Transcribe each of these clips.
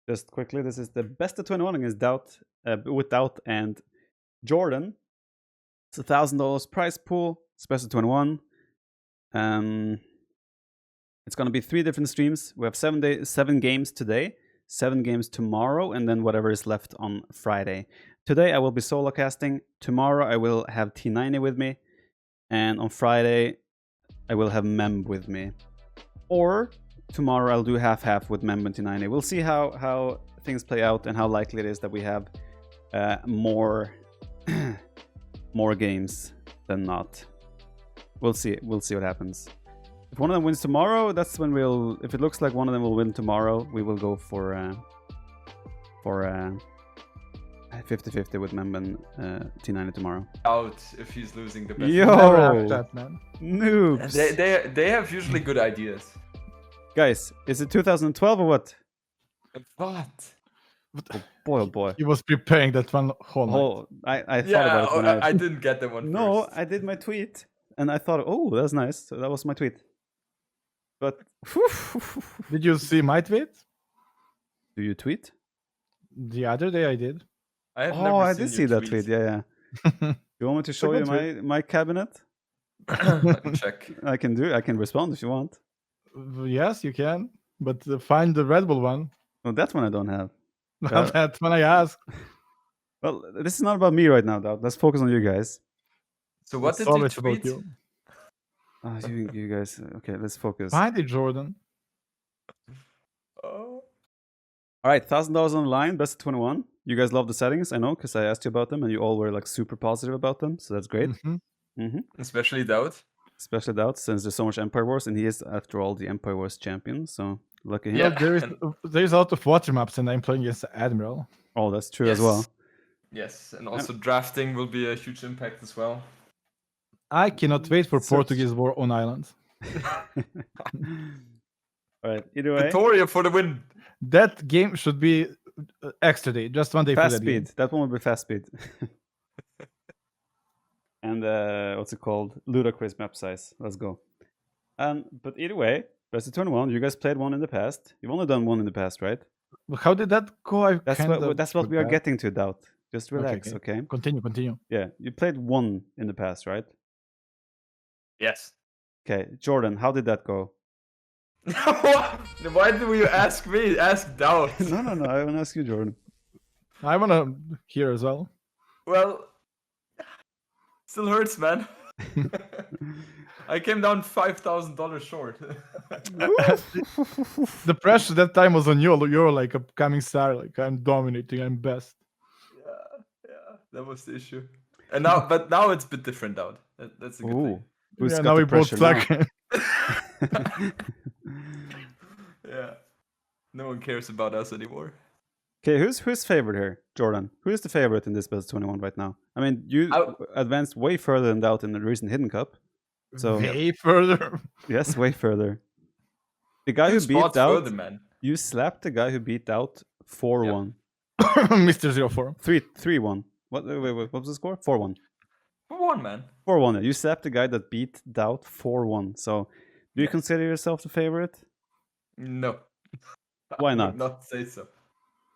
just quickly, this is the best of 21 against DauT, with DauT and JorDan. It's $1,000 prize pool. It's best of 21. It's gonna be 3 different streams. We have 7 games today, 7 games tomorrow, and then whatever is left on Friday. Today I will be solo casting. Tomorrow I will have T90 with me, and on Friday I will have Mem with me. Or tomorrow I'll do half with Mem and T90. We'll see how things play out and how likely it is that we have more more games than not. We'll see. We'll see what happens. If one of them wins tomorrow, that's when we'll. If it looks like one of them will win tomorrow, we will go for 50-50 with Mem and T90 tomorrow. Out if he's losing the best. Yo, that, man. noobs. They have usually good ideas. Guys, is it 2012 or what? What? Oh boy, oh boy. He was preparing that one whole night. Oh, I thought about it when I didn't get that one. No, first. I did my tweet, and I thought, oh, that's nice. So that was my tweet. But Did you see my tweet? do you tweet? The other day I did. I have Oh, never I seen did see your that tweet. Yeah. You want me to show you my cabinet? Let me check. I can respond if you want. Yes, you can. But find the Red Bull one. Well, that one I don't have. That's when I asked. Well, this is not about me right now, though. Let's focus on you guys. So what It's did you always about tweet? you. You guys. Okay, let's focus. Find it, Jordan. Oh. All right, $1,000 on the line, best of 21. You guys love the settings, I know, because I asked you about them, and you all were like super positive about them. So that's great. Especially DauT. Especially DauT, since there's so much Empire Wars, and he is, after all, the Empire Wars champion. So lucky him. Yeah. There's a lot of water maps, and I'm playing against the Admiral. Oh, that's true as well. Yes, and also drafting will be a huge impact as well. I cannot wait for Portuguese war on island. All right, either way. Victoria for the win. That game should be extra day, just one day Fast for that game. speed. That one will be fast speed. And what's it called? Ludicrous map size. Let's go. But either way, best of 21. You guys played one in the past. You've only done one in the past, right? How did that go? That's what we are getting to, DauT. Just relax, okay? Continue. Yeah, you played one in the past, right? Yes. Okay, JorDan, how did that go? Why do you ask me? Ask DauT. No, I want to ask you, JorDan. I want to hear as well. Well, still hurts, man. I came down $5,000 short. The pressure that time was on you. You're like a coming star. Like, I'm dominating. I'm best. Yeah, that was the issue. And now, but now it's a bit different, DauT. That's a good thing. Who's got now the we both pressure suck. Yeah, no one cares about us anymore. Okay, who's favorite here, JorDan? Who is the favorite in this best 21 right now? I mean, you advanced way further than DauT in the recent Hidden Cup. So way further. Yes, way further. The guy who beat DauT, man. You slapped the guy who beat DauT 4-1. Mr. 04. 3-1. What was the score? 4-1. 4-1, man. 4-1. You slapped the guy that beat DauT 4-1. So, do you consider yourself the favorite? No. Why not? I would not say so.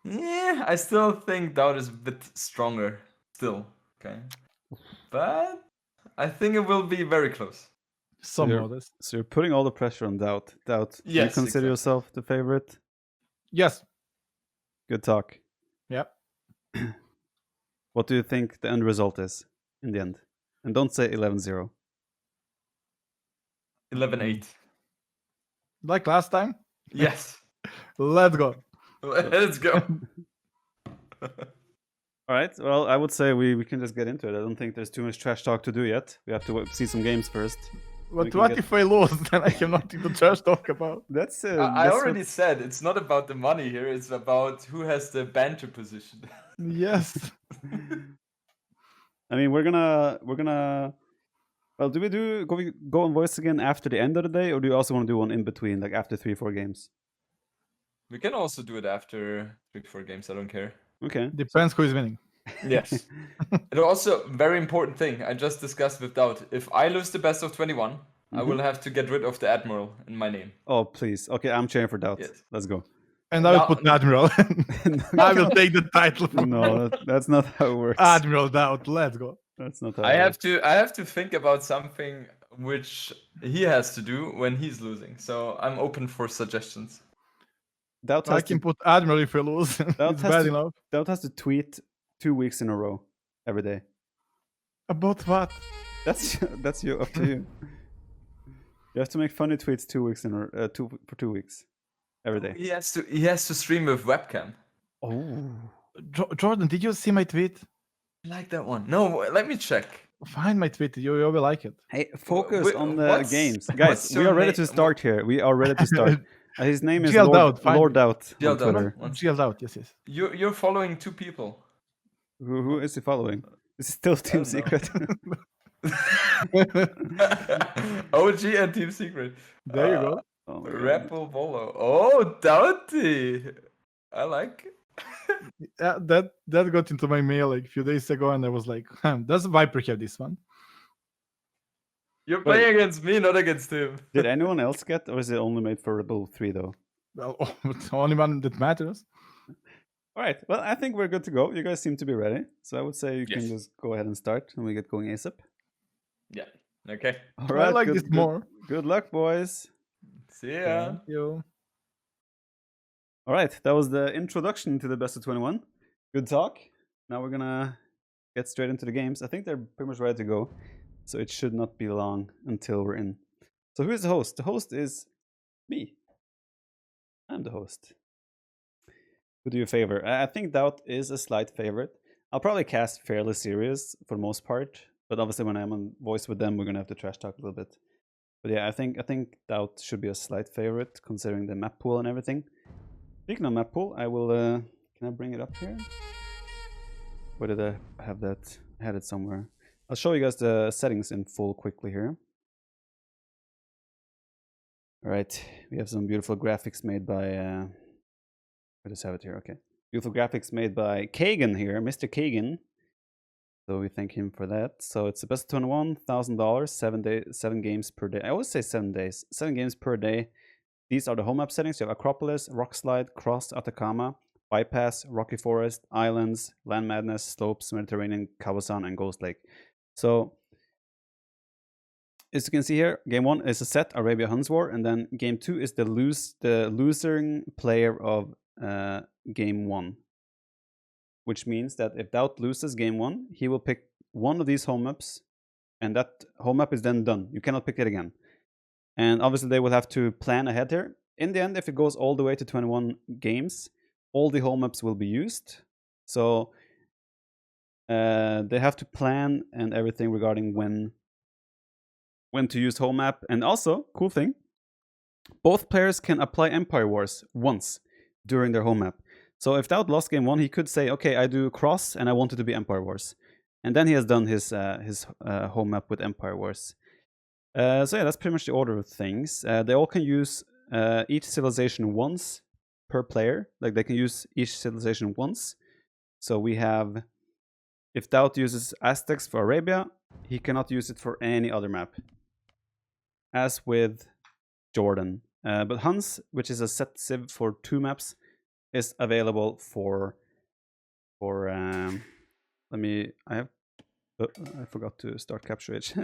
Yeah, I still think DauT is a bit stronger. Still, okay. But I think it will be very close. So modest. So you're putting all the pressure on DauT. DauT, yes, do you consider yourself the favorite? Yes. Good talk. Yep. What do you think the end result is in the end? And don't say 11-0. 11-8. Like last time? Yes. Let's go. Let's go. All right. Well, I would say we can just get into it. I don't think there's too much trash talk to do yet. We have to see some games first. But what if I lose? Then I have nothing to trash talk about. That's I already said it's not about the money here. It's about who has the banter position. Yes. I mean, we're gonna. Well, do we go on voice again after the end of the day, or do you also want to do one in between, like after 3-4 games? We can also do it after 3-4 games. I don't care. Okay. Depends who is winning. Yes. And also, very important thing I just discussed with DauT. If I lose the best of 21, I will have to get rid of the Admiral in my name. Oh, please. Okay, I'm cheering for DauT. Yes. Let's go. And I will No, put Admiral. I will take the title. No, that's not how it works. Admiral DauT. Let's go. That's not how I it have works. to. I have to think about something which he has to do when he's losing. So I'm open for suggestions. DauT I has can to, put Admiral if I lose. DauT It's has bad to- enough. DauT has to tweet 2 weeks in a row every day. About what? That's you up to you. You have to make funny tweets 2 weeks for 2 weeks every day. He has to. He has to stream with webcam. Oh, Jordan, did you see my tweet? I like that one. No, let me check. Find my tweet. You will like it. hey, focus on the what's- games, what's guys. We your are ready name? to start here. We are ready to start. His name is GL Lord DauT, find Lord me. DauT on GL DauT. Twitter. GL DauT. Yes, yes. You're following 2 people. Who is he following? Is it still Team don't know. Secret? OG and Team Secret. There you go. Oh my God. Rapple Volo. Oh, DauT. I like it. Yeah, that got into my mail like a few days ago, and I was like, does Viper have this one? You're playing against me, not against him. Did anyone else get, or is it only made for Rebel 3 though? Well, it's the only one that matters. All right. Well, I think we're good to go. You guys seem to be ready, so I would say you can Yes. just go ahead and start, and we get going ASAP. Yeah. Okay. All right. I like good, this more. Good luck, boys. See ya. Thank you. All right. That was the introduction to the best of 21. Good talk. Now we're gonna get straight into the games. I think they're pretty much ready to go, so it should not be long until we're in. So who is the host? The host is me. I'm the host. Who do you favor? I think DauT is a slight favorite. I'll probably cast fairly serious for the most part, but obviously when I'm on voice with them, we're gonna have to trash talk a little bit. But yeah, I think DauT should be a slight favorite considering the map pool and everything. Speaking of map pool, I will. Can I bring it up here? Where did I have that? I had it somewhere. I'll show you guys the settings in full quickly here. All right, we have some beautiful graphics made by. I just have it here. Okay, beautiful graphics made by Kagan here, Mr. Kagan. So we thank him for that. So it's the best of 21, $1,000, 7 games per day. I always say 7 days, 7 games per day. These are the home map settings. You have Acropolis, Rockslide, Cross, Atacama, Bypass, Rocky Forest, Islands, Land Madness, Slopes, Mediterranean, Kawasan, and Ghost Lake. So as you can see here, game 1 is a set, Arabia Huns War, and then game 2 is the losing player of game 1. Which means that if DauT loses game 1, he will pick one of these home maps, and that home map is then done. You cannot pick it again. And obviously they will have to plan ahead here. In the end, if it goes all the way to 21 games, all the home maps will be used. So they have to plan and everything regarding when to use home map. And also, cool thing, both players can apply Empire Wars once during their home map. So if DauT lost game 1, he could say, okay, I do Cross and I want it to be Empire Wars. And then he has done his home map with Empire Wars. So yeah, that's pretty much the order of things. They all can use each civilization once per player. Like they can use each civilization once. So we have, if DauT uses Aztecs for Arabia, he cannot use it for any other map. As with JorDan. But Huns, which is a set civ for 2 maps, is available for let me, I forgot to start capture H.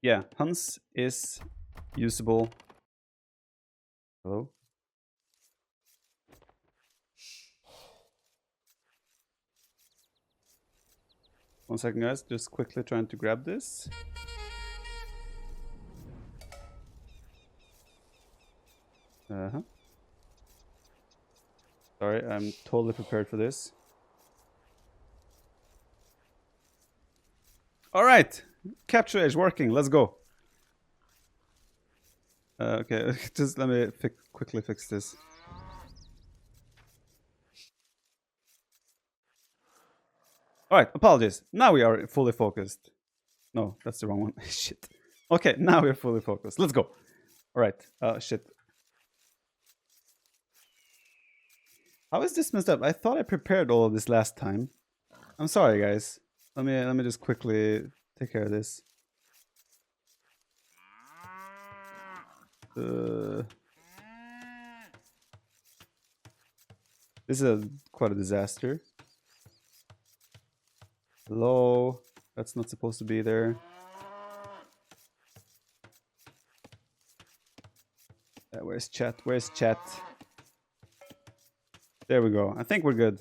Yeah, Huns is usable. Hello? One second, guys. Just quickly trying to grab this. Sorry, I'm totally prepared for this. All right, capture is working. Let's go. Okay, just let me quickly fix this. All right, apologies. Now we are fully focused. No, that's the wrong one. Shit. Okay, now we're fully focused. Let's go. All right. Shit. How is this messed up? I thought I prepared all of this last time. I'm sorry, guys. Let me just quickly take care of this. This is quite a disaster. Hello. That's not supposed to be there. Where's chat? Where's chat? There we go. I think we're good.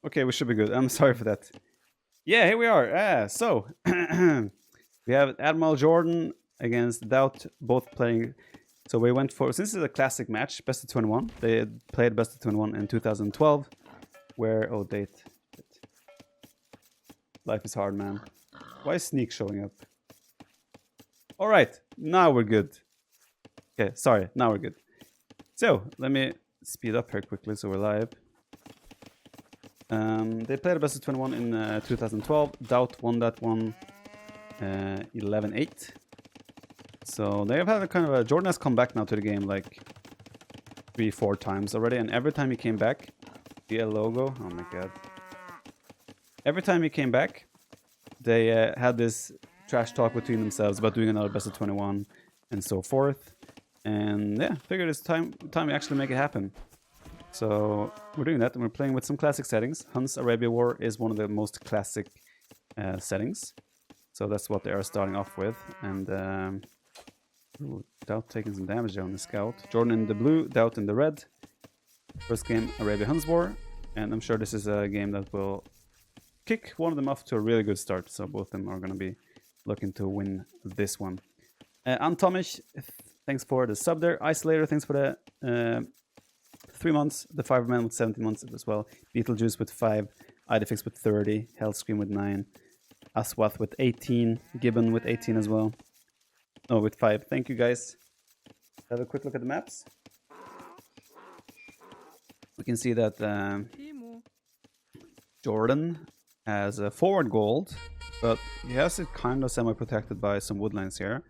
Okay, we should be good. I'm sorry for that. Yeah, here we are. So we have Admiral JorDan against DauT, both playing. So we went for, since it's a classic match, best of 21. They played best of 21 in 2012, where, oh, date. Life is hard, man. Why is Sneak showing up? All right, now we're good. Okay, sorry, now we're good. So let me speed up here quickly so we're live. They played a best of 21 in 2012. DauT won that one 11-8. So they have had a kind of a... JorDan has come back now to the game like 3-4 times already. And every time he came back, the logo... Oh my god. Every time he came back, they had this trash talk between themselves about doing another best of 21 and so forth. And yeah, figured it's time to actually make it happen. So we're doing that, and we're playing with some classic settings. Hun's Arabia War is one of the most classic settings. So that's what they are starting off with. And DauT taking some damage there on the scout. JorDan in the blue, DauT in the red. First game, Arabia Hun's War. And I'm sure this is a game that will kick one of them off to a really good start. So both of them are going to be looking to win this one. Antomish, thanks for the sub there. Isolator, thanks for the 3 months. The Fiberman with 17 months as well. Beetlejuice with 5. Idefix with 30. Hellscream with 9. Aswath with 18. Gibbon with 18 as well. No, with 5. Thank you guys. Have a quick look at the maps. We can see that JorDan has a forward gold, but he has it kind of semi-protected by some woodlands here.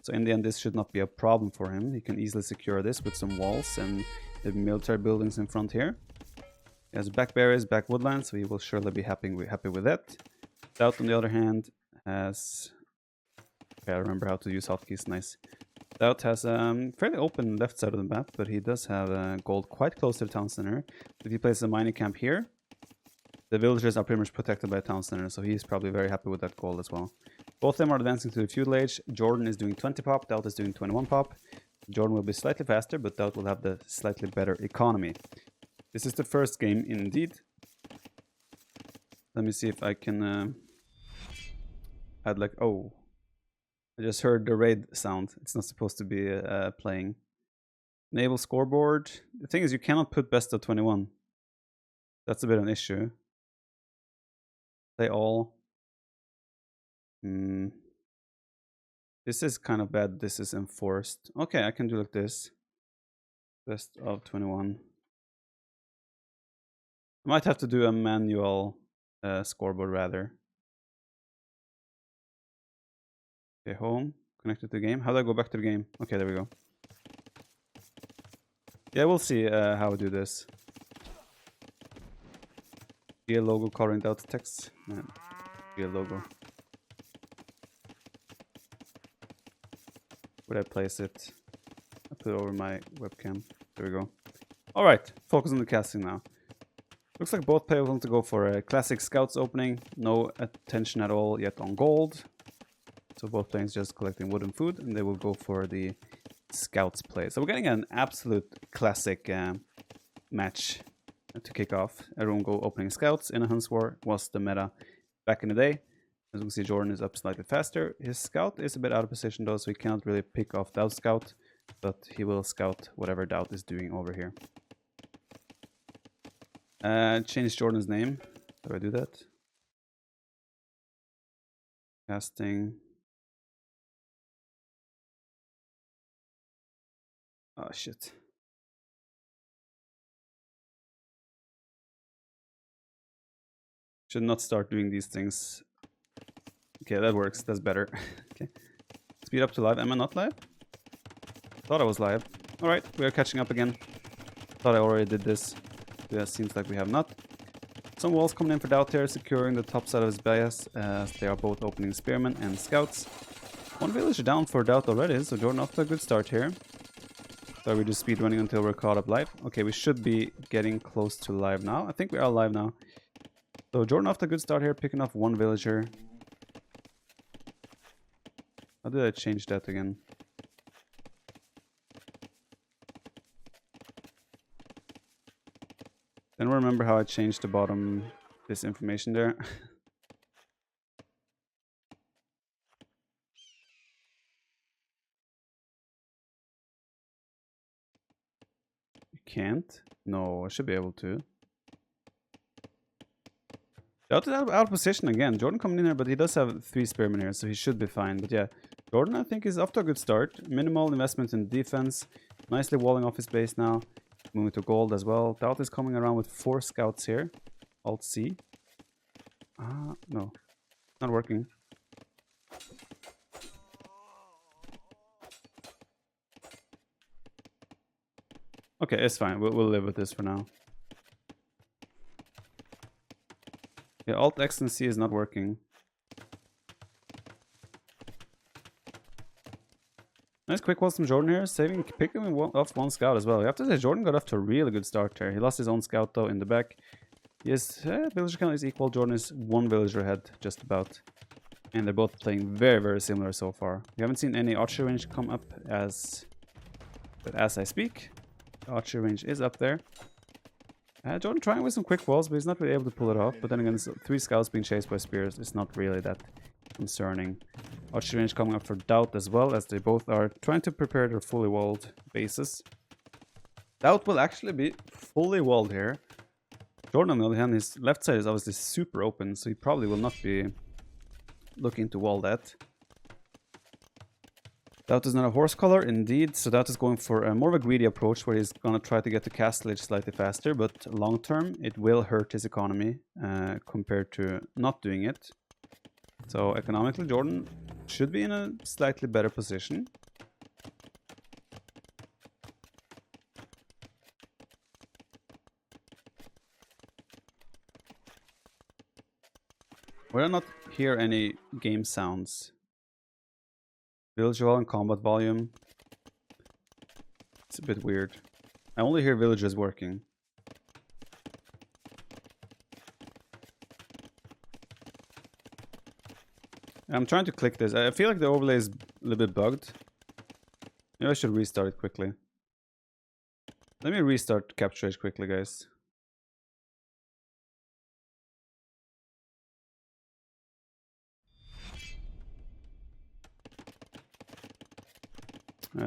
So in the end, this should not be a problem for him. He can easily secure this with some walls and the military buildings in front here. He has back berries, back woodlands, so he will surely be happy with that. DauT, on the other hand, has... Okay, I remember how to use hotkeys, nice. DauT has a fairly open left side of the map, but he does have gold quite close to the town center. If he places a mining camp here, the villagers are pretty much protected by a town center, so he's probably very happy with that gold as well. Both of them are advancing to the feudal age. JorDan is doing 20 pop, DauT is doing 21 pop. JorDan will be slightly faster, but DauT will have the slightly better economy. This is the first game indeed. Let me see if I can add like... Oh, I just heard the raid sound. It's not supposed to be playing. Enable scoreboard. The thing is, you cannot put best of 21. That's a bit of an issue. Play all. This is kind of bad. This is enforced. Okay, I can do like this. Best of 21. I might have to do a manual scoreboard rather. Okay, home. Connected to the game. How do I go back to the game? Okay, there we go. Yeah, we'll see how we do this. GL logo coloring DauT text. GL logo. Where did I place it? I put it over my webcam. There we go. Alright, focus on the casting now. Looks like both players want to go for a classic scouts opening. No attention at all yet on gold. So both players just collecting wood and food, and they will go for the scouts play. So we're getting an absolute classic match to kick off. Everyone go opening scouts. In a Hun's War was the meta back in the day. As you can see, JorDan is up slightly faster. His scout is a bit out of position though, so he cannot really pick off DauT's scout, but he will scout whatever DauT is doing over here. Change JorDan's name. How do I do that? Casting. Oh shit. Should not start doing these things. Okay, that works. That's better. Okay. Speed up to live. Am I not live? Thought I was live. Alright, we are catching up again. Thought I already did this. Yeah, seems like we have not. Some walls coming in for DauT here, securing the top side of his bias, as they are both opening spearmen and scouts. One villager down for DauT already, so JorDan off to a good start here. So we're just speed running until we're caught up live. Okay, we should be getting close to live now. I think we are live now. So JorDan off to a good start here, picking off one villager. How did I change that again? Then remember how I changed the bottom, this information there. You can't? No, I should be able to. DauT is out of position again. JorDan coming in here, but he does have 3 spearmen here, so he should be fine. But yeah, JorDan I think is off to a good start. Minimal investment in defense. Nicely walling off his base now. Moving to gold as well. DauT is coming around with 4 scouts here. Alt C. No. Not working. Okay, it's fine. We'll live with this for now. Yeah, Alt X and C is not working. Nice quick walls from JorDan here, picking off 1 scout as well. You have to say JorDan got off to a really good start there. He lost his own scout though in the back. Yes, villager count is equal. JorDan is 1 villager ahead, just about. And they're both playing very, very similar so far. We haven't seen any archery range come up as I speak. The archery range is up there. JorDan trying with some quick walls, but he's not really able to pull it off. But then again, 3 scouts being chased by spears is not really that concerning. Archery range coming up for DauT as well, as they both are trying to prepare their fully walled bases. DauT will actually be fully walled here. JorDan, on the other hand, his left side is obviously super open, so he probably will not be looking to wall that. DauT is not a horse color, indeed, so DauT is going for a more of a greedy approach where he's going to try to get to castlage slightly faster, but long term it will hurt his economy compared to not doing it. So economically JorDan should be in a slightly better position. We do not hear any game sounds. Villager and combat volume. It's a bit weird. I only hear villagers working. I'm trying to click this. I feel like the overlay is a little bit bugged. Maybe I should restart it quickly. Let me restart Capture Age quickly, guys.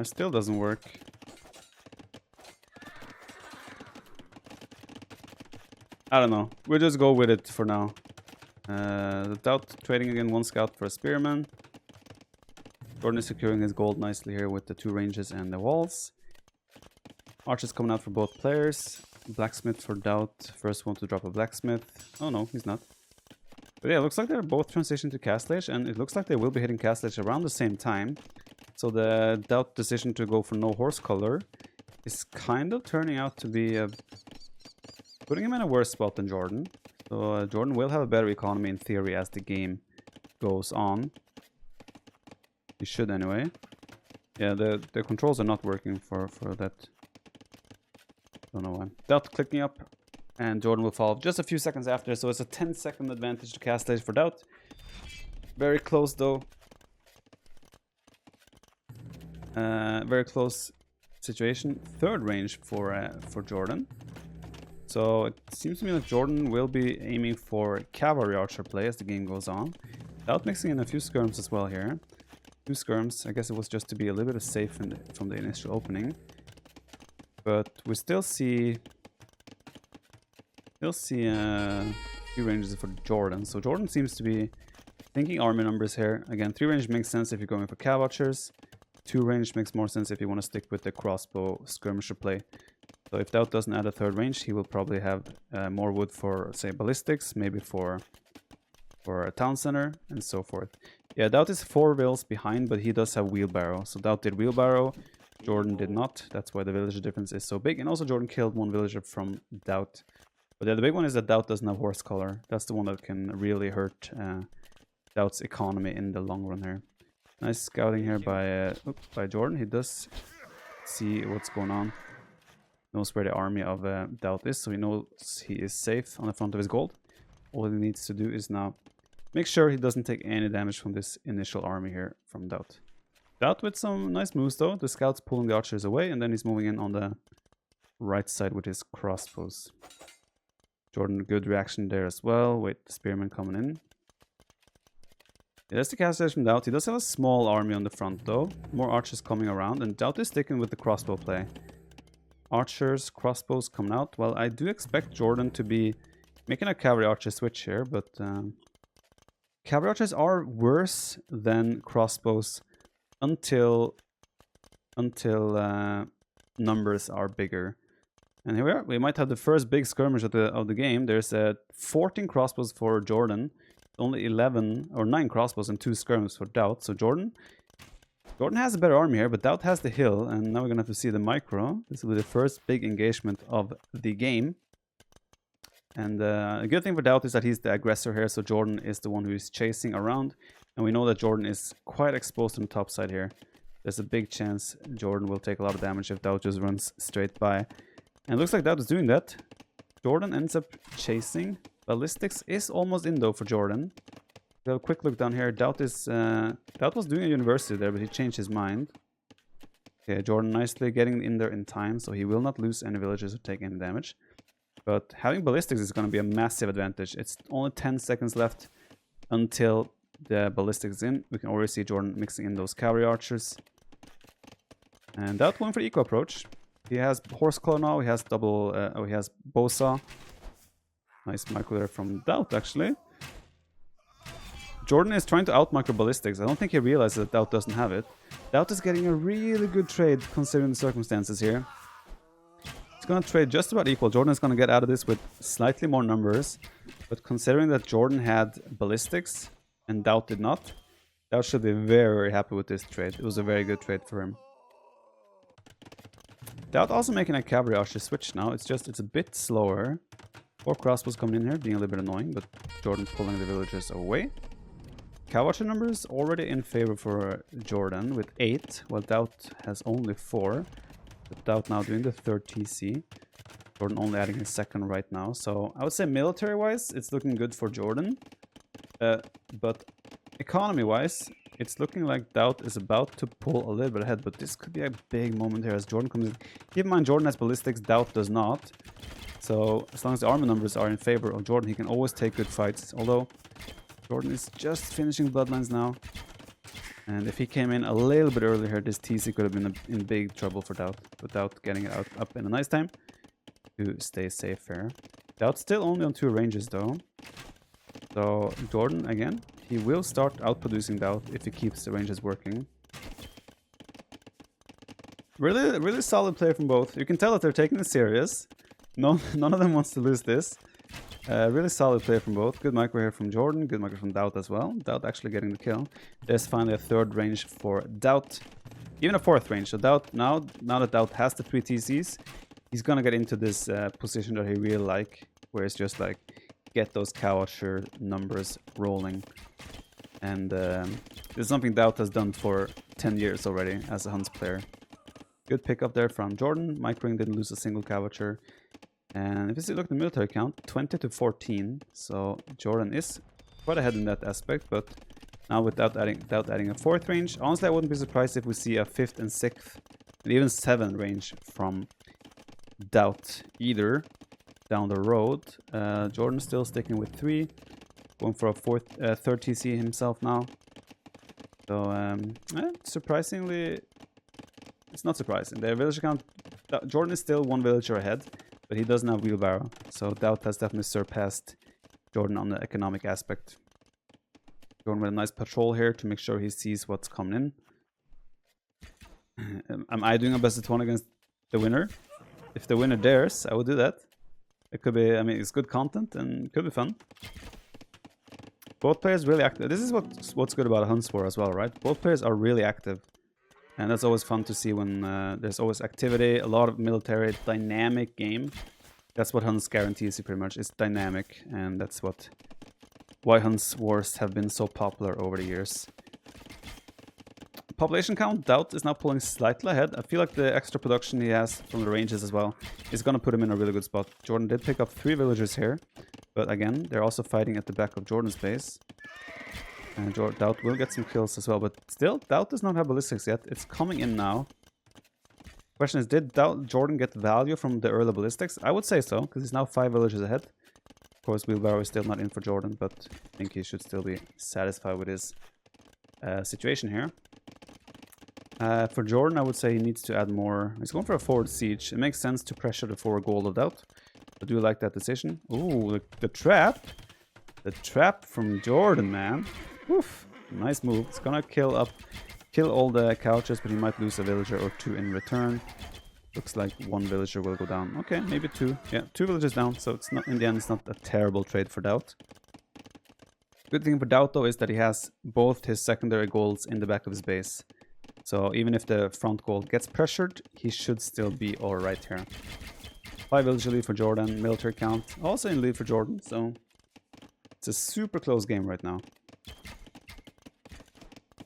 Still doesn't work. I don't know. We'll just go with it for now. The DauT trading again 1 scout for a spearman. JorDan is securing his gold nicely here with the 2 ranges and the walls. Archers coming out for both players. Blacksmith for DauT. First one to drop a blacksmith. Oh no, he's not. But yeah, it looks like they're both transitioned to castlage, and it looks like they will be hitting castlage around the same time. So the DauT decision to go for no horse color is kind of turning out to be putting him in a worse spot than JorDan. So JorDan will have a better economy in theory as the game goes on. He should anyway. Yeah, the controls are not working for that. Don't know why. DauT clicking up, and JorDan will follow just a few seconds after. So it's a 10-second advantage to castlage for DauT. Very close though. Very close situation. 3rd range for JorDan. So it seems to me like JorDan will be aiming for cavalry archer play as the game goes on. DauT mixing in a few skirms as well here. 2 skirms. I guess it was just to be a little bit safe from the initial opening. But we still see a few ranges for JorDan. So JorDan seems to be thinking army numbers here. Again, 3 range makes sense if you're going for cav archers. 2 range makes more sense if you want to stick with the crossbow skirmisher play. So if DauT doesn't add a 3rd range, he will probably have more wood for, say, ballistics, maybe for a town center, and so forth. Yeah, DauT is 4 vills behind, but he does have wheelbarrow. So DauT did wheelbarrow, JorDan did not. That's why the villager difference is so big. And also JorDan killed 1 villager from DauT. But yeah, the big one is that DauT doesn't have horse color. That's the one that can really hurt DauT's economy in the long run here. Nice scouting here by JorDan. He does see what's going on. Knows where the army of DauT is, so he knows he is safe on the front of his gold. All he needs to do is now make sure he doesn't take any damage from this initial army here from DauT. DauT with some nice moves though. The scout's pulling the archers away, and then he's moving in on the right side with his crossbows. JorDan, good reaction there as well. Wait, the spearman coming in. Yeah, that's the casters from DauT. He does have a small army on the front though. More archers coming around, and DauT is sticking with the crossbow play. Archers, crossbows coming out. Well, I do expect JorDan to be making a cavalry archer switch here, but cavalry archers are worse than crossbows until numbers are bigger. And here we are. We might have the first big skirmish of the game. There's 14 crossbows for JorDan, only 11 or 9 crossbows and 2 skirmishes for DauT. So JorDan has a better army here, but DauT has the hill, and now we're gonna have to see the micro. This will be the first big engagement of the game. And a good thing for DauT is that he's the aggressor here, so JorDan is the one who is chasing around. And we know that JorDan is quite exposed on the top side here. There's a big chance JorDan will take a lot of damage if DauT just runs straight by. And it looks like DauT is doing that. JorDan ends up chasing. Ballistics is almost in though for JorDan. We have a quick look down here. DauT was doing a university there, but he changed his mind. Okay, JorDan nicely getting in there in time, so he will not lose any villagers or take any damage. But having ballistics is going to be a massive advantage. It's only 10 seconds left until the ballistics is in. We can already see JorDan mixing in those cavalry archers. And DauT going for eco approach. He has horse claw now. He has double. He has bowsaw. Nice micro there from DauT actually. JorDan is trying to out micro ballistics. I don't think he realizes that DauT doesn't have it. DauT is getting a really good trade considering the circumstances here. He's gonna trade just about equal. JorDan is gonna get out of this with slightly more numbers, but considering that JorDan had ballistics and DauT did not, DauT should be very, very happy with this trade. It was a very good trade for him. DauT also making a cavalry archer switch now. It's a bit slower. 4 crossbows coming in here, being a little bit annoying, but JorDan pulling the villagers away. Cavalry archer numbers already in favor for JorDan with 8, while DauT has only 4. But DauT now doing the 3rd TC. JorDan only adding his 2nd right now. So I would say military-wise, it's looking good for JorDan. But economy-wise, it's looking like DauT is about to pull a little bit ahead. But this could be a big moment here as JorDan comes in. Keep in mind, JorDan has ballistics, DauT does not. So as long as the armor numbers are in favor of JorDan, he can always take good fights. Although JorDan is just finishing Bloodlines now. And if he came in a little bit earlier, this TC could have been in big trouble for DauT. Without getting it up in a nice time to stay safe here. DauT still only on 2 ranges though. So JorDan, again, he will start outproducing DauT if he keeps the ranges working. Really solid play from both. You can tell that they're taking it serious. None of them wants to lose this. Really solid play from both. Good micro here from JorDan. Good micro from DauT as well. DauT actually getting the kill. There's finally a 3rd range for DauT. Even a 4th range. So DauT, now that DauT has the 3 TCs, he's gonna get into this position that he really like, where it's just like, get those cow archer numbers rolling. And this is something DauT has done for 10 years already as a Hunts player. Good pickup there from JorDan. Microing didn't lose a single cow archer. And if you see, look at the military count, 20 to 14. So JorDan is quite ahead in that aspect, but now without adding a 4th range, honestly I wouldn't be surprised if we see a 5th and 6th and even 7th range from DauT either down the road. JorDan still sticking with 3, going for a 3rd TC himself now. So surprisingly, it's not surprising. The villager count, JorDan is still 1 villager ahead. But he doesn't have wheelbarrow, so DauT has definitely surpassed JorDan on the economic aspect. JorDan with a nice patrol here to make sure he sees what's coming in. Am I doing a best of 1 against the winner? If the winner dares, I would do that. It could be, I mean, it's good content and it could be fun. Both players really active. This is what's good about a Hunts War as well, right? Both players are really active. And that's always fun to see when there's always activity, a lot of military, dynamic game. That's what Hunts guarantees you pretty much. It's dynamic, and that's why Hunts Wars have been so popular over the years. Population count, DauT is now pulling slightly ahead. I feel like the extra production he has from the ranges as well is going to put him in a really good spot. JorDan did pick up 3 villagers here. But again, they're also fighting at the back of JorDan's base. And DauT will get some kills as well. But still, DauT does not have ballistics yet. It's coming in now. Question is, did JorDan get value from the early ballistics? I would say so, because he's now 5 villagers ahead. Of course, Wheelbarrow is still not in for JorDan, but I think he should still be satisfied with his situation here. For JorDan, I would say he needs to add more. He's going for a forward siege. It makes sense to pressure the forward gold of DauT. I do like that decision. Ooh, the trap. The trap from JorDan, man. Oof. Nice move. It's gonna kill all the couches, but he might lose a villager or 2 in return. Looks like 1 villager will go down. Okay, maybe 2. Yeah, 2 villagers down, so it's not, in the end, it's not a terrible trade for DauT. Good thing for DauT, though, is that he has both his secondary golds in the back of his base. So even if the front gold gets pressured, he should still be alright here. 5 villager lead for JorDan, military count also in lead for JorDan, so it's a super close game right now.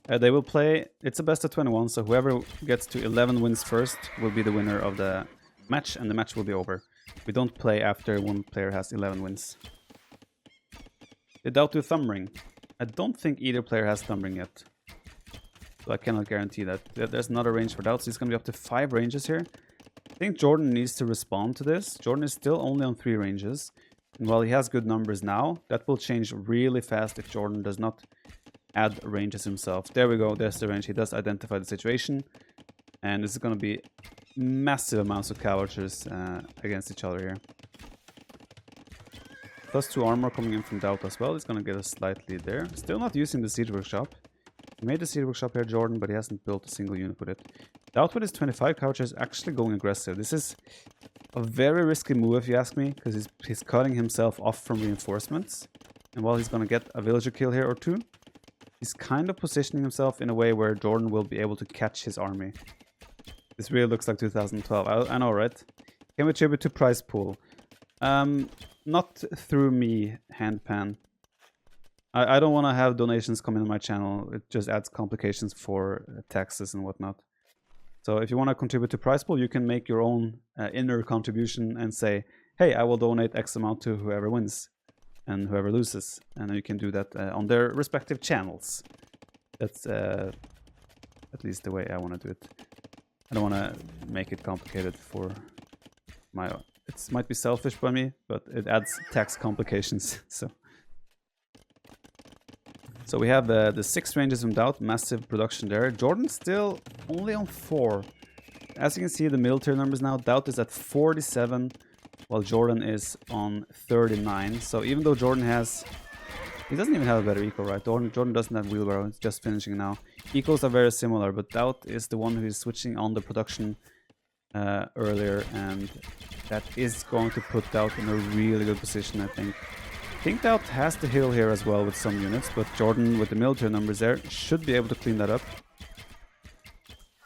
They will play, it's a best of 21, so whoever gets to 11 wins first will be the winner of the match, and the match will be over. We don't play after one player has 11 wins. Did DauT do thumb ring? I don't think either player has thumb ring yet. So I cannot guarantee that. There's another range for DauT, so he's going to be up to 5 ranges here. I think JorDan needs to respond to this. JorDan is still only on 3 ranges. And while he has good numbers now, that will change really fast if JorDan does not add ranges himself. There we go, there's the range. He does identify the situation. And this is going to be massive amounts of cavalries against each other here. +2 armor coming in from DauT as well. He's going to get a slight lead there. Still not using the siege workshop. He made the siege workshop here, JorDan, but he hasn't built a single unit with it. DauT with his 25 couches is actually going aggressive. This is a very risky move if you ask me, because he's cutting himself off from reinforcements. And while he's going to get a villager kill here or 2, he's kind of positioning himself in a way where JorDan will be able to catch his army. This really looks like 2012. I know, right? Can we tribute to prize pool? Not through me, Handpan. I don't want to have donations come in my channel. It just adds complications for taxes and whatnot. So if you want to contribute to prize pool, you can make your own inner contribution and say, hey, I will donate X amount to whoever wins and whoever loses. And you can do that on their respective channels. That's at least the way I want to do it. I don't want to make it complicated for my... It might be selfish by me, but it adds tax complications. So we have the 6 ranges from DauT, massive production there. JorDan still only on 4. As you can see, the military numbers now, DauT is at 47, while JorDan is on 39. So even though JorDan has... He doesn't even have a better eco, right? JorDan doesn't have wheelbarrow, it's just finishing now. Ecos are very similar, but DauT is the one who is switching on the production earlier, and that is going to put DauT in a really good position, I think. I think DauT has to heal here as well with some units, but JorDan with the military numbers there should be able to clean that up.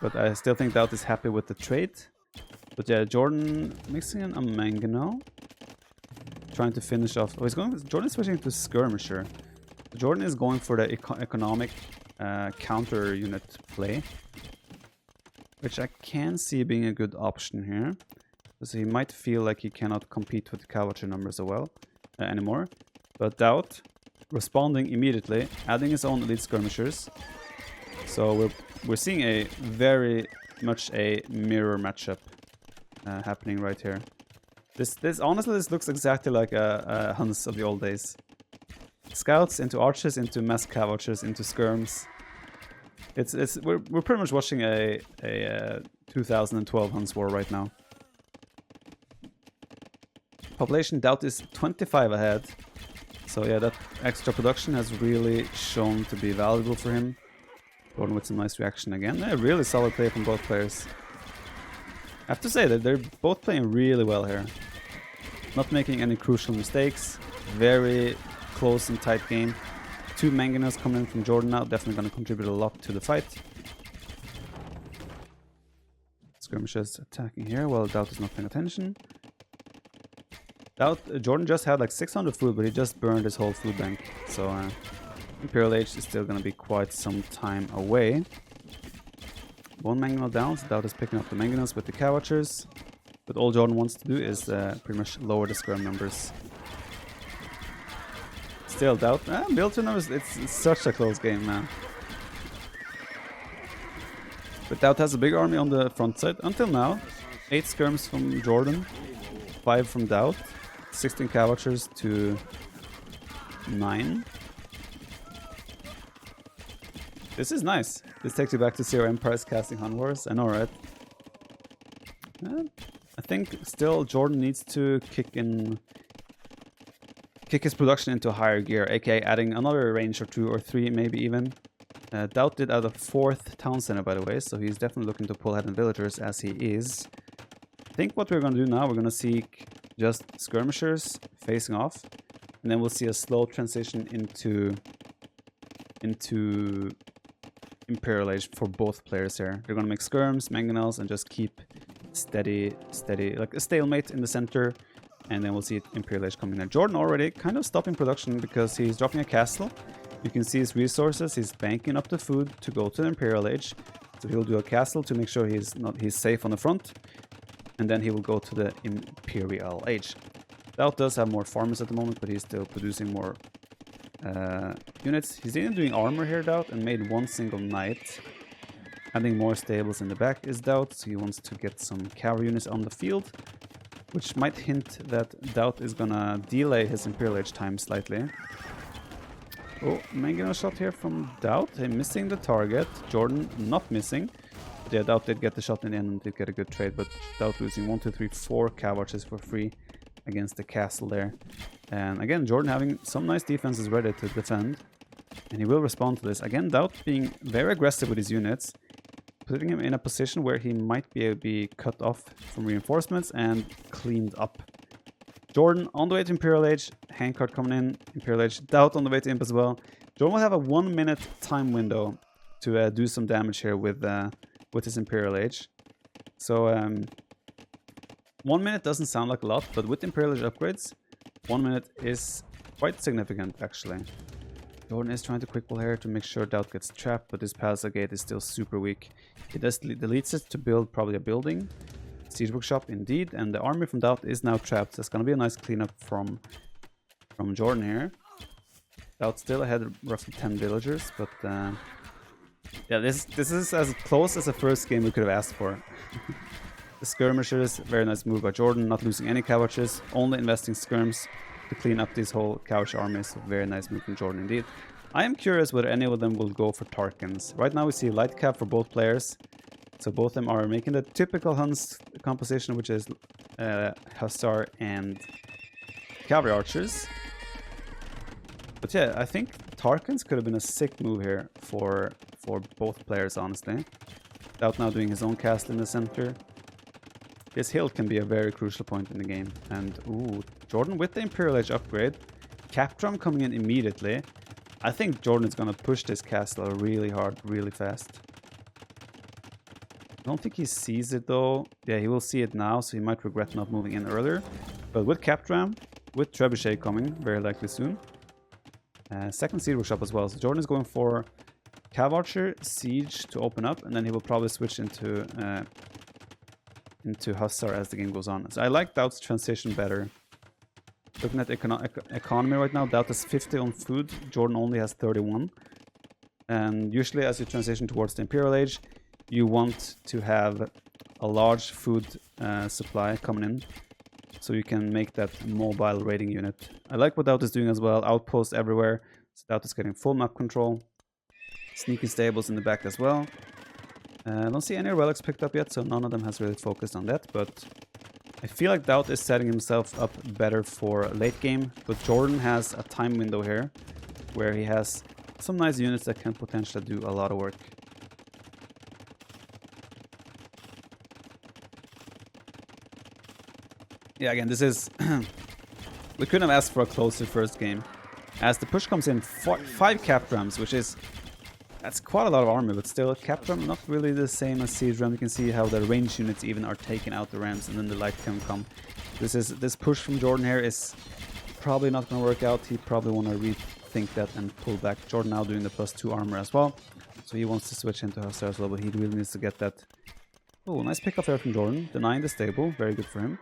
But I still think DauT is happy with the trade. But yeah, JorDan mixing in a Mangano. Trying to finish off... Oh, JorDan switching to Skirmisher. JorDan is going for the economic counter unit play, which I can see being a good option here. Because he might feel like he cannot compete with the cavalry numbers anymore. But DauT responding immediately, adding his own elite skirmishers. So we're seeing a very much a mirror matchup happening right here. This honestly, this looks exactly like a Huns of the old days. Scouts into archers, into mass cavalries, into skirms. We're pretty much watching a 2012 Huns war right now. Population DauT is 25 ahead. So yeah, that extra production has really shown to be valuable for him. JorDan with some nice reaction again. Yeah, really solid play from both players. I have to say that they're both playing really well here. Not making any crucial mistakes. Very close and tight game. 2 Manganos coming in from JorDan now. Definitely going to contribute a lot to the fight. Skirmishes attacking here while DauT is not paying attention. JorDan just had like 600 food, but he just burned his whole food bank. So Imperial Age is still going to be quite some time away. one mangonel down, so DauT is picking up the mangonels with the cow watchers. But all JorDan wants to do is pretty much lower the skirm numbers. Still DauT, build numbers, it's such a close game, man. But DauT has a big army on the front side until now. 8 skirms from JorDan, 5 from DauT, 16 cow watchers to 9. This is nice. This takes you back to 0 Empires casting Hun Wars. I know, right? I think still JorDan needs to kick his production into a higher gear, aka adding another range or 2 or 3 maybe even. DauT did add a 4th town center, by the way, so he's definitely looking to pull ahead in villagers as he is. I think what we're going to do now, we're going to seek just skirmishers facing off, and then we'll see a slow transition into Imperial Age for both players here. They're going to make skirms, mangonels, and just keep steady, like a stalemate in the center, and then we'll see Imperial Age coming in. JorDan already kind of stopping production because he's dropping a castle. You can see his resources. He's banking up the food to go to the Imperial Age. So he'll do a castle to make sure he's safe on the front, and then he will go to the Imperial Age. DauT does have more farmers at the moment, but he's still producing more units. He's even doing armor here, DauT, and made 1 single knight. Adding more stables in the back is DauT, so he wants to get some cavalry units on the field, which might hint that DauT is gonna delay his Imperial Age time slightly. Oh, mangonel shot here from DauT, missing the target. JorDan not missing. But yeah, DauT did get the shot in the end and did get a good trade, but DauT losing 1, 2, 3, 4 cow watches for free against the castle there. And again, JorDan having some nice defenses ready to defend. And he will respond to this. Again, DauT being very aggressive with his units, putting him in a position where he might be cut off from reinforcements and cleaned up. JorDan on the way to Imperial Age, handcart coming in, Imperial Age, DauT on the way to Imp as well. JorDan will have a 1-minute time window to do some damage here with his Imperial Age. So 1 minute doesn't sound like a lot, but with Imperial Age upgrades, 1 minute is quite significant actually. JorDan is trying to quick pull here to make sure DauT gets trapped, but this Palisade Gate is still super weak. He does deletes it to build probably a building. Siege Workshop indeed, and the army from DauT is now trapped. So it's gonna be a nice cleanup from JorDan here. DauT still ahead of roughly 10 villagers, but yeah, this is as close as the first game we could have asked for. The skirmishers, very nice move by JorDan, not losing any cow watches, only investing skirms to clean up this whole cowage army. So very nice move from JorDan indeed. I am curious whether any of them will go for Tarkans. Right now we see light cap for both players. So both of them are making the typical Huns composition, which is Hussar and Cavalry Archers. But yeah, I think Tarkans could have been a sick move here for both players, honestly. DauT now doing his own castle in the center. This hill can be a very crucial point in the game. And ooh, JorDan with the Imperial Age upgrade. Cap drum coming in immediately. I think JorDan is going to push this castle really hard, really fast. I don't think he sees it though. Yeah, he will see it now, so he might regret not moving in earlier. But with Captram, with Trebuchet coming very likely soon. Second Siege Workshop as well. So JorDan is going for Cav Archer, Siege to open up, and then he will probably switch into Hussar as the game goes on. So I like DauT's transition better. Looking at economy right now, DauT has 50 on food, JorDan only has 31. And usually as you transition towards the Imperial Age, you want to have a large food supply coming in, so you can make that mobile raiding unit. I like what DauT is doing as well, outposts everywhere, so DauT is getting full map control. Sneaky stables in the back as well. I don't see any relics picked up yet, so none of them has really focused on that, but I feel like DauT is setting himself up better for late game, but JorDan has a time window here where he has some nice units that can potentially do a lot of work. Yeah, again, this is... we couldn't have asked for a closer first game. As the push comes in, 5 cap drums, which is... that's quite a lot of armor, but still, cap drum not really the same as siege ram. You can see how the range units even are taking out the rams, and then the light can come. This push from JorDan here is probably not going to work out. He probably want to rethink that and pull back. JorDan now doing the +2 armor as well. So he wants to switch into Hussar as well, but he really needs to get that. Oh, nice pickup there from JorDan. Denying the stable. Very good for him.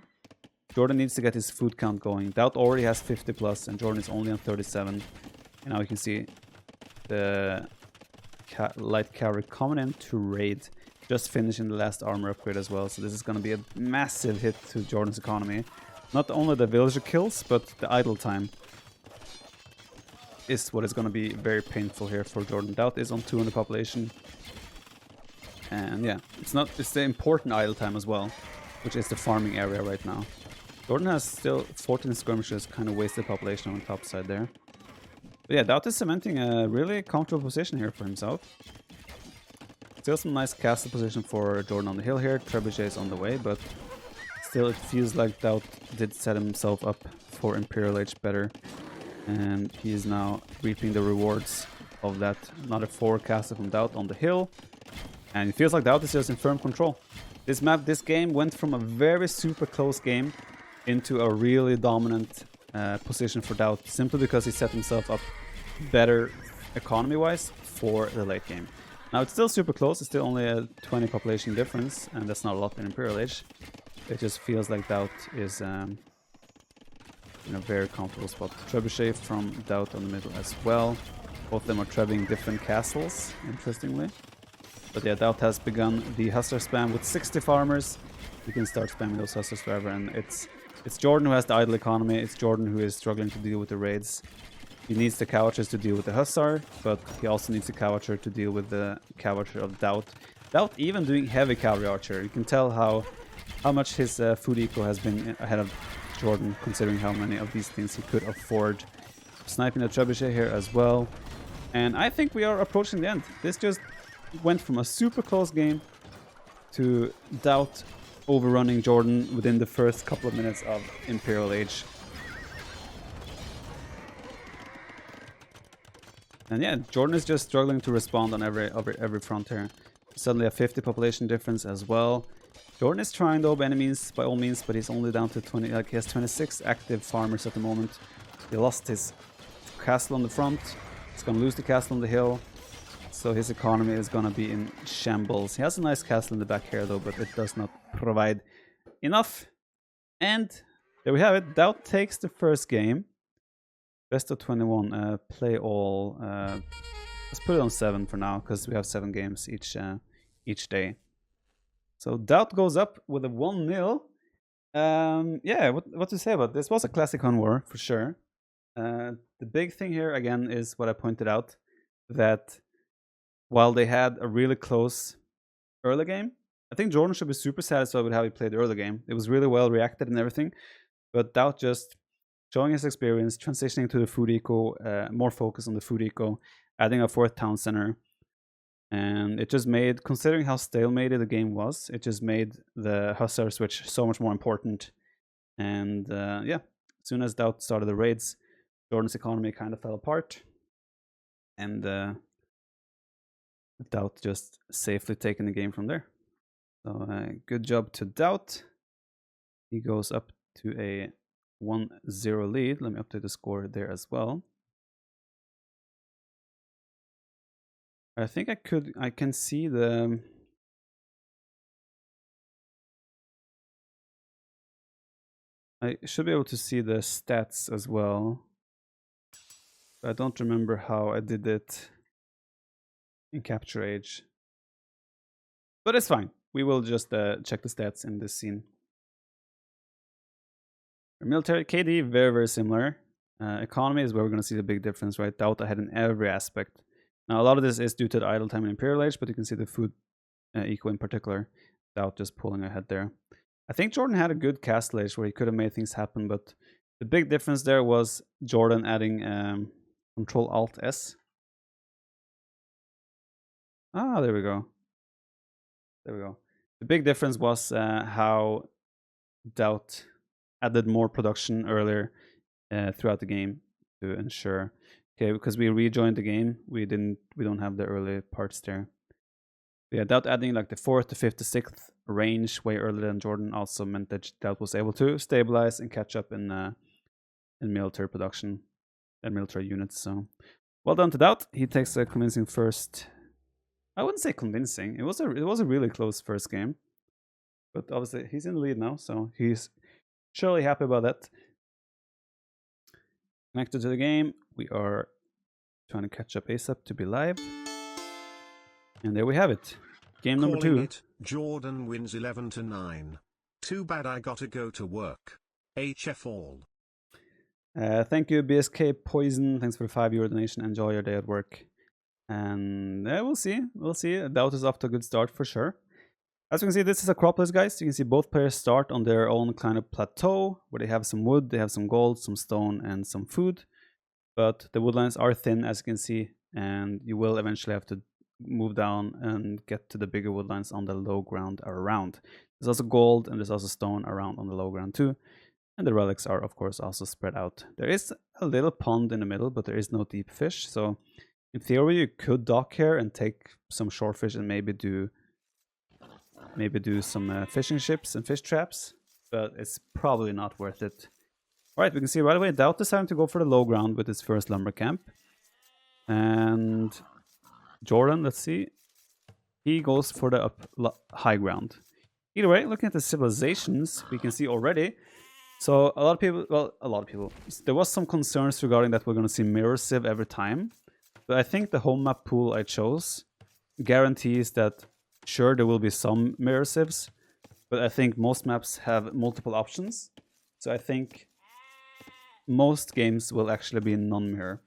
JorDan needs to get his food count going. DauT already has 50 plus, and JorDan is only on 37. And now you can see the light cavalry coming in to raid. Just finishing the last armor upgrade as well. So this is going to be a massive hit to JorDan's economy. Not only the villager kills, but the idle time is what is going to be very painful here for JorDan. DauT is on 2 in the population. And yeah, it's the important idle time as well, which is the farming area right now. JorDan has still 14 skirmishes, kind of wasted population on the top side there. But yeah, DauT is cementing a really comfortable position here for himself. Still some nice castle position for JorDan on the hill here. Trebuchet is on the way, but still it feels like DauT did set himself up for Imperial Age better. And he is now reaping the rewards of that. Another 4 castle from DauT on the hill. And it feels like DauT is just in firm control. This game went from a very super close game into a really dominant position for DauT, simply because he set himself up better economy-wise for the late game. Now it's still super close, it's still only a 20 population difference, and that's not a lot in Imperial Age. It just feels like DauT is in a very comfortable spot. Trebuchet from DauT on the middle as well. Both of them are trebbing different castles, interestingly. But yeah, DauT has begun the Hussar spam with 60 farmers. You can start spamming those Hussars forever, and it's JorDan who has the idle economy. It's JorDan who is struggling to deal with the raids. He needs the Cowatchers to deal with the Hussar, but he also needs the Cowatcher to deal with the Cowatcher of DauT. DauT even doing heavy cavalry archer. You can tell how much his food eco has been ahead of JorDan, considering how many of these things he could afford. Sniping the Trebuchet here as well. And I think we are approaching the end. This just went from a super close game to DauT overrunning JorDan within the first couple of minutes of Imperial Age. And yeah, JorDan is just struggling to respond on every front here. Suddenly a 50 population difference as well. JorDan is trying though by any means, by all means, but he's only down to 20. Like he has 26 active farmers at the moment. He lost his castle on the front. He's gonna lose the castle on the hill. So his economy is gonna be in shambles. He has a nice castle in the back here though, but it does not provide enough. And there we have it. DauT takes the first game. Best of 21. Play all. Let's put it on 7 for now, because we have 7 games each day. So DauT goes up with a 1-0. Yeah, what to say about this? Was a classic Hun war for sure. The big thing here again is what I pointed out, that while they had a really close early game, I think JorDan should be super satisfied with how he played the early game. It was really well reacted and everything, but DauT just showing his experience, transitioning to the food eco, more focus on the food eco, adding a 4th town center. And it just made, considering how stalemated the game was, it just made the Hussar switch so much more important. And yeah, as soon as DauT started the raids, JorDan's economy kind of fell apart. And DauT just safely taking the game from there. So good job to DauT. He goes up to a 1-0 lead. Let me update the score there as well. I think I can see the I should be able to see the stats as well. I don't remember how I did it in Capture Age. But it's fine. We will just check the stats in this scene. Military KD, very, very similar. Economy is where we're going to see the big difference, right? DauT ahead in every aspect. Now, a lot of this is due to the idle time in Imperial Age, but you can see the food eco in particular. DauT just pulling ahead there. I think JorDan had a good Castle Age where he could have made things happen, but the big difference there was JorDan adding Control-Alt-S. Ah, there we go. There we go. The big difference was how DauT added more production earlier throughout the game to ensure. Okay, because we rejoined the game, we don't have the early parts there. Yeah, DauT adding like the 4th to 5th to 6th range way earlier than JorDan also meant that DauT was able to stabilize and catch up in military production and military units. So well done to DauT. He takes a convincing first I wouldn't say convincing. It was a really close first game. But obviously he's in the lead now, so he's surely happy about that. Connected to the game, we are trying to catch up ASAP to be live. And there we have it. Game number 2. It, JorDan wins 11-9. Too bad I gotta go to work. HF all. Thank you, BSK Poison. Thanks for the €5 donation. Enjoy your day at work. And we'll see. We'll see. DauT is off to a good start for sure. As you can see, this is Acropolis, guys. You can see both players start on their own kind of plateau where they have some wood, they have some gold, some stone, and some food. But the woodlines are thin, as you can see, and you will eventually have to move down and get to the bigger woodlines on the low ground around. There's also gold and there's also stone around on the low ground too. And the relics are, of course, also spread out. There is a little pond in the middle, but there is no deep fish. So in theory, you could dock here and take some shore fish and maybe do some fishing ships and fish traps, but it's probably not worth it. Alright, we can see right away DauT deciding to go for the low ground with his first lumber camp. And JorDan, let's see, he goes for the high ground. Either way, looking at the civilizations, we can see already. So a lot of people, there was some concerns regarding that we're going to see mirror civ every time. But I think the home map pool I chose guarantees that, sure, there will be some mirror civs, but I think most maps have multiple options. So I think most games will actually be non-mirror.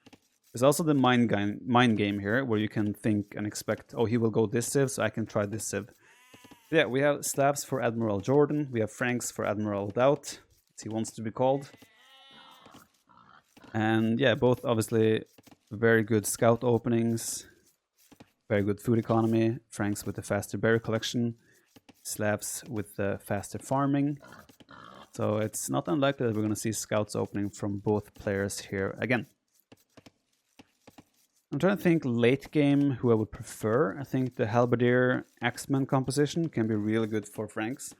There's also the mind game here, where you can think and expect, oh, he will go this civ, so I can try this civ. Yeah, we have slabs for Admiral JorDan, we have Franks for Admiral DauT, as he wants to be called. And yeah, both obviously very good scout openings, very good food economy. Franks with the faster berry collection, slabs with the faster farming. So it's not unlikely that we're going to see scouts opening from both players here again. I'm trying to think late game who I would prefer. I think the Halberdier Axeman composition can be really good for Franks.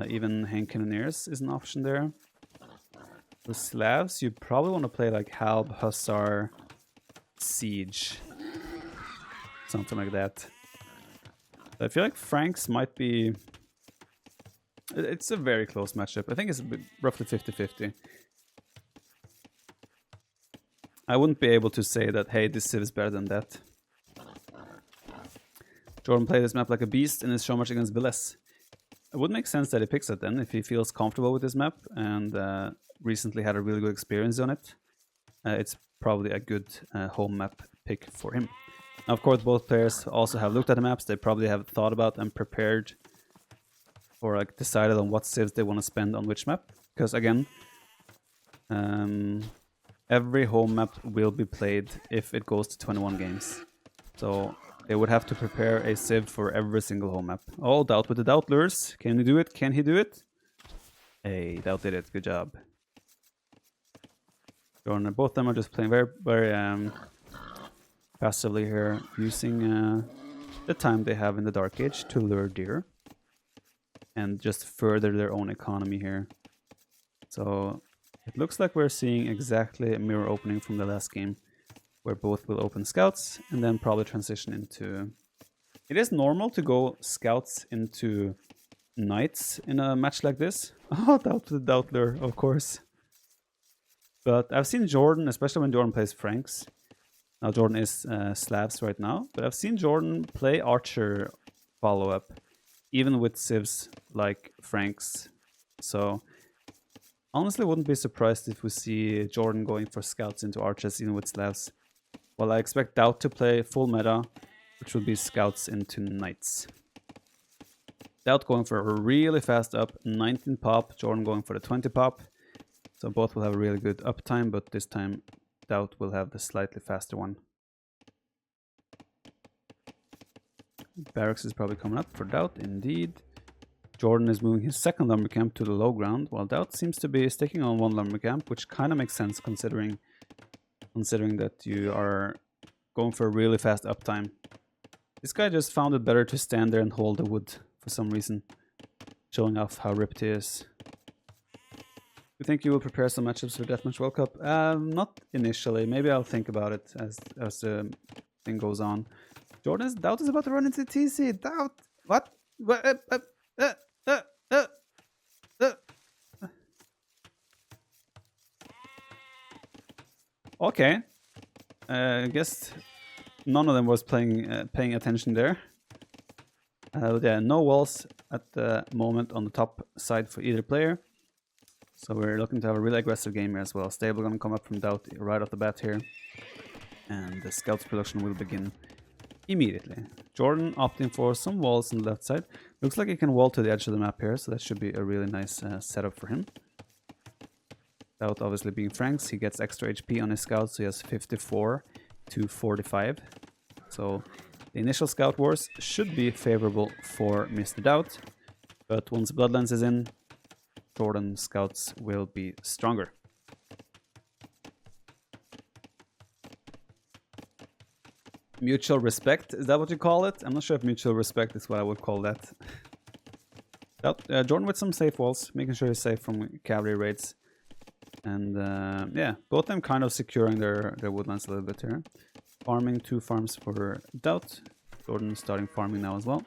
Even Hank Cannoneers is an option there. For Slavs, you probably want to play like Halb, Hussar, Siege. Something like that. I feel like Franks might be... It's a very close matchup. I think it's roughly 50-50. I wouldn't be able to say that, hey, this civ is better than that. JorDan played this map like a beast in his show match against Villes. It would make sense that he picks it then, if he feels comfortable with this map and recently had a really good experience on it. It's probably a good home map pick for him. Now, of course, both players also have looked at the maps. They probably have thought about and prepared or like decided on what civs they want to spend on which map. Because again, every home map will be played if it goes to 21 games. So they would have to prepare a civ for every single home map. Oh, DauT with the DauT lures. Can he do it? Can he do it? Hey, DauT did it. Good job. JorDan, both of them are just playing very, very passively here, using the time they have in the Dark Age to lure deer and just further their own economy here. So it looks like we're seeing exactly a mirror opening from the last game, where both will open scouts and then probably transition into... It is normal to go scouts into knights in a match like this. Oh, DauT with the DauT lure, of course. But I've seen JorDan, especially when JorDan plays Franks. Now JorDan is Slavs right now, but I've seen JorDan play Archer follow-up, even with civs like Franks. So honestly, wouldn't be surprised if we see JorDan going for scouts into Archers, even with Slavs. Well, I expect DauT to play full meta, which would be scouts into knights. DauT going for a really fast up, 19 pop, JorDan going for the 20 pop. So both will have a really good uptime, but this time DauT will have the slightly faster one. Barracks is probably coming up for DauT, indeed. JorDan is moving his second lumber camp to the low ground, while DauT seems to be sticking on one lumber camp, which kind of makes sense considering that you are going for a really fast uptime. This guy just found it better to stand there and hold the wood for some reason, showing off how ripped he is. You think you will prepare some matchups for Deathmatch World Cup? Not initially. Maybe I'll think about it as the thing goes on. DauT is about to run into TC. DauT. What? What? Uh. Okay. I guess none of them was paying attention there. Yeah, no walls at the moment on the top side for either player. So we're looking to have a really aggressive game here as well. Stable gonna come up from DauT right off the bat here. And the scouts production will begin immediately. JorDan opting for some walls on the left side. Looks like he can wall to the edge of the map here, so that should be a really nice setup for him. DauT obviously being Franks, he gets extra HP on his scouts, so he has 54 to 45. So the initial scout wars should be favorable for Mr. DauT, but once Bloodlines is in, JorDan scouts will be stronger. Mutual respect, is that what you call it? I'm not sure if mutual respect is what I would call that. JorDan with some safe walls, making sure he's safe from cavalry raids. And yeah, both of them kind of securing their woodlands a little bit here. Farming 2 farms for DauT. JorDan starting farming now as well.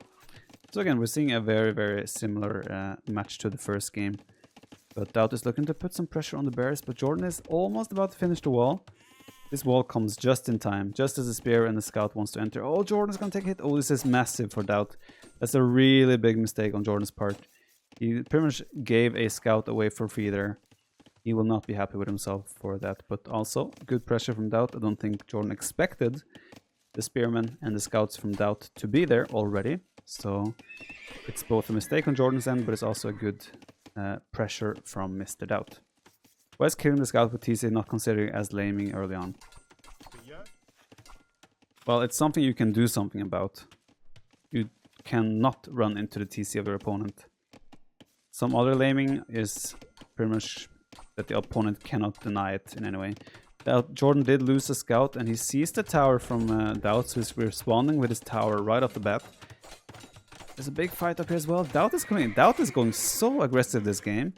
So again, we're seeing a very, very similar match to the first game. But DauT is looking to put some pressure on the bears, but JorDan is almost about to finish the wall. This wall comes just in time, just as the spear and the scout wants to enter. Oh, JorDan's gonna take a hit. Oh, this is massive for DauT. That's a really big mistake on JorDan's part. He pretty much gave a scout away for free there. He will not be happy with himself for that, but also good pressure from DauT. I don't think JorDan expected the spearmen and the scouts from DauT to be there already. So it's both a mistake on JorDan's end, but it's also a good pressure from Mr. DauT. Why is killing the scout with TC not considered as laming early on? Well, it's something you can do something about. You cannot run into the TC of your opponent. Some other laming is pretty much that the opponent cannot deny it in any way. JorDan did lose a scout and he sees the tower from DauT, so he's responding with his tower right off the bat. There's a big fight up here as well. DauT is coming in. DauT is going so aggressive this game.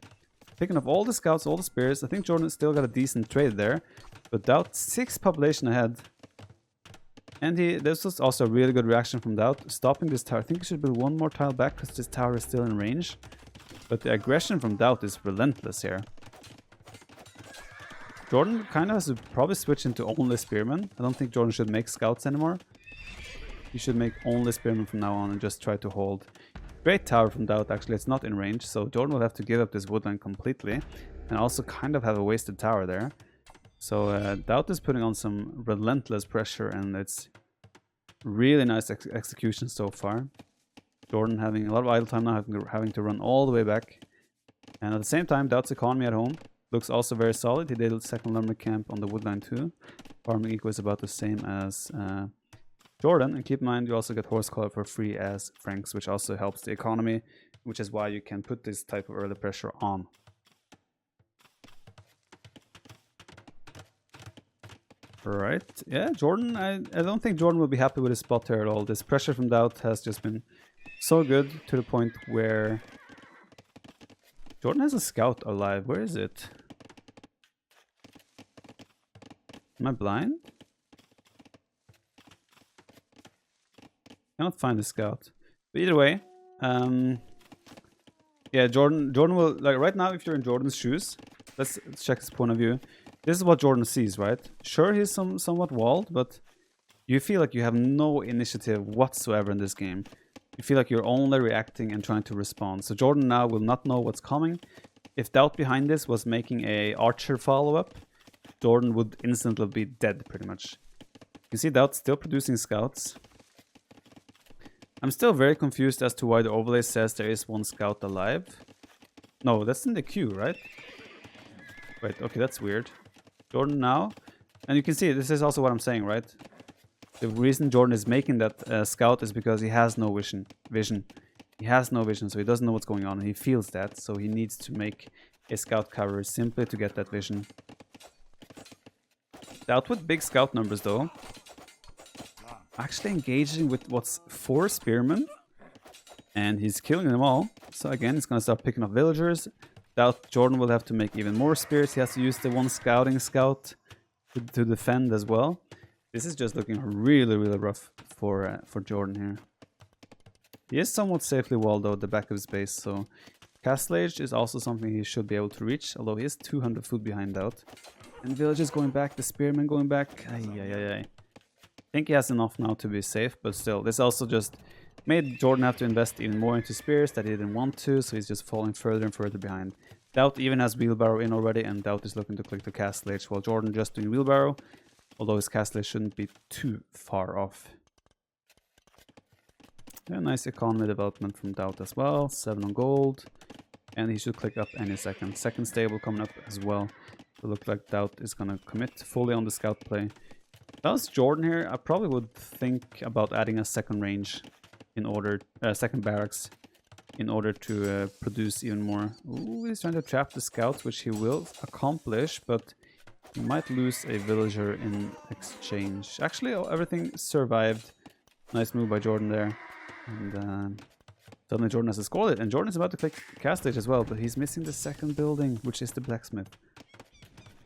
Picking up all the scouts, all the spears. I think JorDan still got a decent trade there. But DauT 6 population ahead. And this was also a really good reaction from DauT. Stopping this tower. I think he should build one more tile back because this tower is still in range. But the aggression from DauT is relentless here. JorDan kind of has to probably switch into only spearmen. I don't think JorDan should make scouts anymore. He should make only spearmen from now on and just try to hold. Great tower from DauT, actually. It's not in range, so JorDan will have to give up this woodland completely. And also kind of have a wasted tower there. So DauT is putting on some relentless pressure, and it's really nice execution so far. JorDan having a lot of idle time now, having to run all the way back. And at the same time, DauT's economy at home looks also very solid. He did a second lumber camp on the woodline too. Farming eco is about the same as JorDan. And keep in mind, you also get horse collar for free as Franks, which also helps the economy, which is why you can put this type of early pressure on. Right, yeah, JorDan, I don't think JorDan will be happy with his spot here at all. This pressure from DauT has just been so good to the point where JorDan has a scout alive. Where is it? Am I blind? Cannot find the scout. But either way, yeah, JorDan will, like right now, if you're in JorDan's shoes, let's check his point of view. This is what JorDan sees, right? Sure, he's somewhat walled, but you feel like you have no initiative whatsoever in this game. You feel like you're only reacting and trying to respond. So JorDan now will not know what's coming. If DauT behind this was making a archer follow-up, JorDan would instantly be dead, pretty much. You see DauT still producing scouts. I'm still very confused as to why the overlay says there is one scout alive. No, that's in the queue, right? Wait, okay, that's weird. JorDan now, and you can see this is also what I'm saying, right? The reason JorDan is making that scout is because he has no vision. He has no vision, so he doesn't know what's going on, and he feels that, so he needs to make a scout cover simply to get that vision. DauT with big scout numbers, though. Actually engaging with what's 4 spearmen, and he's killing them all. So again, he's gonna start picking up villagers. JorDan will have to make even more spears. He has to use the one scouting scout to defend as well. This is just looking really, really rough for JorDan here. He is somewhat safely walled though at the back of his base, so Castle Age is also something he should be able to reach, although he is 200 food behind DauT. And Villagers going back, the Spearman going back. I think he has enough now to be safe, but still, this also just made JorDan have to invest even more into spears that he didn't want to, so he's just falling further and further behind. DauT even has Wheelbarrow in already, and DauT is looking to click the Castle Age, while JorDan just doing Wheelbarrow, although his Castle Age shouldn't be too far off. A nice economy development from DauT as well, 7 on gold, and he should click up any second. Second stable coming up as well. It looks like DauT is gonna commit fully on the scout play. If I was JorDan here, I probably would think about adding a second range in order, second barracks, in order to produce even more. Ooh, he's trying to trap the scouts, which he will accomplish, but he might lose a villager in exchange. Actually, everything survived. Nice move by JorDan there. And suddenly JorDan has to score it, and JorDan is about to click Castle Age as well, but he's missing the second building, which is the blacksmith.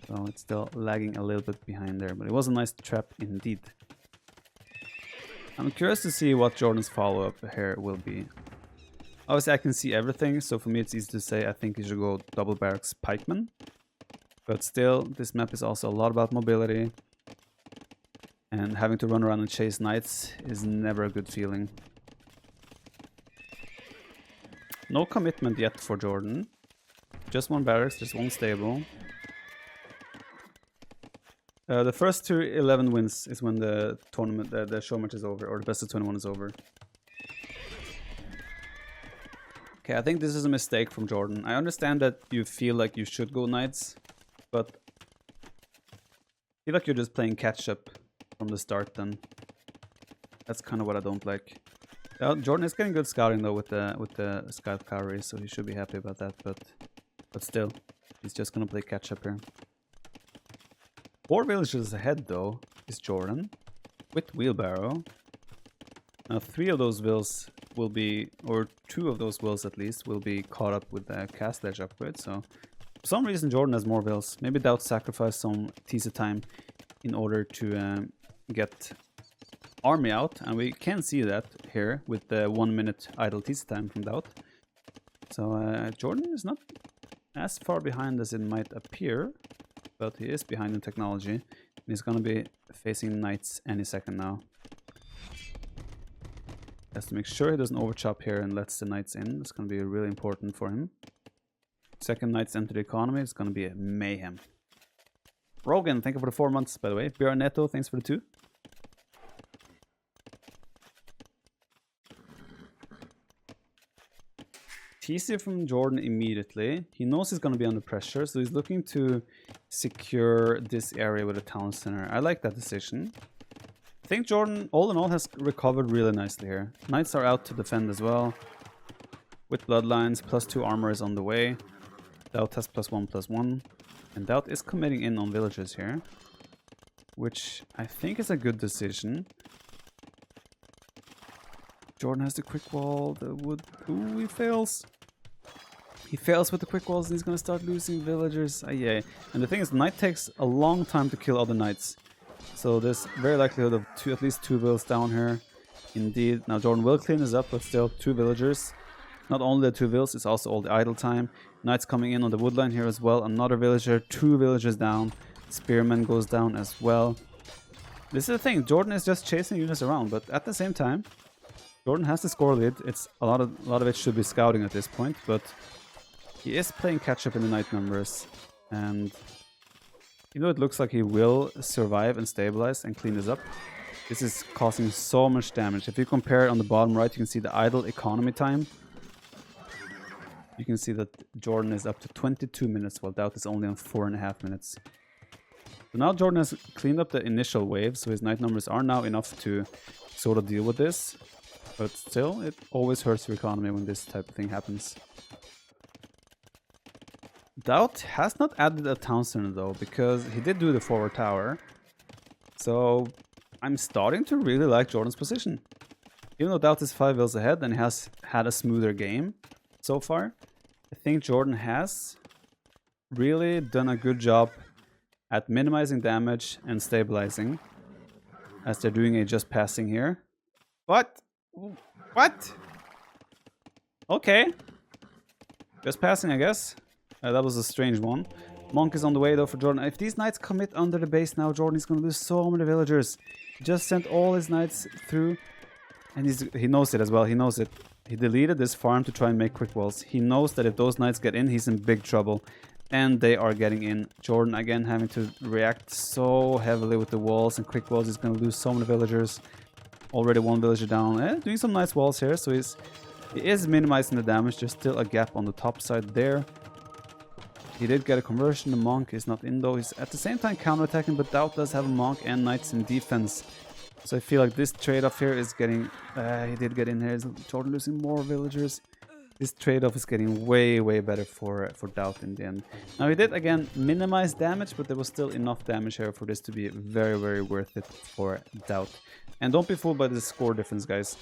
So it's still lagging a little bit behind there, but it was a nice trap indeed. I'm curious to see what JorDan's follow-up here will be. Obviously I can see everything, so for me it's easy to say I think he should go double barracks pikeman. But still, this map is also a lot about mobility. And having to run around and chase knights is never a good feeling. No commitment yet for JorDan. Just one barracks, just one stable. The first to 11 wins is when the tournament, the show match is over, or the best of 21 is over. Okay, I think this is a mistake from JorDan. I understand that you feel like you should go knights, but I feel like you're just playing catch up from the start then. That's kind of what I don't like. JorDan is getting good scouting though with the scout cavalry, so he should be happy about that, but still, he's just gonna play catch up here. 4 villages ahead though is JorDan with Wheelbarrow. Now 3 of those vills will be, or 2 of those vills at least, will be caught up with the Castle Age upgrade, so for some reason JorDan has more vills. Maybe DauT sacrificed some TC time in order to get army out, and we can see that here with the 1 minute idle TC time from DauT. So JorDan is not as far behind as it might appear, but he is behind in technology, and he's gonna be facing knights any second now. Has to make sure he doesn't overchop here and lets the knights in. It's gonna be really important for him. Second knights enter the economy, it's gonna be a mayhem. Rogan, thank you for the 4 months, by the way. Björn Neto, thanks for the 2. TC from JorDan immediately. He knows he's going to be under pressure, so he's looking to secure this area with a town center. I like that decision. I think JorDan, all in all, has recovered really nicely here. Knights are out to defend as well. With bloodlines, +2 armor is on the way. DauT has +1/+1. And DauT is committing in on villages here, which I think is a good decision. JorDan has the quick wall, the wood. Ooh, he fails. He fails with the quick walls and he's gonna start losing villagers. Aye. And the thing is, knight takes a long time to kill other knights. So there's very likelihood of at least 2 vills down here. Indeed. Now JorDan will clean this up, but still 2 villagers. Not only the 2 vills, it's also all the idle time. Knights coming in on the woodline here as well. Another villager, 2 villagers down. Spearman goes down as well. This is the thing, JorDan is just chasing units around, but at the same time, JorDan has the score lead. It's a lot of it should be scouting at this point, but he is playing catch up in the knight numbers, and even though it looks like he will survive and stabilize and clean this up, this is causing so much damage. If you compare on the bottom right, you can see the idle economy time. You can see that JorDan is up to 22 minutes, while DauT is only on 4.5 minutes. So now JorDan has cleaned up the initial wave, so his knight numbers are now enough to sort of deal with this. But still, it always hurts your economy when this type of thing happens. DauT has not added a town center though, because he did do the forward tower. So I'm starting to really like JorDan's position. Even though DauT is 5 vills ahead and he has had a smoother game so far, I think JorDan has really done a good job at minimizing damage and stabilizing, as they're doing a just passing here. What? What? Okay. Just passing, I guess. That was a strange one. Monk is on the way though for JorDan. If these knights commit under the base now, JorDan is going to lose so many villagers. He just sent all his knights through. And he knows it as well. He knows it. He deleted this farm to try and make quick walls. He knows that if those knights get in, he's in big trouble. And they are getting in. JorDan again having to react so heavily with the walls and quick walls. He's going to lose so many villagers. Already one villager down. Doing some nice walls here. So he is minimizing the damage. There's still a gap on the top side there. He did get a conversion. The monk is not in though. He's at the same time counterattacking, but DauT does have a monk and knights in defense. So I feel like this trade-off here is getting... he did get in here. JorDan losing more villagers. This trade-off is getting way, way better for DauT in the end. Now he did, again, minimize damage, but there was still enough damage here for this to be very, very worth it for DauT. And don't be fooled by the score difference, guys.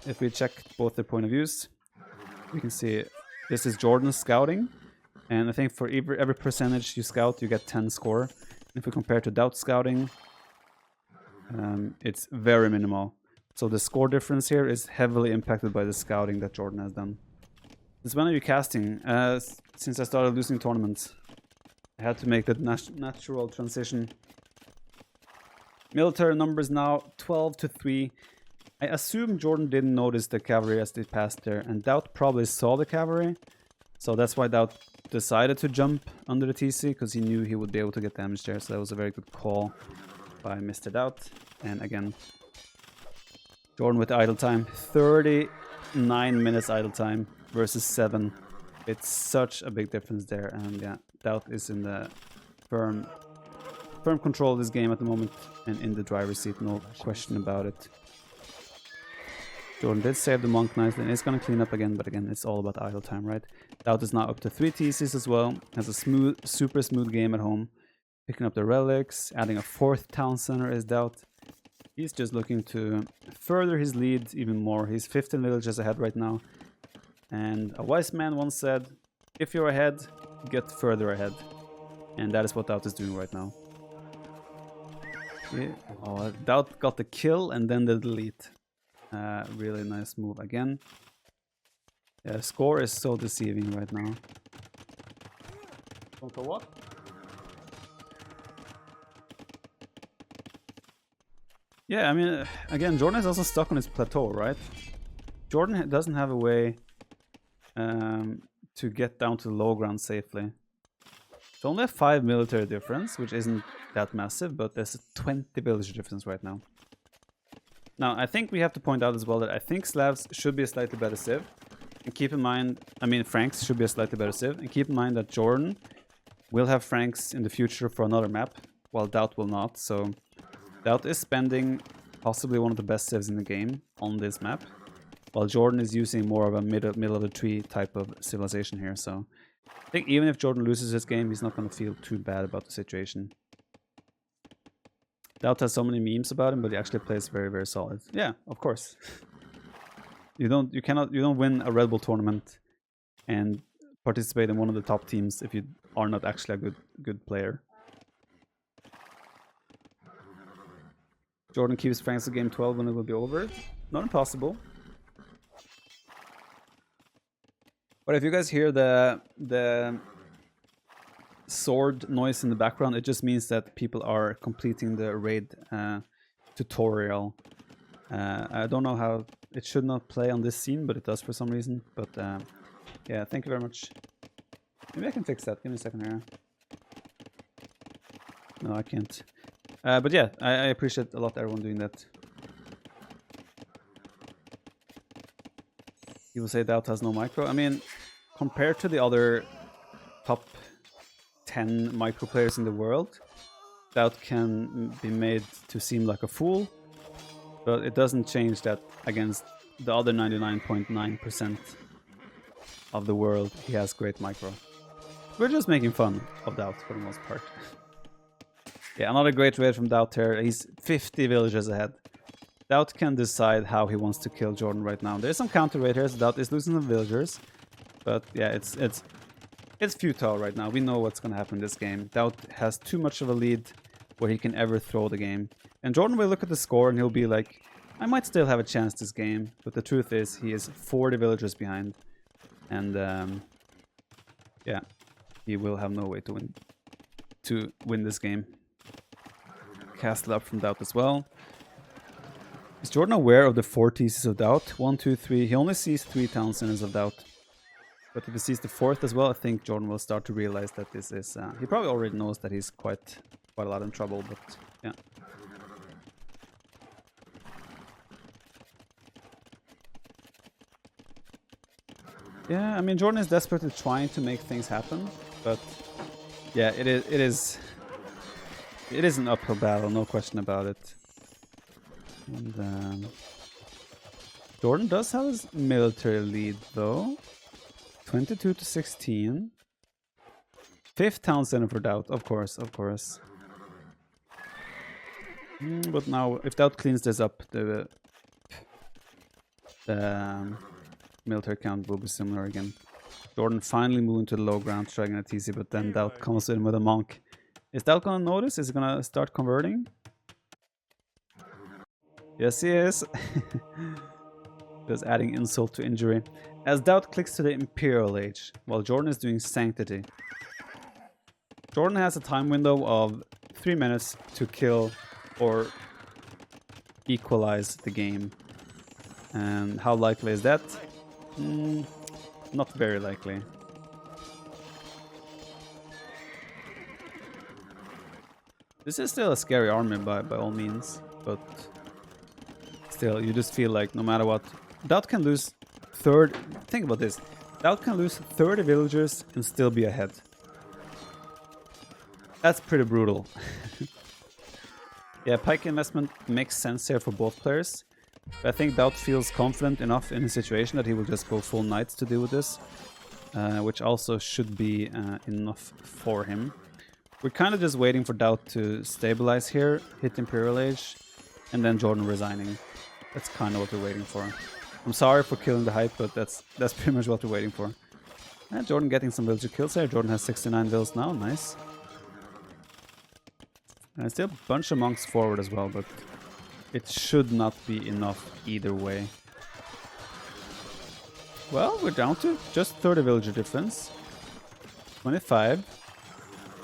If we check both their point of views, we can see this is JorDan's scouting. And I think for every percentage you scout, you get 10 score. If we compare to DauT scouting, it's very minimal. So the score difference here is heavily impacted by the scouting that JorDan has done. Since when are you casting? Since I started losing tournaments. I had to make that natural transition. Military numbers now 12-3. I assume JorDan didn't notice the cavalry as they passed there, and DauT probably saw the cavalry. So that's why DauT decided to jump under the TC, because he knew he would be able to get damage there. So that was a very good call by Mr. DauT. And again, JorDan with the idle time. 39 minutes idle time versus 7. It's such a big difference there. And yeah, DauT is in the firm control of this game at the moment and in the driver's seat, no question about it. JorDan did save the monk nicely and it's going to clean up again, but again, it's all about idle time, right? DauT is now up to 3 TCs as well. Has a super smooth game at home. Picking up the relics, adding a 4th town center is DauT. He's just looking to further his lead even more. He's 15 villages ahead right now. And a wise man once said, if you're ahead, get further ahead. And that is what DauT is doing right now. Yeah. Oh, DauT got the kill and then the delete. Really nice move again. Yeah, score is so deceiving right now. For what? Yeah, I mean, again, JorDan is also stuck on his plateau, right? JorDan doesn't have a way to get down to the low ground safely. It's only a 5 military difference, which isn't that massive, but there's a 20 village difference right now. Now, I think we have to point out as well that I think Slavs should be a slightly better civ. And keep in mind, I mean, Franks should be a slightly better civ. And keep in mind that JorDan will have Franks in the future for another map, while DauT will not. So DauT is spending possibly one of the best civs in the game on this map, while JorDan is using more of a middle of the tree type of civilization here. So I think even if JorDan loses this game, he's not going to feel too bad about the situation. DauT has so many memes about him, but he actually plays very, very solid. Yeah, of course. You don't win a Red Bull tournament and participate in one of the top teams if you are not actually a good player. JorDan keeps Franks to game 12 when it will be over. Not impossible. But if you guys hear the sword noise in the background, it just means that people are completing the raid tutorial. I don't know how it should not play on this scene, but it does for some reason. But yeah, thank you very much. Maybe I can fix that. Give me a second here. No, I can't. But yeah, I appreciate a lot everyone doing that. You will say DauT has no micro. I mean, compared to the other top 10 micro players in the world, DauT can be made to seem like a fool, but it doesn't change that against the other 99.9% of the world. He has great micro. We're just making fun of DauT for the most part. Yeah, another great raid from DauT here. He's 50 villages ahead. DauT can decide how he wants to kill JorDan right now. There's some counter raid here, so DauT is losing some villagers. But yeah, it's futile right now. We know what's going to happen in this game. DauT has too much of a lead where he can ever throw the game. And JorDan will look at the score and he'll be like, I might still have a chance this game, but the truth is he is 40 villagers behind. And yeah, he will have no way to win this game. Castle up from DauT as well. Is JorDan aware of the 4 theses of DauT? 1, 2, 3. He only sees 3 town centers of DauT. But if he sees the 4th as well, I think JorDan will start to realize that this is... he probably already knows that he's quite a lot in trouble, but yeah. Yeah, I mean, JorDan is desperately trying to make things happen, but yeah, it is an uphill battle, no question about it. And JorDan does have his military lead though. 22 to 16. 5th town center for DauT, of course. But now, if DauT cleans this up, the military count will be similar again. JorDan finally moving to the low ground, striking a TC, but then DauT comes in with a monk. Is DauT gonna notice? Is he gonna start converting? Yes, he is. Just adding insult to injury. As DauT clicks to the Imperial Age, while JorDan is doing Sanctity. JorDan has a time window of 3 minutes to kill or equalize the game. And how likely is that? Not very likely. This is still a scary army by all means, but still, you just feel like no matter what, DauT can lose think about this. DauT can lose 30 villagers and still be ahead. That's pretty brutal. Yeah, pike investment makes sense here for both players. But I think DauT feels confident enough in the situation that he will just go full knights to deal with this. Which also should be enough for him. We're kind of just waiting for DauT to stabilize here, hit Imperial Age, and then JorDan resigning. That's kind of what we're waiting for. I'm sorry for killing the hype, but that's pretty much what we're waiting for. JorDan getting some villager kills here. JorDan has 69 vills now, nice. And still a bunch of monks forward as well, but it should not be enough either way. Well, we're down to just 30 villager difference. 25.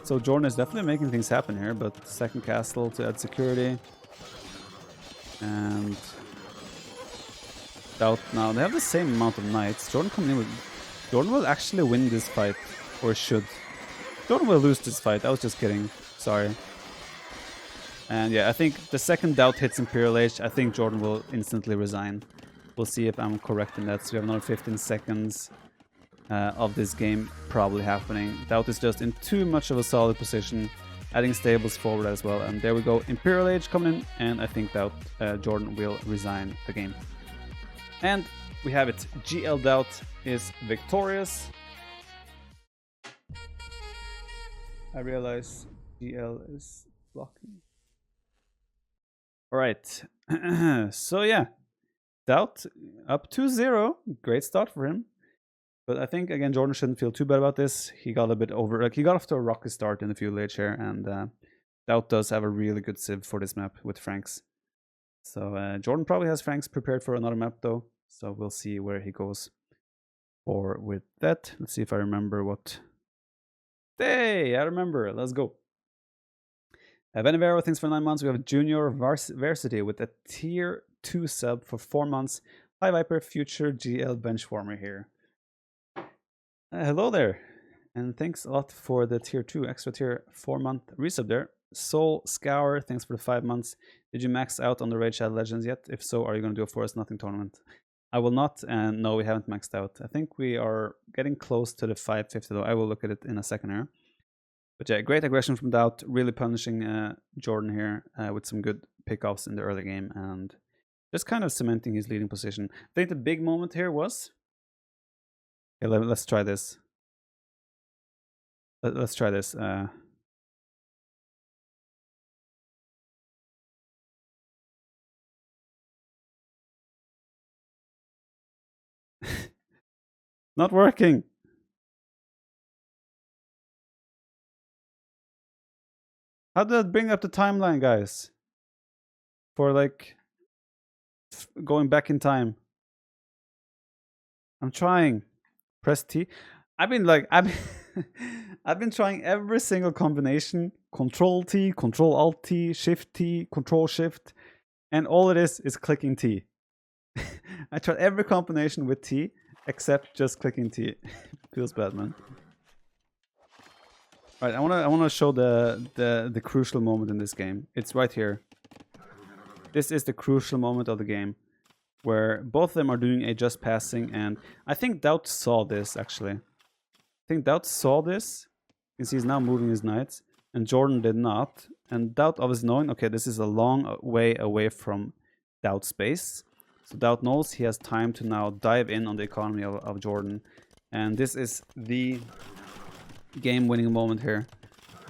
So JorDan is definitely making things happen here, but second castle to add security. And DauT now. They have the same amount of knights. JorDan coming in with... JorDan will actually win this fight. Or should. JorDan will lose this fight. I was just kidding. Sorry. And yeah, I think the second DauT hits Imperial Age, I think JorDan will instantly resign. We'll see if I'm correct in that. So we have another 15 seconds of this game probably happening. DauT is just in too much of a solid position. Adding stables forward as well. And there we go. Imperial Age coming in. And I think DauT, JorDan will resign the game. And we have it. GL DauT is victorious. I realize GL is blocking. Alright. So yeah. DauT up 2-0. Great start for him. But I think, again, JorDan shouldn't feel too bad about this. He got a bit over... Like, he got off to a rocky start in the few late here. And DauT does have a really good civ for this map with Franks. So JorDan probably has Franks prepared for another map, though. So we'll see where he goes for with that. Let's see if I remember what... Hey, I remember. Let's go. Venevero, thanks for 9 months. We have a Junior Varsity with a tier 2 sub for 4 months. TheViper, future GL benchwarmer here. Hello there. And thanks a lot for the tier 2 extra tier 4-month resub there. Soul Scour, thanks for the 5 months. Did you max out on the Raid Shadow Legends yet? If so, are you going to do a Forest Nothing tournament? I will not, and no, we haven't maxed out. I think we are getting close to the 550 though. I will look at it in a second here. But yeah, great aggression from DauT, really punishing JorDan here with some good pickoffs in the early game and just kind of cementing his leading position. I think the big moment here was... Okay, let's try this. Let's try this. Not working. How did that bring up the timeline, guys? For like going back in time. I'm trying. Press T. I've been I've been trying every single combination. Control T, Control Alt T, Shift T, Control Shift, and all it is clicking T. I tried every combination with T except just clicking T. Feels bad, man. All right, I wanna show the crucial moment in this game. It's right here. This is the crucial moment of the game, where both of them are doing a just passing, and I think DauT saw this actually. I think DauT saw this, because he's now moving his knights, and JorDan did not. And DauT obviously knowing, okay, this is a long way away from DauT's base. So DauT knows he has time to now dive in on the economy of JorDan. And this is the game-winning moment here,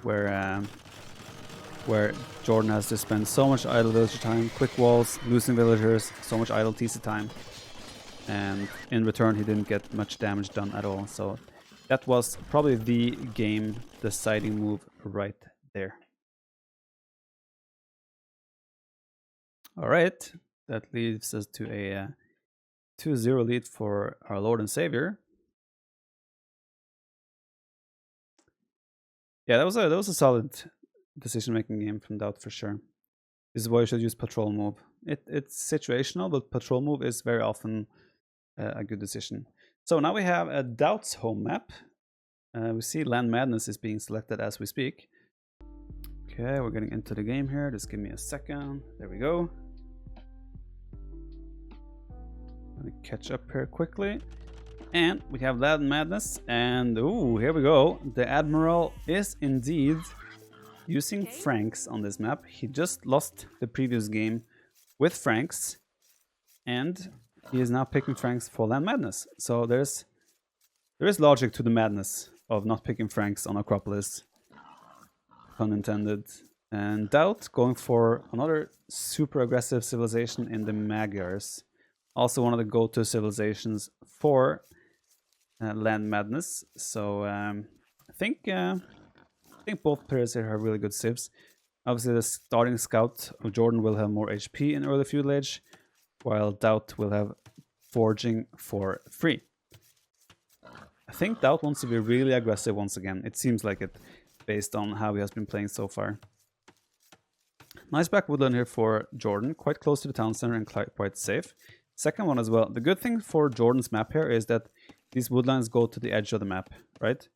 where JorDan has to spend so much idle villager time, quick walls, losing villagers, so much idle TC time. And in return, he didn't get much damage done at all. So that was probably the game deciding move right there. All right, that leads us to a 2-0 lead for our Lord and Savior. Yeah, that was a solid decision-making game from DauT for sure. This is why you should use patrol move. It's situational, but patrol move is very often a good decision. So now we have a DauT's home map. We see Land Madness is being selected as we speak. Okay, we're getting into the game here. Just give me a second. There we go. Let me catch up here quickly. And we have Land Madness. And ooh, here we go. The Admiral is indeed using Franks on this map. He just lost the previous game with Franks. And he is now picking Franks for Land Madness. So there is logic to the madness of not picking Franks on Acropolis. Pun intended. And DauT going for another super aggressive civilization in the Magyars. Also one of the go-to civilizations for Land Madness. So I think both players here have really good civs. Obviously the starting scout of JorDan will have more HP in early feudal age, while DauT will have forging for free. I think DauT wants to be really aggressive once again. It seems like it, based on how he has been playing so far. Nice back woodland here for JorDan, quite close to the town center and quite safe. Second one as well. The good thing for JorDan's map here is that these woodlines go to the edge of the map, right?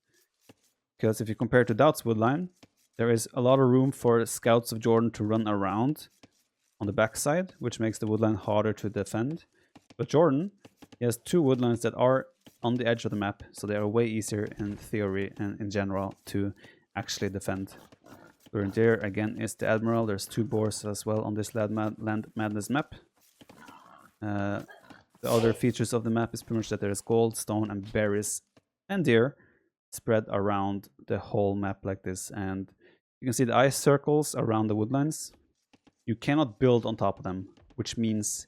Because if you compare to DauT's woodline, there is a lot of room for scouts of JorDan to run around on the backside, which makes the woodline harder to defend. But JorDan, he has two woodlines that are on the edge of the map, so they are way easier in theory and in general to actually defend. Where there again is the Admiral. There's two boars as well on this Land Madness map. The other features of the map is pretty much that there is gold, stone, and berries and deer spread around the whole map like this. And you can see the ice circles around the woodlines. You cannot build on top of them, which means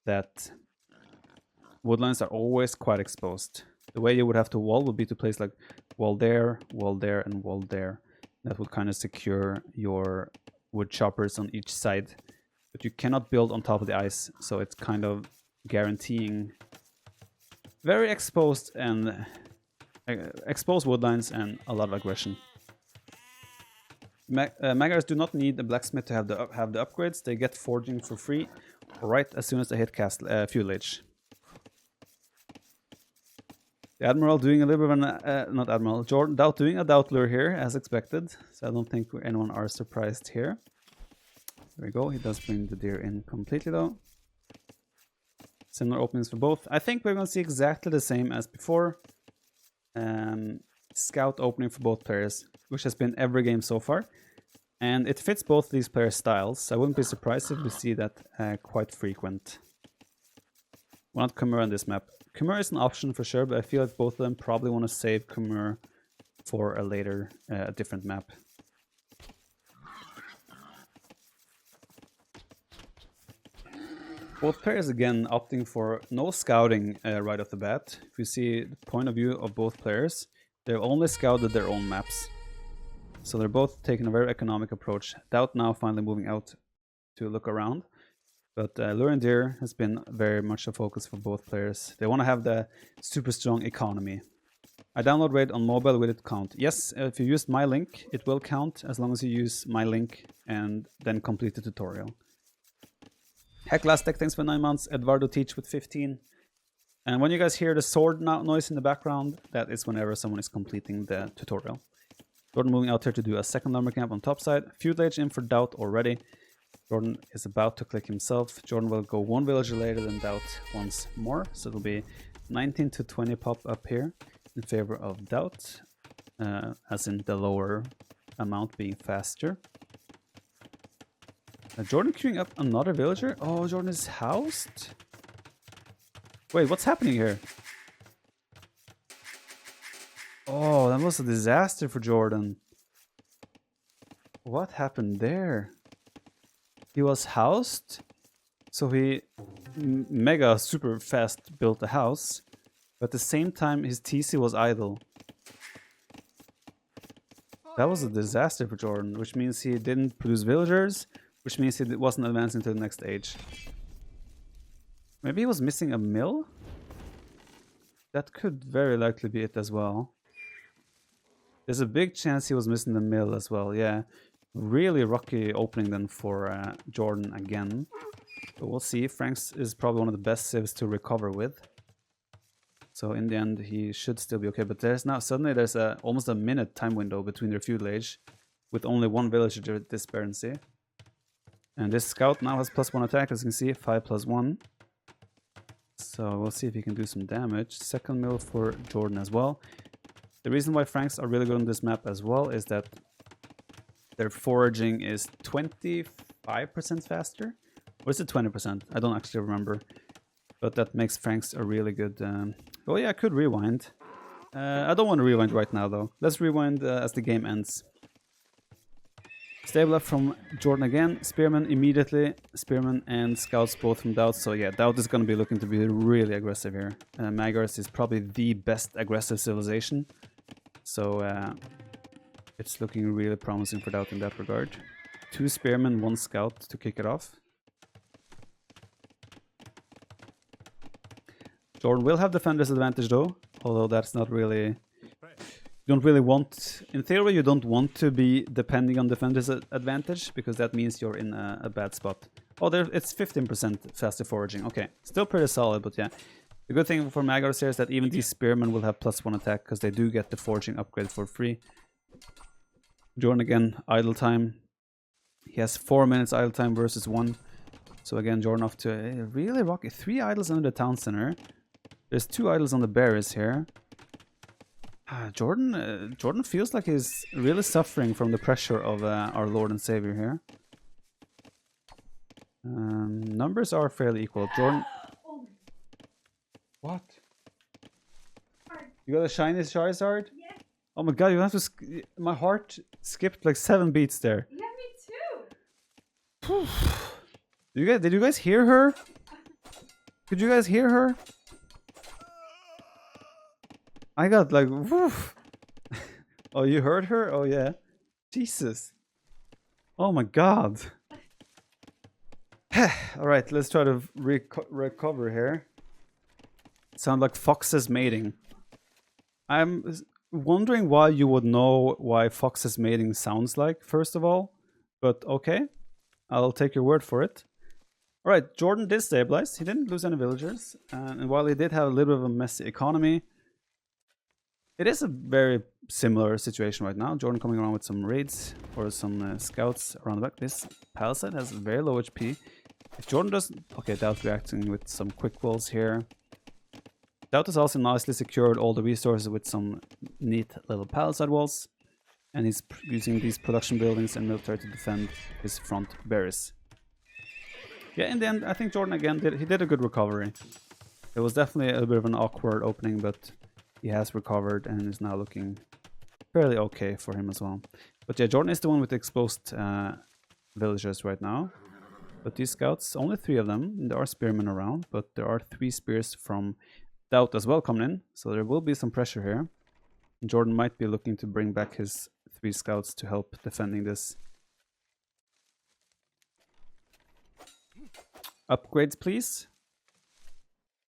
that woodlines are always quite exposed. The way you would have to wall would be to place like wall there, and wall there. That would kind of secure your wood choppers on each side. But you cannot build on top of the ice, so it's kind of guaranteeing very exposed and exposed woodlines and a lot of aggression. Magyars do not need a blacksmith to have the upgrades. They get forging for free right as soon as they hit feudal age. The Admiral doing a little bit of an not Admiral, DauT doing a DauT lure here as expected. So I don't think anyone are surprised here. There we go. He does bring the deer in completely though. Similar openings for both. I think we're going to see exactly the same as before. Scout opening for both players, which has been every game so far. And it fits both these players' styles. I wouldn't be surprised if we see that quite frequent. We'll not Khmer on this map. Khmer is an option for sure, but I feel like both of them probably want to save Khmer for a later, different map. Both players again opting for no scouting right off the bat. If you see the point of view of both players, they've only scouted their own maps. So they're both taking a very economic approach. DauT now finally moving out to look around. But Lurendir has been very much a focus for both players. They want to have the super strong economy. A download rate on mobile, will it count? Yes, if you use my link, it will count as long as you use my link and then complete the tutorial. Heck Last Deck, thanks for 9 months. Eduardo Teach with 15. And when you guys hear the sword noise in the background, that is whenever someone is completing the tutorial. JorDan moving out here to do a second lumber camp on top side. Feud Age in for DauT already. JorDan is about to click himself. JorDan will go one villager later than DauT once more. So it'll be 19 to 20 pop up here in favor of DauT, as in the lower amount being faster. JorDan queuing up another villager. Oh, JorDan is housed. Wait, what's happening here? Oh, that was a disaster for JorDan. What happened there? He was housed, so he mega super fast built a house, but at the same time his TC was idle. That was a disaster for JorDan, which means he didn't produce villagers, which means he wasn't advancing to the next age. Maybe he was missing a mill? That could very likely be it as well. There's a big chance he was missing the mill as well, yeah. Really rocky opening then for JorDan again. But we'll see. Franks is probably one of the best civs to recover with. So in the end, he should still be okay. But there's now suddenly there's almost a minute time window between their feudal age, with only one villager disparity. And this scout now has +1 attack, as you can see, 5+1. So we'll see if he can do some damage. Second mill for JorDan as well. The reason why Franks are really good on this map as well is that their foraging is 25% faster. Or is it 20%? I don't actually remember. But that makes Franks a really good... Oh yeah, I could rewind. I don't want to rewind right now though. Let's rewind as the game ends. Stable up from JorDan again. Spearman immediately. Spearman and Scouts both from DauT. So yeah, DauT is going to be looking to be really aggressive here. Magars is probably the best aggressive civilization. So it's looking really promising for DauT in that regard. 2 Spearmen, 1 Scout to kick it off. JorDan will have defender's advantage though, although that's not really... You don't really want... In theory, you don't want to be depending on defender's advantage, because that means you're in a bad spot. Oh, there, it's 15% faster foraging. Okay, still pretty solid, but yeah. The good thing for Magars here is that even these Spearmen will have +1 attack, because they do get the foraging upgrade for free. JorDan again, idle time. He has 4 minutes idle time versus 1. So again, JorDan off to a really rocky... 3 idols under the town center. There's 2 idols on the berries here. JorDan feels like he's really suffering from the pressure of our Lord and Savior here. Numbers are fairly equal. JorDan... What? You got a shiny Charizard? Yeah. Oh my god, you have to... My heart skipped like 7 beats there. Yeah, me too. Did you guys hear her? Could you guys hear her? I got like... Woof. Oh, you heard her? Oh yeah. Jesus. Oh my god. Alright, let's try to recover here. Sound like foxes mating. I'm wondering why you would know why foxes mating sounds like, first of all. But okay, I'll take your word for it. Alright, JorDan did stabilize. He didn't lose any villagers. And while he did have a little bit of a messy economy, it is a very similar situation right now. JorDan coming around with some raids or some scouts around the back. This palisade has very low HP. If JorDan doesn't... Okay, DauT reacting with some quick walls here. DauT has also nicely secured all the resources with some neat little palisade walls. And he's using these production buildings and military to defend his front berries. Yeah, in the end, I think JorDan again did a good recovery. It was definitely a bit of an awkward opening, but he has recovered and is now looking fairly okay for him as well. But yeah, JorDan is the one with the exposed villagers right now. But these scouts, only 3 of them. There are spearmen around, but there are 3 spears from DauT as well coming in. So there will be some pressure here. And JorDan might be looking to bring back his 3 scouts to help defending this. Upgrades, please.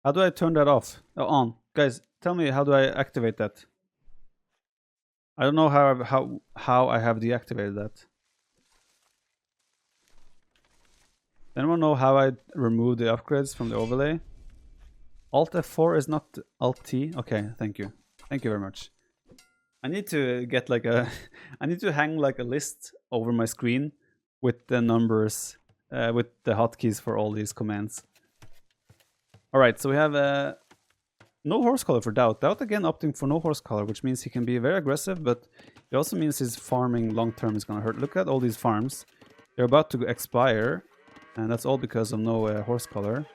How do I turn that off? Oh, on. Guys, tell me, how do I activate that? I don't know how I have deactivated that. Anyone know how I remove the upgrades from the overlay? Alt F4 is not Alt T. Okay, thank you. Thank you very much. I need to get like a I need to hang like a list over my screen with the numbers, with the hotkeys for all these commands. Alright, so we have no horse color for DauT. DauT again opting for no horse color, which means he can be very aggressive, but it also means his farming long term is gonna hurt. Look at all these farms. They're about to expire, and that's all because of no horse color.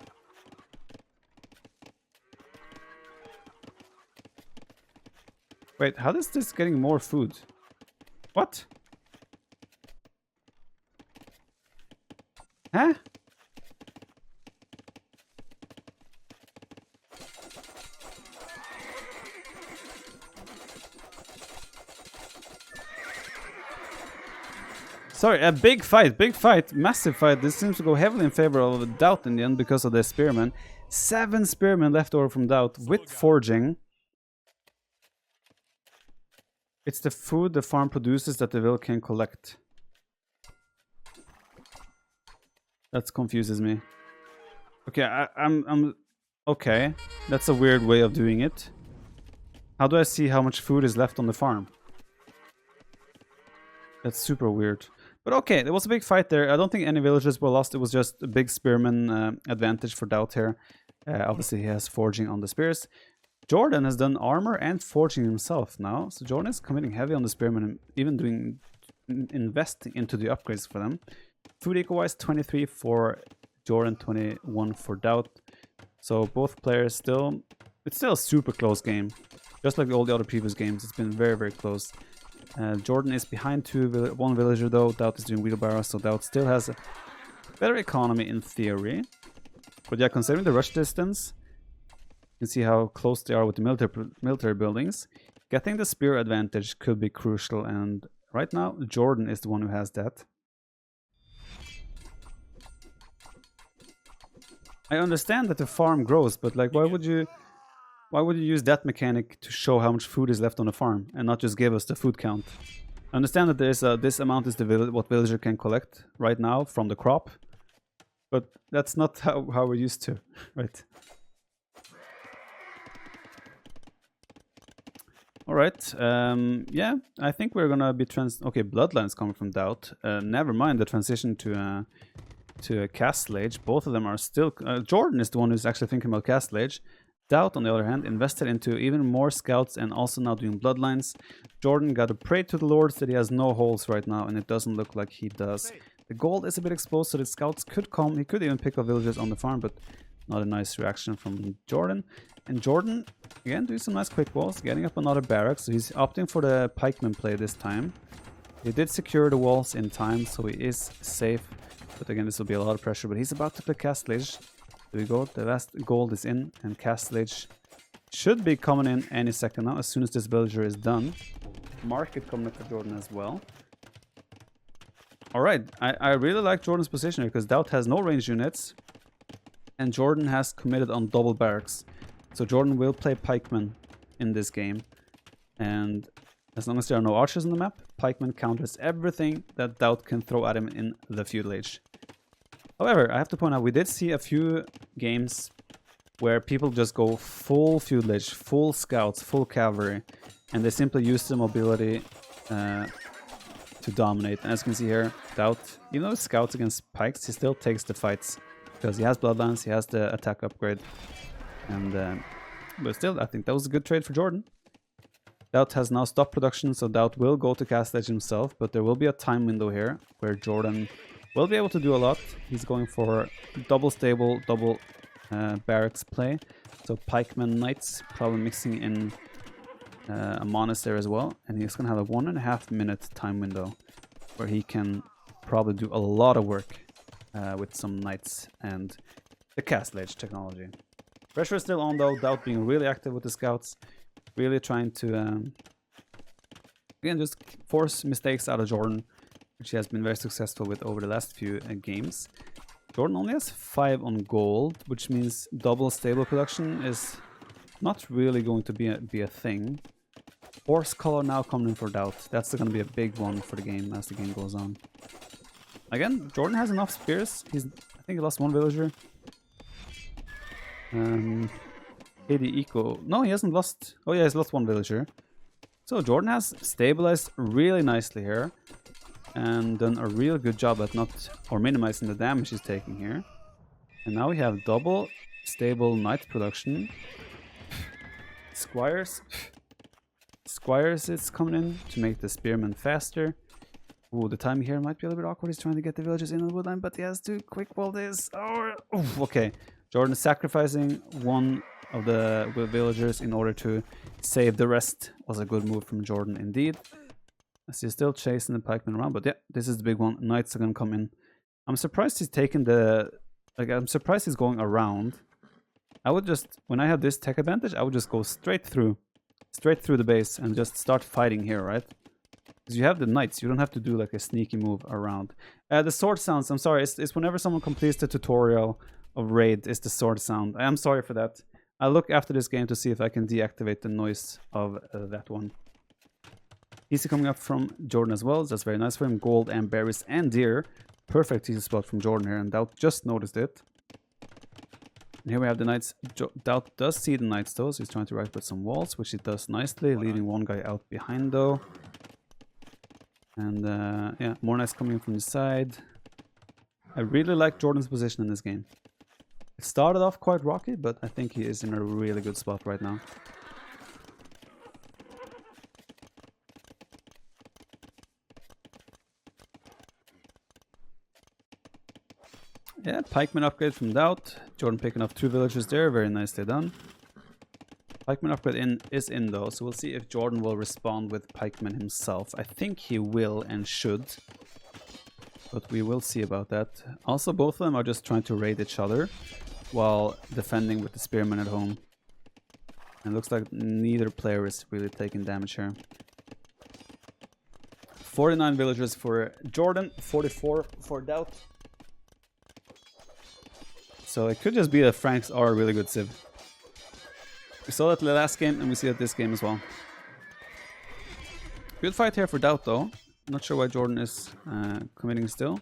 Wait, how is this getting more food? What? Huh? Sorry, a big fight, massive fight. This seems to go heavily in favor of DauT in the end because of the spearmen. 7 spearmen left over from DauT with forging. It's the food the farm produces that the village can collect. That confuses me. Okay, I'm okay. That's a weird way of doing it. How do I see how much food is left on the farm? That's super weird. But okay, there was a big fight there. I don't think any villagers were lost. It was just a big spearman advantage for DauT here. Obviously, he has forging on the spears. JorDan has done armor and forging himself now. So JorDan is committing heavy on the spearmen and even investing into the upgrades for them. Food eco-wise, 23 for JorDan, 21 for DauT. So both players still... It's still a super close game. Just like all the other previous games, it's been very, very close. JorDan is behind one villager though. DauT is doing wheelbarrows, so DauT still has a better economy in theory. But yeah, considering the rush distance, you can see how close they are with the military buildings. Getting the spear advantage could be crucial, and right now JorDan is the one who has that. I understand that the farm grows, but like, why would you use that mechanic to show how much food is left on the farm and not just give us the food count? I understand that there's this amount is what villager can collect right now from the crop, but that's not how we're used to, right? All right, yeah, I think we're gonna be okay, Bloodlines coming from DauT. Never mind the transition to a Castle Age. Both of them are still... JorDan is the one who's actually thinking about Castle Age. DauT, on the other hand, invested into even more scouts and also now doing Bloodlines. JorDan got to pray to the lords that he has no holes right now, and it doesn't look like he does. The gold is a bit exposed, so the scouts could come. He could even pick up villagers on the farm, but not a nice reaction from JorDan. And JorDan, again, doing some nice quick walls, getting up another barracks. So he's opting for the pikeman play this time. He did secure the walls in time, so he is safe. But again, this will be a lot of pressure. But he's about to play Castle Age. There we go. The last gold is in, and Castle Age should be coming in any second now, as soon as this villager is done. Market coming up for JorDan as well. Alright, I really like JorDan's position here, because DauT has no range units, and JorDan has committed on double barracks. So JorDan will play pikemen in this game, and as long as there are no archers on the map, pikeman counters everything that DauT can throw at him in the feudal age. However, I have to point out, we did see a few games where people just go full feudal age, full scouts, full cavalry, and they simply use the mobility to dominate. And as you can see here, DauT, even though scouts against pikes, he still takes the fights because he has Bloodlines, he has the attack upgrade, and but still, I think that was a good trade for JorDan. DauT has now stopped production, so DauT will go to Castle Age himself, but there will be a time window here where JorDan will be able to do a lot. He's going for double stable, double barracks play. So pikemen knights, probably mixing in a monastery as well. And he's going to have a 1.5 minute time window where he can probably do a lot of work with some knights and the Castle Age technology. Pressure is still on though, DauT being really active with the scouts. Really trying to, again, just force mistakes out of JorDan, which he has been very successful with over the last few games. Jordan only has 5 on gold, which means double stable production is not really going to be a thing. Horse color now coming in for DauT. That's going to be a big one for the game as the game goes on. Again, JorDan has enough spears. I think he lost 1 villager. 80 eco. No, he hasn't lost. Oh yeah, he's lost 1 villager. So JorDan has stabilized really nicely here. And done a real good job at minimizing the damage he's taking here. And now we have double stable knight production. Squires is coming in to make the spearmen faster. Ooh, the timing here might be a little bit awkward. He's trying to get the villagers in the woodline, but he has to quick wall this. Oh, okay. JorDan is sacrificing 1 of the villagers in order to save the rest. Was a good move from JorDan indeed. As he's still chasing the pikemen around, but yeah, this is the big one. Knights are gonna come in. I'm surprised he's taking I'm surprised he's going around. I would just, when I have this tech advantage, I would just go straight through the base and just start fighting here, right? Because you have the knights, you don't have to do like a sneaky move around. The sword sounds, I'm sorry, it's whenever someone completes the tutorial of raid, it's the sword sound. I am sorry for that. I'll look after this game to see if I can deactivate the noise of that one. Easy coming up from JorDan as well, so that's very nice for him. Gold and berries and deer. Perfect easy spot from JorDan here, and DauT just noticed it. And here we have the knights. DauT does see the knights though, so he's trying to right put some walls, which he does nicely, leaving 1 guy out behind though. And yeah, more knights coming in from the side. I really like JorDan's position in this game. It started off quite rocky, but I think he is in a really good spot right now. Yeah, pikeman upgrade from DauT. JorDan picking up 2 villagers there, very nicely done. Pikeman upgrade is in though, so we'll see if JorDan will respond with pikeman himself. I think he will and should, but we will see about that. Also, both of them are just trying to raid each other while defending with the spearmen at home. And it looks like neither player is really taking damage here. 49 villagers for JorDan, 44 for DauT. So it could just be that Franks are a really good civ. We saw that the last game, and we see that this game as well. Good fight here for DauT though. Not sure why JorDan is committing still.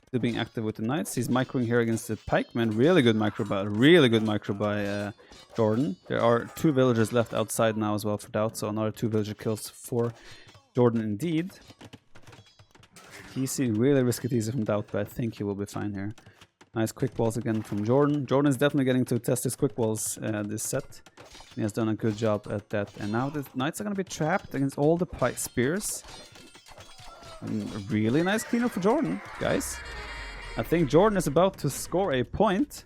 Still being active with the knights. He's microing here against the pikemen. Really good micro by JorDan. There are 2 villagers left outside now as well for DauT, so another 2 villager kills for JorDan indeed. Easy, really risky teaser from DauT, but I think he will be fine here. Nice quick walls again from JorDan. JorDan is definitely getting to test his quick walls this set. He has done a good job at that. And now the knights are going to be trapped against all the spears. And a really nice cleanup for JorDan, guys. I think JorDan is about to score a point.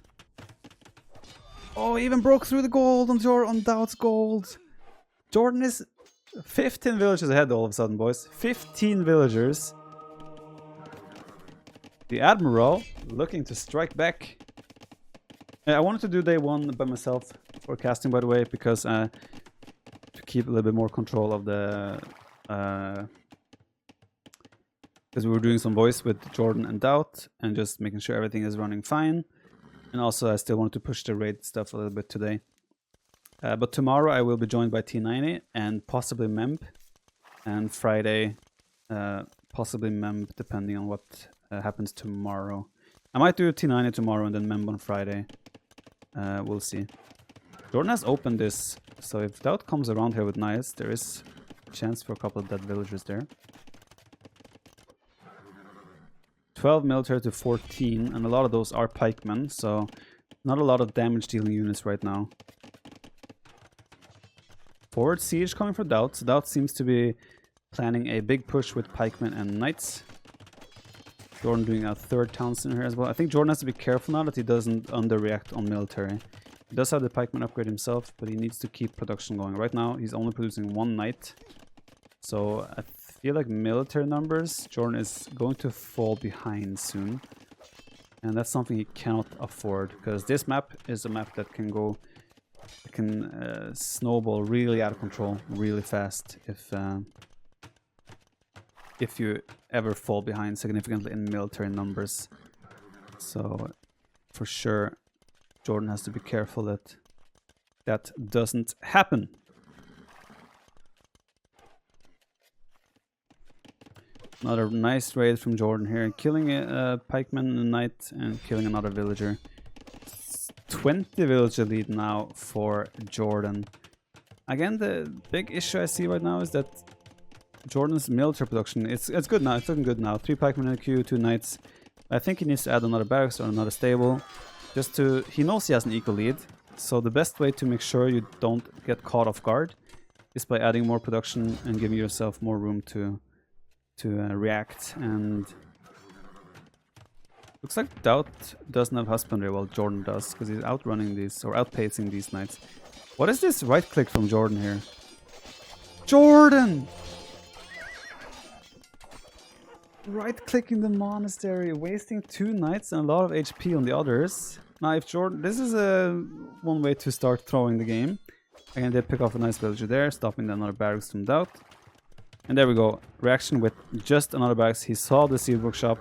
Oh, he even broke through the gold on DauT's gold. JorDan is 15 villagers ahead all of a sudden, boys. 15 villagers. The Admiral looking to strike back. I wanted to do day 1 by myself for casting, by the way, because to keep a little bit more control of the... because we were doing some voice with JorDan and DauT and just making sure everything is running fine. And also I still wanted to push the raid stuff a little bit today. But tomorrow I will be joined by T90 and possibly Memb. And Friday possibly Memb, depending on what happens tomorrow. I might do T90 tomorrow and then Memb on Friday. We'll see. JorDan has opened this, so if DauT comes around here with knights, there is a chance for a couple of dead villagers there. 12 military to 14, and a lot of those are pikemen, so not a lot of damage dealing units right now. Forward siege coming for DauT, so DauT seems to be planning a big push with pikemen and knights. JorDan doing a 3rd town center here as well. I think JorDan has to be careful now that he doesn't underreact on military. He does have the pikeman upgrade himself, but he needs to keep production going. Right now, he's only producing 1 knight. So I feel like military numbers, JorDan is going to fall behind soon. And that's something he cannot afford, because this map is a map that can go... snowball really out of control really fast if you ever fall behind significantly in military numbers. So for sure, JorDan has to be careful that that doesn't happen. Another nice raid from JorDan here, killing a pikeman and a knight and killing another villager. 20 villager lead now for JorDan. Again, the big issue I see right now is that JorDan's military production, it's good now, it's looking good now. 3 pikemen in a queue, 2 knights. I think he needs to add another barracks or another stable. Just to, he knows he has an equal lead. So the best way to make sure you don't get caught off guard is by adding more production and giving yourself more room to react. And looks like DauT doesn't have husbandry while JorDan does, because he's outrunning these or outpacing these knights. What is this right click from JorDan here? JorDan! Right clicking the monastery, wasting 2 knights and a lot of HP on the others. Now if JorDan, this is one way to start throwing the game. Again, they pick off a nice villager there, stopping another barracks from DauT. And there we go, reaction with just another barracks. He saw the seed workshop.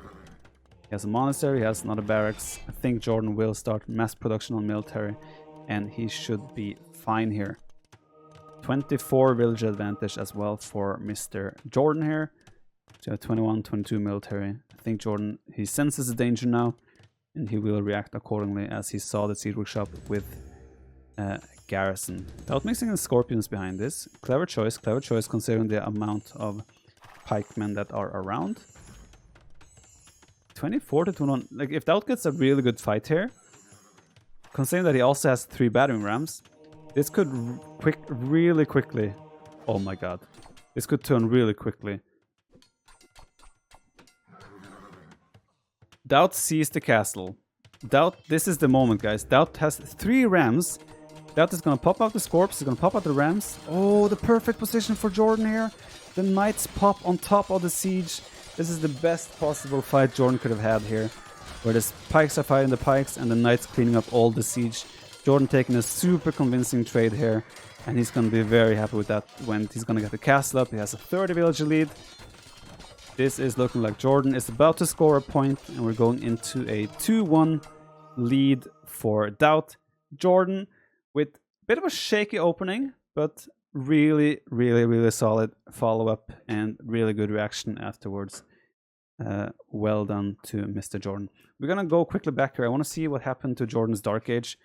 He has a monastery, he has another barracks. I think JorDan will start mass production on military, and he should be fine here. 24 villager advantage as well for Mr. JorDan here. So 21, 22 military. I think JorDan, he senses the danger now, and he will react accordingly as he saw the seed workshop with garrison. Without mixing the scorpions behind this. Clever choice considering the amount of pikemen that are around. 24 to 21. Like, if DauT gets a really good fight here, considering that he also has 3 battering rams, this could really quickly. Oh my god. This could turn really quickly. DauT sees the castle. DauT, this is the moment, guys. DauT has 3 rams. DauT is gonna pop out the scorps, he's gonna pop out the rams. Oh, the perfect position for JorDan here. The knights pop on top of the siege. This is the best possible fight JorDan could have had here, where the pikes are fighting the pikes and the knights cleaning up all the siege. JorDan taking a super convincing trade here, and he's gonna be very happy with that when he's gonna get the castle up. He has a 30 villager lead. This is looking like JorDan is about to score a point, and we're going into a 2-1 lead for DauT. JorDan with a bit of a shaky opening, but really solid follow-up and really good reaction afterwards. Well done to Mr. JorDan. We're gonna go quickly back here. I want to see what happened to JorDan's Dark Age,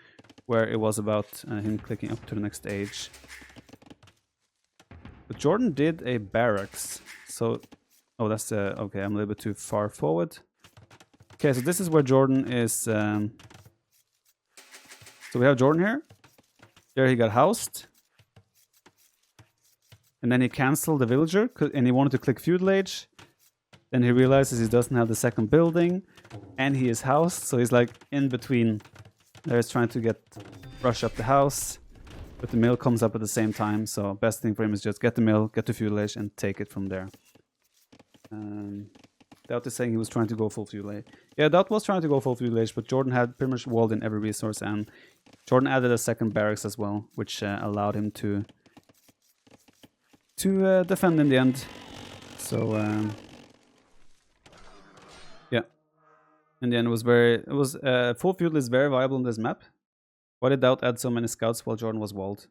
where it was about him clicking up to the next age. But JorDan did a barracks, so... Oh, that's... okay, I'm a little bit too far forward. Okay, so this is where JorDan is... So we have JorDan here. There he got housed. And then he cancelled the villager, and he wanted to click feudal age. Then he realizes he doesn't have the second building, and he is housed, so he's like in between. He's trying to rush up the house, but the mill comes up at the same time, so best thing for him is just get the mill, get the feudal age, and take it from there. DauT is saying he was trying to go full feudal age. Yeah, DauT was trying to go full feudal age, but JorDan had pretty much walled in every resource, and JorDan added a second barracks as well, which allowed him to defend in the end. So yeah, in the end it was full feudal is very viable on this map. Why did DauT add so many scouts while JorDan was walled?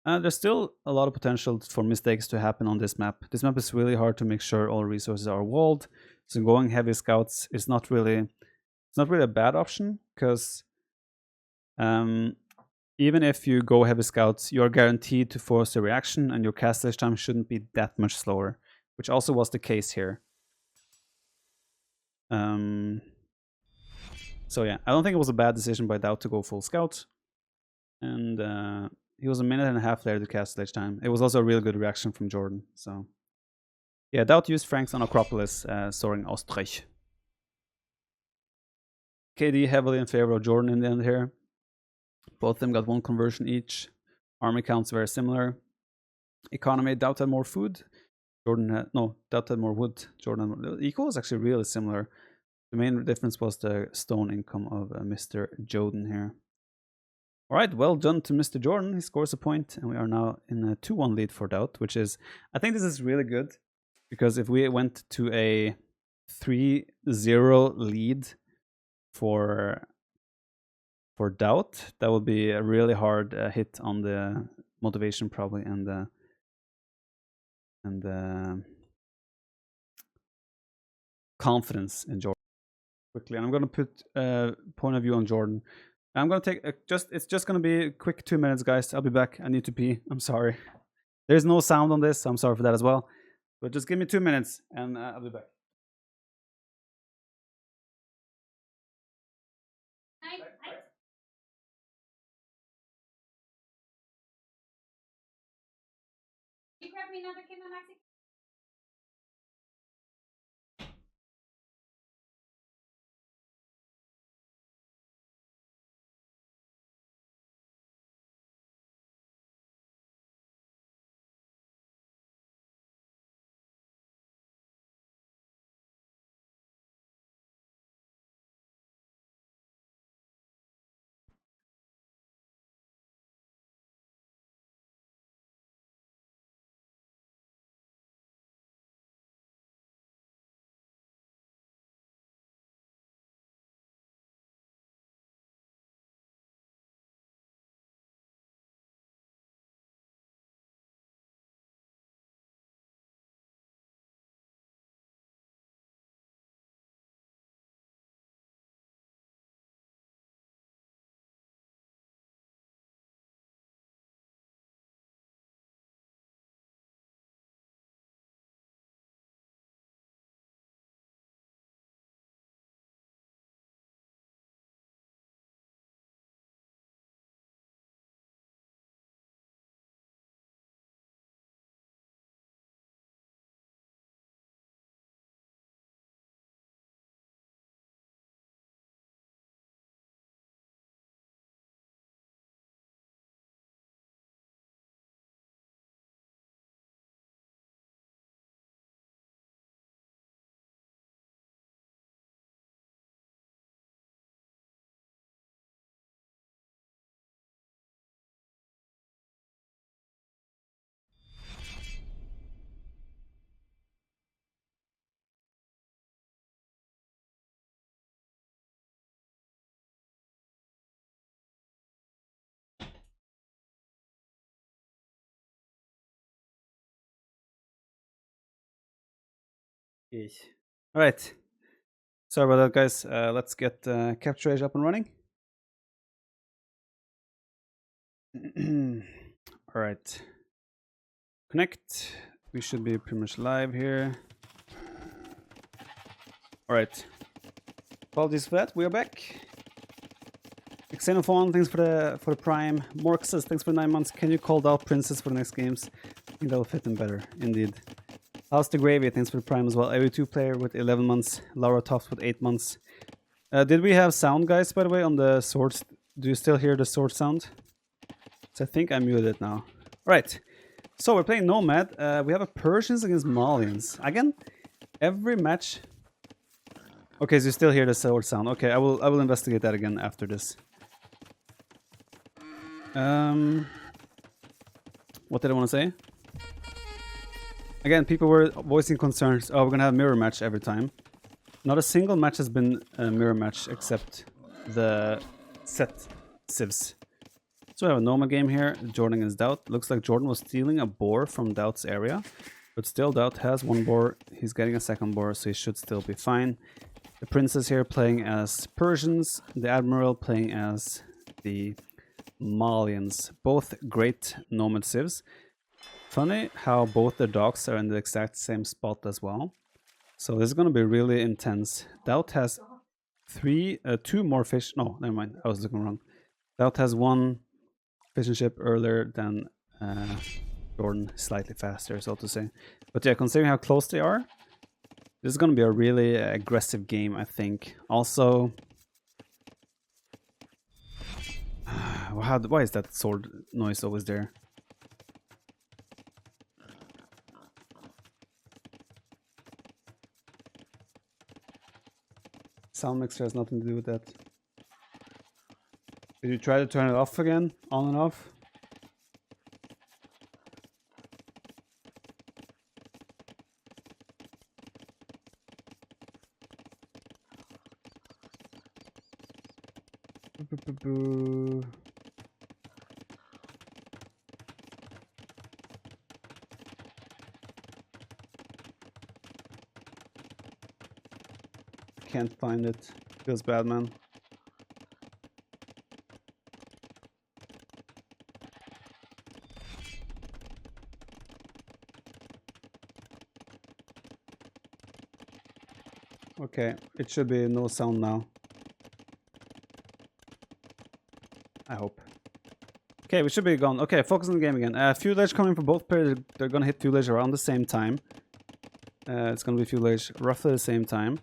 There's still a lot of potential for mistakes to happen on this map. This map is really hard to make sure all resources are walled. So going heavy scouts is not really a bad option, because even if you go heavy scouts, you are guaranteed to force a reaction, and your castlage time shouldn't be that much slower, which also was the case here. So yeah, I don't think it was a bad decision by DauT to go full scout. And he was a minute and a half there to castlage time. It was also a really good reaction from JorDan. So yeah, DauT used Franks on Acropolis, soaring Austrich. KD heavily in favor of JorDan in the end here. Both of them got 1 conversion each. Army counts very similar. Economy, DauT had more food. JorDan had... No, DauT had more wood. JorDan... Eco was actually really similar. The main difference was the stone income of Mr. JorDan here. Alright, well done to Mr. JorDan. He scores a point, and we are now in a 2-1 lead for DauT, which is... I think this is really good, because if we went to a 3-0 lead for DauT. That would be a really hard hit on the motivation probably and the confidence in JorDan. Quickly, and I'm gonna put point of view on JorDan. I'm gonna take it's just gonna be a quick 2 minutes, guys. I'll be back. I need to pee. I'm sorry. There's no sound on this, so I'm sorry for that as well. But just give me 2 minutes, and I'll be back. You grab me another Kingdom Mexican. Yes. All right. Sorry about that, guys. Let's get Capture Age up and running. All right. Connect. We should be pretty much live here. All right. Apologies for that. We are back. Xenophon, thanks for the Prime. Morxus, thanks for 9 months. Can you call out Princess for the next games? I think that'll fit them better, indeed. How's the Gravy? Thanks for the Prime as well. AV2 player with 11 months. Laura Toft with 8 months. Did we have sound, guys, by the way, on the swords? Do you still hear the sword sound? So I think I muted it now. Right. So we're playing Nomad. We have a Persians against Malians. Again, every match. Okay, so you still hear the sword sound. Okay, I will investigate that again after this. What did I want to say? Again, people were voicing concerns. Oh, we're gonna have a mirror match every time. Not a single match has been a mirror match except the set civs. So we have a Nomad game here. JorDan against DauT. Looks like JorDan was stealing a boar from DauT's area. But still, DauT has one boar. He's getting a second boar, so he should still be fine. The princess here playing as Persians. The admiral playing as the Malians. Both great Nomad civs. Funny how both the dogs are in the exact same spot as well. So this is going to be really intense. DauT has two more fish. No, never mind. I was looking wrong. DauT has one fishing ship earlier than JorDan, slightly faster, so to say. But yeah, considering how close they are, this is going to be a really aggressive game, I think. Also, why is that sword noise always there? Sound mixer has nothing to do with that. Did you try to turn it off again? On and off? Can't find it. Feels bad, man. Okay, it should be no sound now. I hope. Okay, we should be gone. Okay, focus on the game again. Fuel edge coming from both players. They're gonna hit fuel edge around the same time. It's gonna be fuel edge roughly the same time.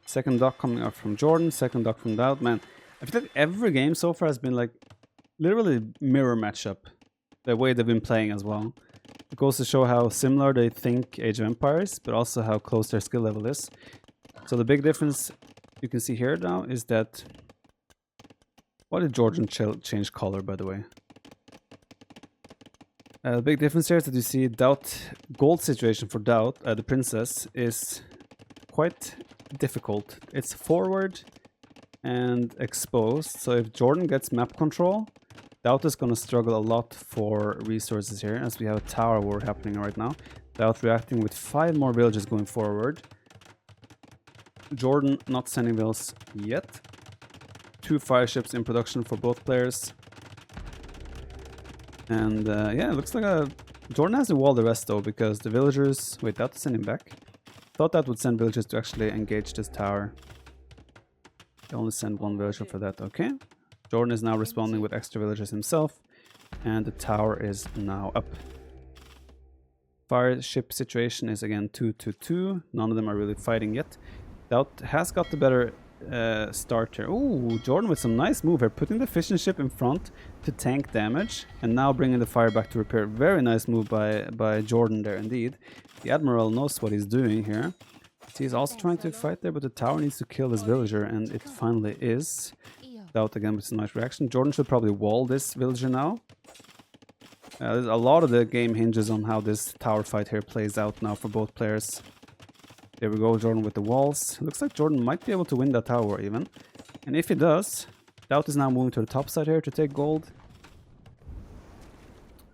Second dock coming up from JorDan. Second dock from DauT. Man, I feel like every game so far has been like literally mirror matchup. The way they've been playing as well. It goes to show how similar they think Age of Empires, but also how close their skill level is. So the big difference you can see here now is that... Why did JorDan change color, by the way? The big difference here is that you see DauT gold situation for DauT, the princess, is quite difficult. It's forward and exposed, so if JorDan gets map control, DauT is going to struggle a lot for resources here, as we have a tower war happening right now. DauT reacting with 5 more villages going forward. JorDan not sending vills yet. 2 fire ships in production for both players. And yeah, it looks like JorDan has to wall the rest though, because the villagers... Wait, DauT is sending back? Thought that would send villagers to actually engage this tower. They only send 1 villager for that, okay. JorDan is now responding with extra villagers himself. And the tower is now up. Fire ship situation is again 2-2-2. None of them are really fighting yet. DauT has got the better start here. Ooh, JorDan with some nice move here, putting the fishing ship in front to tank damage, and now bringing the fire back to repair. Very nice move by JorDan there indeed. The Admiral knows what he's doing here. He's also trying to fight there, but the tower needs to kill this villager, and it finally is. DauT again with some nice reaction. JorDan should probably wall this villager now. A lot of the game hinges on how this tower fight here plays out now for both players. There we go, JorDan with the walls. Looks like JorDan might be able to win that tower even. And if he does, DauT is now moving to the top side here to take gold.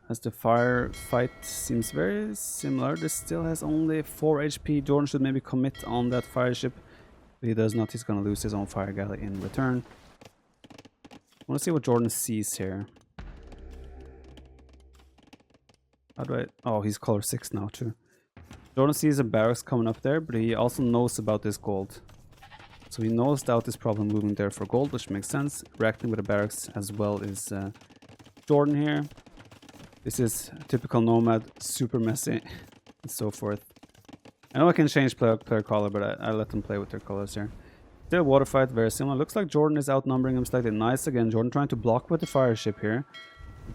As the fire fight seems very similar. This still has only 4 HP. JorDan should maybe commit on that fire ship. But he does not. He's going to lose his own fire galley in return. I want to see what JorDan sees here. How do I... Oh, he's color 6 now too. JorDan sees a barracks coming up there, but he also knows about this gold. So he knows DauT is probably moving there for gold, which makes sense. Reacting with a barracks as well is JorDan here. This is typical Nomad, super messy, and so forth. I know I can change player color, but I let them play with their colors here. Still water fight, very similar. Looks like JorDan is outnumbering him slightly. Nice again. JorDan trying to block with the fire ship here.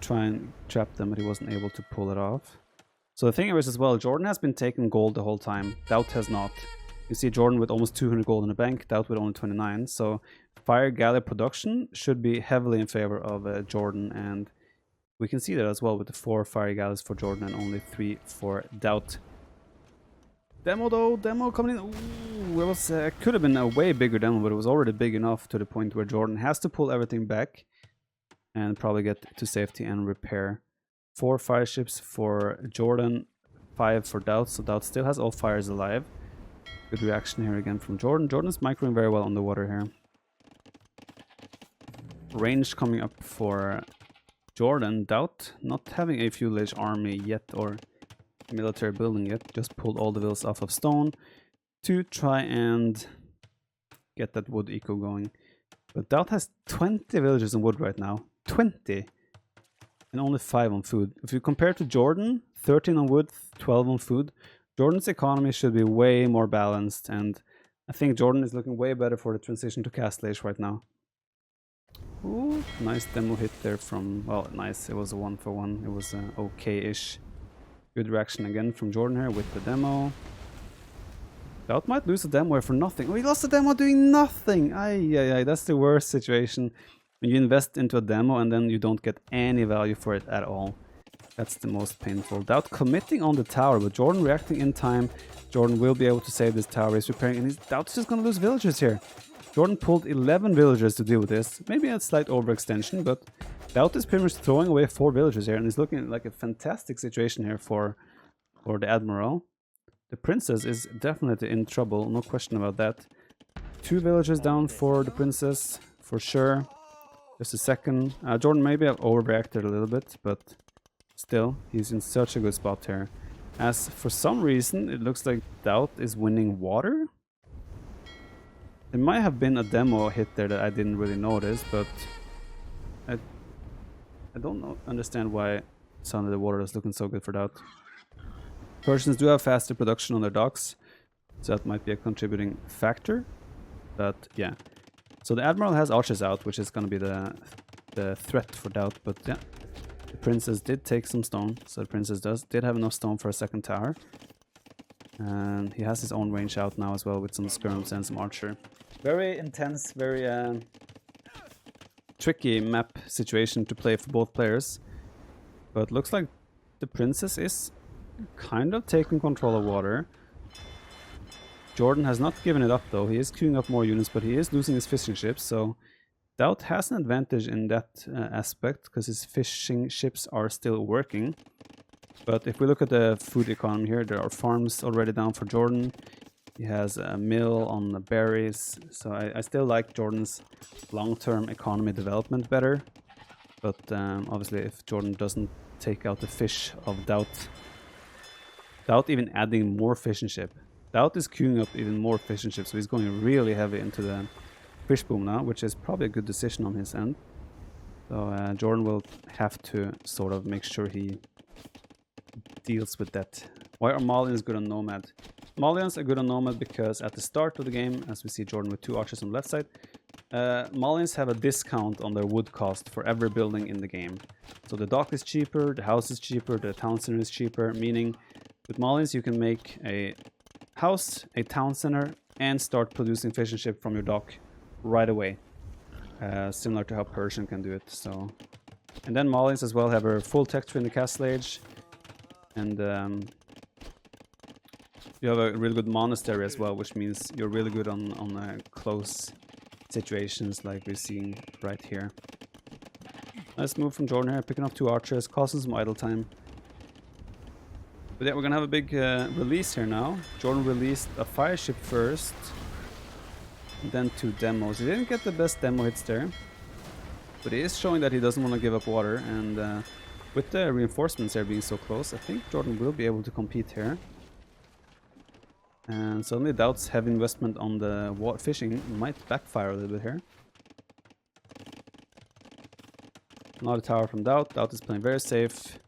Try and trap them, but he wasn't able to pull it off. So the thing is as well, JorDan has been taking gold the whole time. DauT has not. You see JorDan with almost 200 gold in the bank, DauT with only 29. So fire galley production should be heavily in favor of JorDan, and we can see that as well with the 4 fire galleys for JorDan and only 3 for DauT. Demo though, demo coming in. Ooh, it was could have been a way bigger demo, but it was already big enough to the point where JorDan has to pull everything back and probably get to safety and repair. 4 fire ships for JorDan, 5 for DauT, so DauT still has all fires alive. Good reaction here again from JorDan. JorDan's microing very well on the water here. Range coming up for JorDan. DauT not having a fuel edge army yet or military building yet. Just pulled all the villas off of stone to try and get that wood eco going. But DauT has 20 villagers in wood right now. 20! And only 5 on food. If you compare to JorDan, 13 on wood, 12 on food, JorDan's economy should be way more balanced, and I think JorDan is looking way better for the transition to Castle Age right now. Ooh, nice demo hit there from... Well, nice, it was a 1-for-1. It was okay-ish. Good reaction again from JorDan here with the demo. DauT might lose a demo here for nothing. Oh, he lost a demo doing nothing! Ay, that's the worst situation. When you invest into a demo and then you don't get any value for it at all. That's the most painful. DauT committing on the tower, but JorDan reacting in time. JorDan will be able to save this tower. He's repairing, and DauT's just gonna lose villagers here. JorDan pulled 11 villagers to deal with this. Maybe a slight overextension, but DauT is pretty much throwing away 4 villagers here, and it's looking like a fantastic situation here for the Admiral. The Princess is definitely in trouble, no question about that. 2 villagers down for the Princess, for sure. Just a second. JorDan maybe have overreacted a little bit, but still, he's in such a good spot here. As for some reason, it looks like DauT is winning water. There might have been a demo hit there that I didn't really notice, but I don't understand why suddenly the water is looking so good for DauT. Persians do have faster production on their docks, so that might be a contributing factor. But yeah, so the Admiral has archers out, which is going to be the threat for DauT. But yeah, the Princess did take some stone, so the Princess did have enough stone for a second tower. And he has his own range out now as well with some skirms and some archer. Very intense, very tricky map situation to play for both players. But looks like the Princess is kind of taking control of water. JorDan has not given it up though. He is queuing up more units, but he is losing his fishing ships. So DauT has an advantage in that aspect because his fishing ships are still working. But if we look at the food economy here, there are farms already down for JorDan. He has a mill on the berries. So I still like JorDan's long-term economy development better. But obviously if JorDan doesn't take out the fish of DauT even adding more fishing ship. DauT is queuing up even more fishing ships, so he's going really heavy into the fish boom now, which is probably a good decision on his end. So JorDan will have to sort of make sure he deals with that. Why are Malians good on Nomad? Malians are good on Nomad because at the start of the game, as we see JorDan with 2 archers on the left side, Malians have a discount on their wood cost for every building in the game. So the dock is cheaper, the house is cheaper, the town center is cheaper, meaning with Malians you can make a house, a town center, and start producing fishing ship from your dock right away. Similar to how Persian can do it. So, and then Malians as well have a full tech tree in the castle age. And you have a really good monastery as well, which means you're really good on close situations like we're seeing right here. Nice move from JorDan here, picking up 2 archers, causing some idle time. But yeah, we're gonna have a big release here now. JorDan released a fire ship first, then 2 demos. He didn't get the best demo hits there, but he is showing that he doesn't want to give up water. And with the reinforcements here being so close, I think JorDan will be able to compete here. And suddenly DauT's heavy investment on the fishing might backfire a little bit here. Not a tower from DauT. DauT is playing very safe.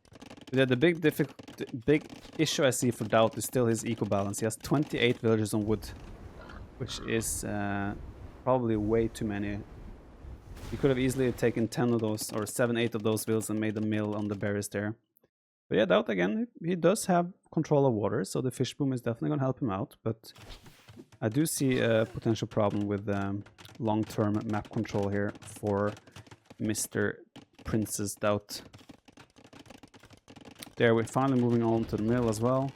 Yeah, the big issue I see for DauT is still his eco balance. He has 28 villagers on wood, which is probably way too many. He could have easily taken 10 of those, or 7, 8 of those villas and made a mill on the berries there. But yeah, DauT again, he does have control of water, so the fish boom is definitely going to help him out. But I do see a potential problem with long-term map control here for Mr. Princess DauT. There, we're finally moving on to the mill as well.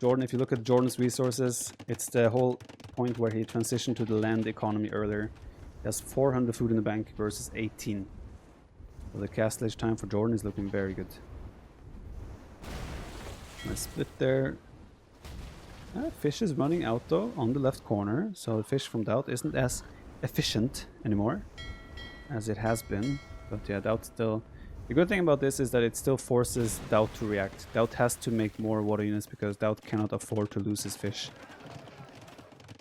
JorDan, if you look at JorDan's resources, it's the whole point where he transitioned to the land economy earlier. He has 400 food in the bank versus 18. So the castle age time for JorDan is looking very good. Nice split there. Fish is running out though on the left corner, so the fish from DauT isn't as efficient anymore as it has been. But yeah, DauT still... The good thing about this is that it still forces DauT to react. DauT has to make more water units because DauT cannot afford to lose his fish.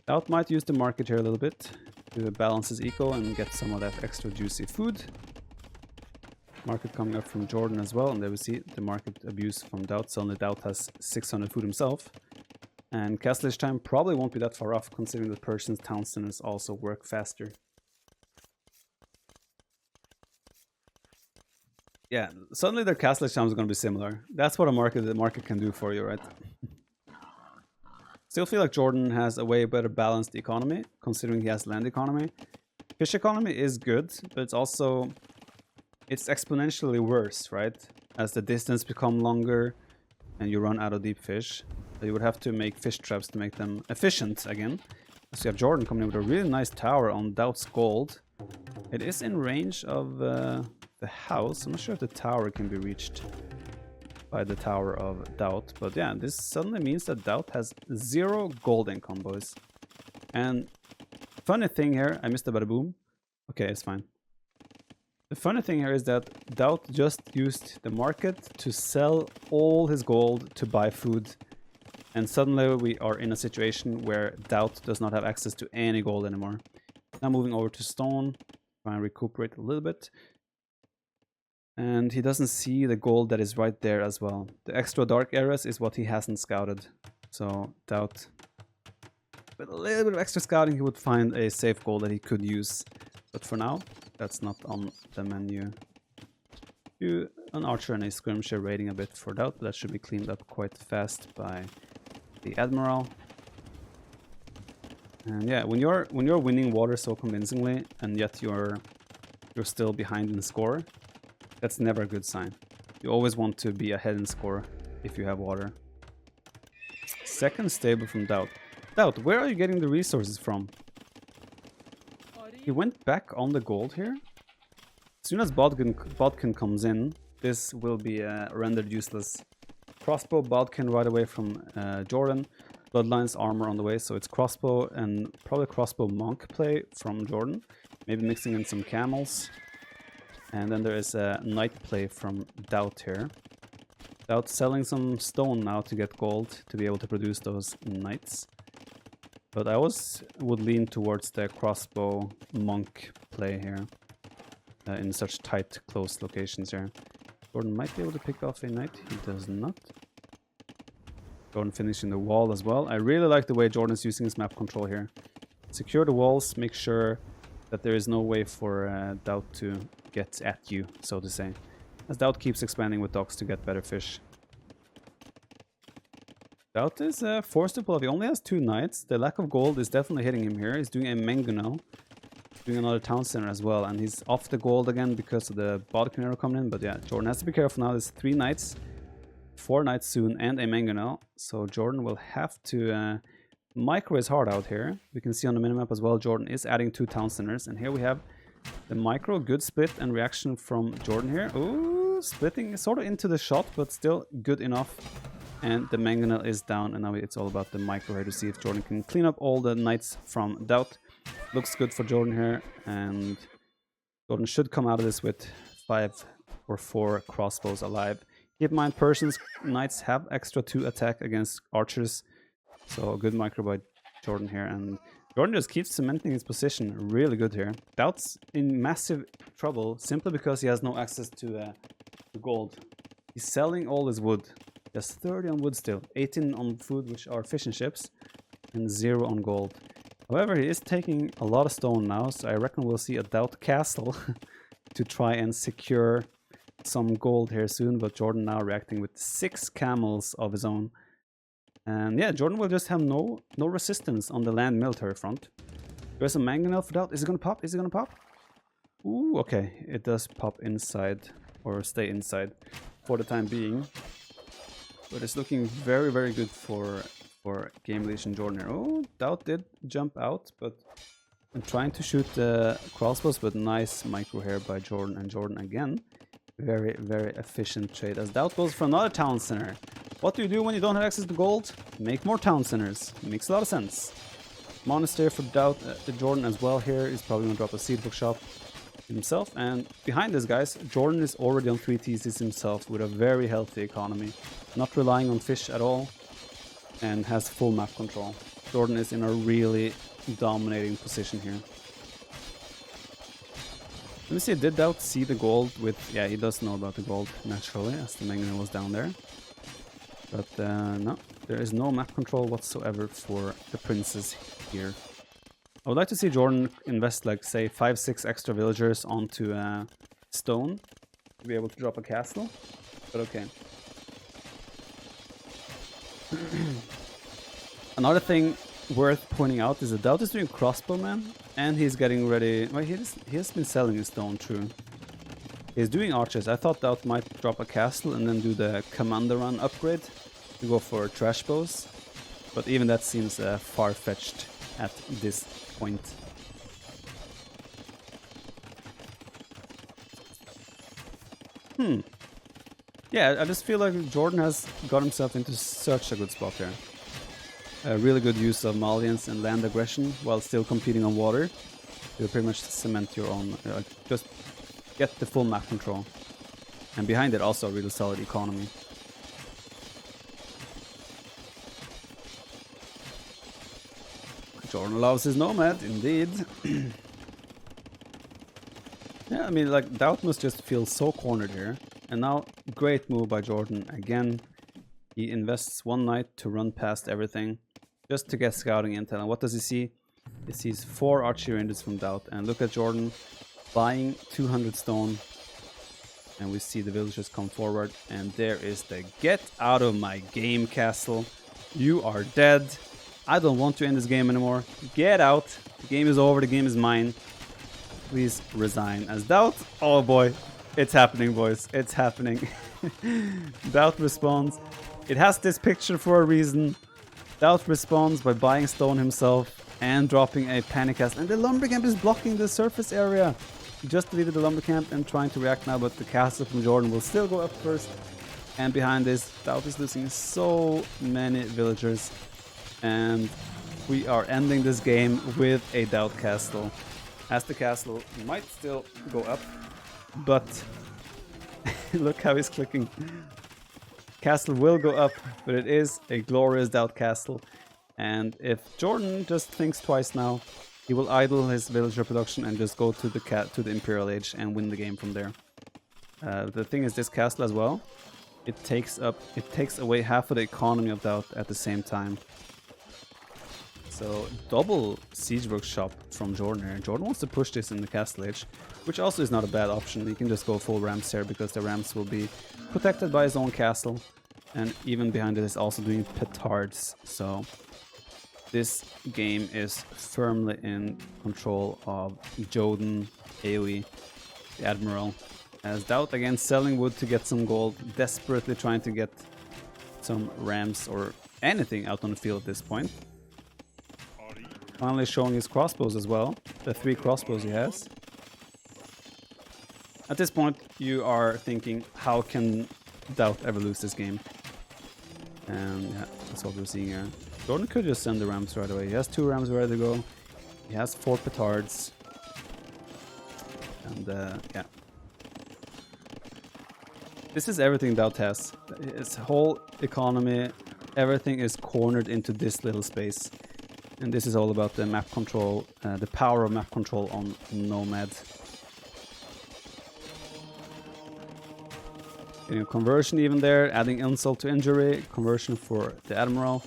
DauT might use the market here a little bit to balance his eco and get some of that extra juicy food. Market coming up from JorDan as well, and there we see the market abuse from DauT. Suddenly DauT has 600 food himself. And castle age time probably won't be that far off considering that Persian's town centers also work faster. Yeah, suddenly their castle age time is going to be similar. That's what the market can do for you, right? Still feel like JorDan has a way better balanced economy, considering he has land economy. Fish economy is good, but it's also... It's exponentially worse, right? As the distance become longer and you run out of deep fish. So you would have to make fish traps to make them efficient again. So you have JorDan coming in with a really nice tower on DauT's gold. It is in range of the house. I'm not sure if the tower can be reached by the tower of DauT. But yeah, this suddenly means that DauT has 0 gold income, boys. And funny thing here, I missed the bada boom. Okay, it's fine. The funny thing here is that DauT just used the market to sell all his gold to buy food. And suddenly we are in a situation where DauT does not have access to any gold anymore. Now moving over to stone, trying to recuperate a little bit. And he doesn't see the gold that is right there as well. The extra dark areas is what he hasn't scouted. So DauT, with a little bit of extra scouting, he would find a safe gold that he could use. But for now, that's not on the menu. Do an archer and a skirmisher raiding a bit for DauT, but that should be cleaned up quite fast by the admiral. And yeah, when you're winning water so convincingly and yet you're still behind in score, that's never a good sign. You always want to be ahead in score if you have water. Second stable from DauT. DauT, where are you getting the resources from? He went back on the gold here. As soon as Bodkin comes in, this will be rendered useless. Crossbow Bodkin right away from JorDan. Bloodlines armor on the way, so it's crossbow and probably crossbow monk play from JorDan. Maybe mixing in some camels. And then there is a knight play from DauT here. DauT selling some stone now to get gold to be able to produce those knights. But I always would lean towards the crossbow monk play here. In such tight, close locations here. JorDan might be able to pick off a knight. He does not. JorDan finishing the wall as well. I really like the way JorDan's using his map control here. Secure the walls, make sure that there is no way for DauT to get at you, so to say. As DauT keeps expanding with docks to get better fish. DauT is forced to pull off. He only has 2 knights. The lack of gold is definitely hitting him here. He's doing a Menguno. Doing another town center as well. And he's off the gold again because of the Bodkin arrow coming in. But yeah, JorDan has to be careful now. There's 3 knights. 4 knights soon and a Menguno. So JorDan will have to micro his heart out here. We can see on the minimap as well, JorDan is adding 2 town centers. And here we have the micro. Good split and reaction from JorDan here. Ooh, splitting sort of into the shot, but still good enough. And the Menguno is down. And now it's all about the micro here to see if JorDan can clean up all the knights from DauT. Looks good for JorDan here. And JorDan should come out of this with 5 or 4 crossbows alive. Keep in mind, Persian's knights have extra 2 attack against archers. So a good micro by JorDan here. And JorDan just keeps cementing his position really good here. DauT's in massive trouble simply because he has no access to gold. He's selling all his wood. He has 30 on wood still, 18 on food, which are fish and chips, and 0 on gold. However, he is taking a lot of stone now, so I reckon we'll see a DauT castle to try and secure some gold here soon. But JorDan now reacting with 6 camels of his own. And yeah, JorDan will just have no resistance on the land military front. There's a mangonel for DauT. Is it gonna pop? Is it gonna pop? Ooh, okay. It does pop inside, or stay inside for the time being. But it's looking very, very good for game leash and JorDan here. Oh, DauT did jump out, but I'm trying to shoot the crossbows, but nice micro here by JorDan, and JorDan again. Very, very efficient trade as DauT goes for another town center. What do you do when you don't have access to gold? Make more town centers. Makes a lot of sense. Monastery for DauT, JorDan as well here. He's probably going to drop a seed bookshop himself. And behind this, guys, JorDan is already on 3 theses himself with a very healthy economy. Not relying on fish at all. And has full map control. JorDan is in a really dominating position here. Let me see, did DauT see the gold with... Yeah, he does know about the gold, naturally, as the Menguno was down there. But no, there is no map control whatsoever for the princes here. I would like to see JorDan invest, like, say, 5-6 extra villagers onto stone to be able to drop a castle. But okay. Another thing worth pointing out is that DauT is doing crossbowman, and he's getting ready. Well, he has been selling his stone, true. He's doing archers. I thought DauT might drop a castle and then do the commander run upgrade to go for trash bows, but even that seems far-fetched at this point. Yeah, I just feel like JorDan has got himself into such a good spot here. A really good use of Malians and land aggression while still competing on water. You pretty much cement your own, just get the full map control. And behind it also a really solid economy. JorDan loves his Nomad, indeed. Yeah, I mean, like, DauT must just feel so cornered here. And now, great move by JorDan again. He invests one knight to run past everything, just to get scouting intel. And what does he see? He sees 4 archery ranges from DauT. And look at JorDan buying 200 stone. And we see the villagers come forward. And there is the get out of my game castle. You are dead. I don't want you in this game anymore. Get out. The game is over. The game is mine. Please resign as DauT. Oh boy. It's happening, boys. It's happening. DauT responds. It has this picture for a reason. DauT responds by buying stone himself and dropping a panic cast. And the lumber camp is blocking the surface area. He just deleted the lumber camp and trying to react now, but the castle from JorDan will still go up first. And behind this, DauT is losing so many villagers. And we are ending this game with a DauT castle. As the castle might still go up, but look how he's clicking. Castle will go up, but it is a glorious DauT castle. And if JorDan just thinks twice now, he will idle his villager production and just go to the Imperial Age and win the game from there. The thing is, this castle as well, it takes away half of the economy of DauT at the same time. So double siege workshop from JorDan here. JorDan wants to push this in the castle age, which also is not a bad option. He can just go full rams here because the rams will be protected by his own castle, and even behind it is also doing petards. So this game is firmly in control of JorDan, AoE, the Admiral, as DauT again selling wood to get some gold, desperately trying to get some rams or anything out on the field at this point. Finally showing his crossbows as well, the 3 crossbows he has. At this point, you are thinking, how can DauT ever lose this game? And yeah, that's what we're seeing here. JorDan could just send the rams right away. He has 2 rams ready to go. He has 4 petards. And yeah. This is everything DauT has. Its whole economy, everything is cornered into this little space. And this is all about the map control, the power of map control on Nomad. Getting a conversion even there, adding insult to injury, conversion for the Admiral.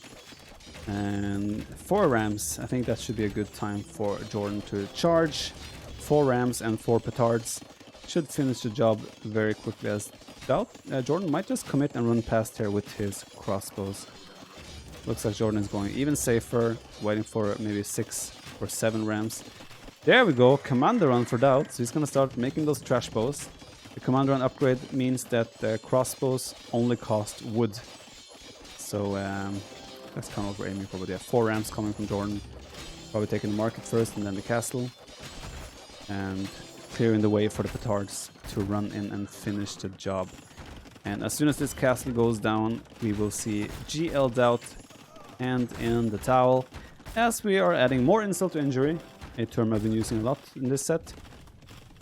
And 4 rams, I think that should be a good time for JorDan to charge. 4 rams and 4 petards. Should finish the job very quickly as DauT. JorDan might just commit and run past here with his crossbows. Looks like JorDan is going even safer, waiting for maybe 6 or 7 rams. There we go, commander run for DauT. So he's gonna start making those trash bows. The commander run upgrade means that the crossbows only cost wood. So that's kind of what we're aiming for. But yeah, 4 rams coming from JorDan. Probably taking the market first and then the castle. And clearing the way for the petards to run in and finish the job. And as soon as this castle goes down, we will see GL DauT and in the towel, as we are adding more insult to injury, a term I've been using a lot in this set,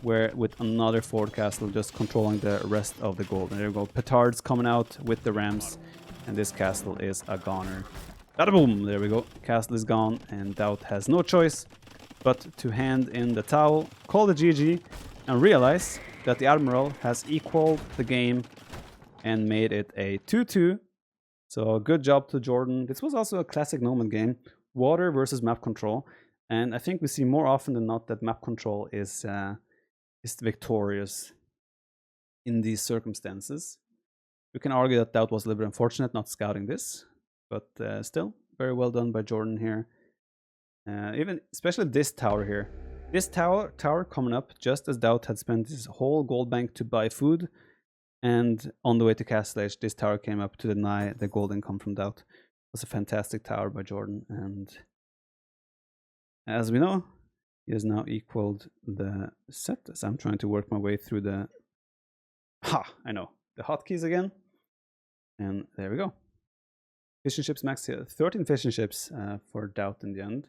where with another forward castle just controlling the rest of the gold. And there we go, petards coming out with the rams, and this castle is a goner. Bada boom! There we go, castle is gone, and DauT has no choice but to hand in the towel, call the GG, and realize that the Admiral has equaled the game and made it a 2-2. So good job to JorDan. This was also a classic Nomad game, water versus map control, and I think we see more often than not that map control is victorious in these circumstances. We can argue that DauT was a little bit unfortunate not scouting this, but still very well done by JorDan here. Even especially this tower here. This tower coming up just as DauT had spent his whole gold bank to buy food. And on the way to Castle Age, this tower came up to deny the gold income from DauT. It was a fantastic tower by JorDan, and As we know, he has now equaled the set. As I'm trying to work my way through the I know the hotkeys again, and there we go. Fishing ships max here, 13 fishing ships for DauT in the end.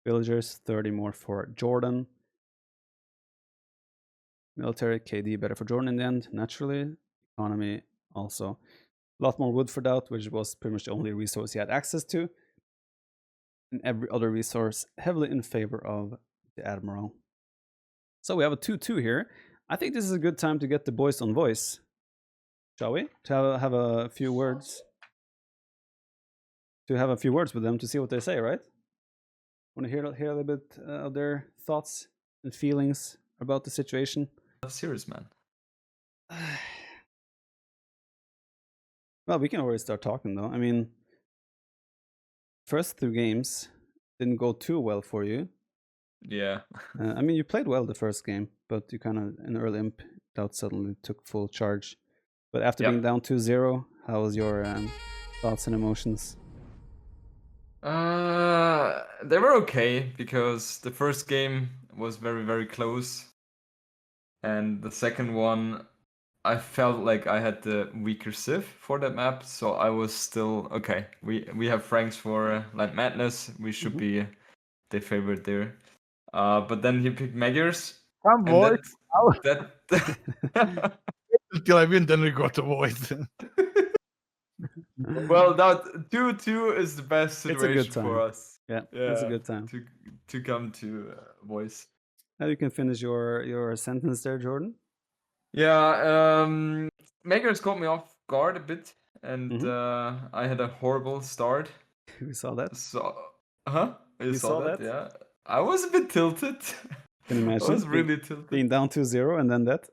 Villagers, 30 more for JorDan. Military, KD better for JorDan in the end, naturally. Economy also. A lot more wood for DauT, which was pretty much the only resource he had access to. And every other resource heavily in favor of the Admiral. So we have a 2-2 here. I think this is a good time to get the boys on voice. Shall we? To have a few words. To have a few words with them to see what they say, right? Want to hear a little bit of their thoughts and feelings about the situation? Serious, man. Well, we can already start talking though. I mean, first 2 games didn't go too well for you. Yeah. I mean, you played well the first game, but you kind of, in early imp, DauT suddenly took full charge. But after being down 2-0, how was your thoughts and emotions? They were okay because the first game was very, very close. And the second one, I felt like I had the weaker Civ for that map, so I was still okay. We have Franks for Land Madness. We should be the favorite there. But then he picked Meggers. Come, boy. That Until I win, then we go to voice. well, that 2-2 is the best It's a good situation for time. us. Yeah, it's a good time. To come to voice. Now you can finish your sentence there, JorDan. Yeah, Makers caught me off guard a bit, and I had a horrible start. We saw that. So, you saw saw that? that? Yeah, I was a bit tilted. Can you imagine? I was really tilted. Being down 2-0 and then that.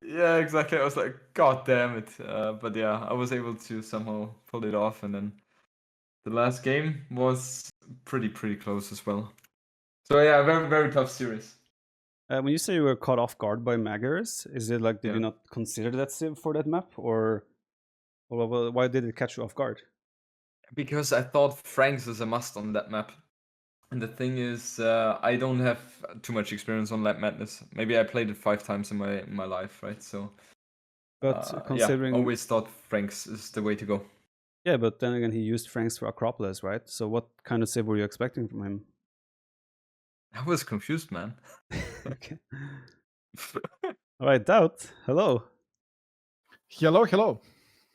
Yeah, exactly. I was like, God damn it! But yeah, I was able to somehow pull it off, and then the last game was pretty close as well. So yeah, very, very tough series. When you say you were caught off guard by Maggers, is it like, did you not consider that Civ for that map? Or why did it catch you off guard? Because I thought Franks is a must on that map. And the thing is, I don't have too much experience on Land Madness. Maybe I played it 5 times in my life, right? So, but considering... yeah, always thought Franks is the way to go. Yeah, but then again, he used Franks for Acropolis, right? So what kind of Civ were you expecting from him? I was confused, man. Okay. All right, DauT. Hello. Hello.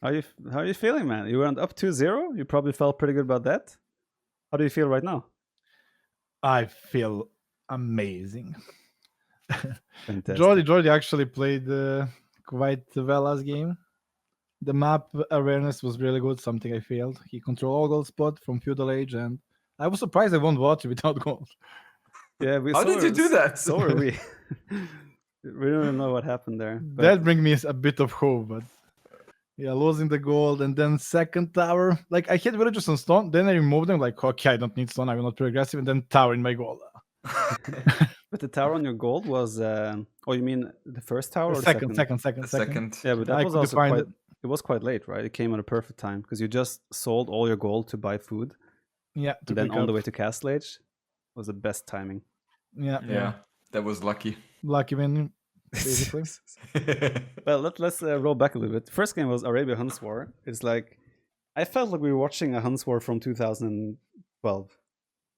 How are you feeling, man? You went up 2-0. You probably felt pretty good about that. How do you feel right now? I feel amazing. Fantastic. Jordy actually played quite well last game. The map awareness was really good, something I failed. He controlled all gold spot from Feudal Age, and I was surprised I won water without gold. Yeah, How did you do that? So are we. We don't know what happened there. But... That brings me a bit of hope, but yeah, losing the gold, and then second tower. Like, I hit villagers on stone, then I removed them, like, okay, I don't need stone, I will not be aggressive, and then tower in my gold. But the tower on your gold was... oh, you mean the first tower or the second? Second. Yeah, but that was also quite... It was quite late, right? It came at a perfect time, because you just sold all your gold to buy food. Yeah. And then on the way to Castle Age was the best timing. Yeah. That was lucky. Lucky win, basically. Well, let's roll back a little bit. First game was Arabia Hunts War. It's like, I felt like we were watching a Hunts War from 2012.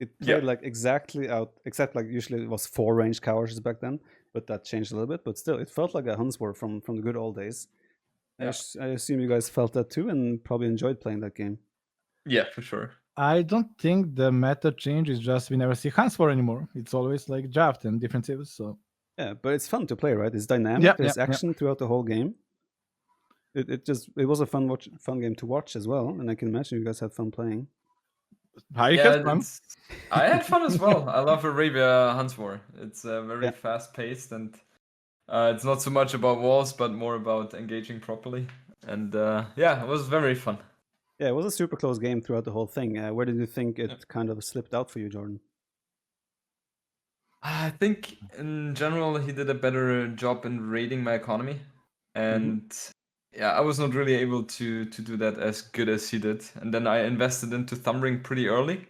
It played like exactly out, except like usually it was 4 ranged cowers back then, but that changed a little bit. But still, it felt like a Hunts War from the good old days. Yeah. I assume you guys felt that too and probably enjoyed playing that game. Yeah, for sure. I don't think the meta change is just we never see Hunts War anymore. It's always like draft and different civs. So yeah, but it's fun to play, right? It's dynamic. Yeah, There's action throughout the whole game. It was a fun game to watch as well, and I can imagine you guys had fun playing. I had fun. I had fun as well. I love Arabia Hunts War. It's very fast paced, and it's not so much about walls, but more about engaging properly. And yeah, it was very fun. Yeah, it was a super close game throughout the whole thing. Where did you think it kind of slipped out for you, JorDan? I think in general he did a better job in raiding my economy, and yeah, I was not really able to do that as good as he did. And then I invested into Thumbring pretty early,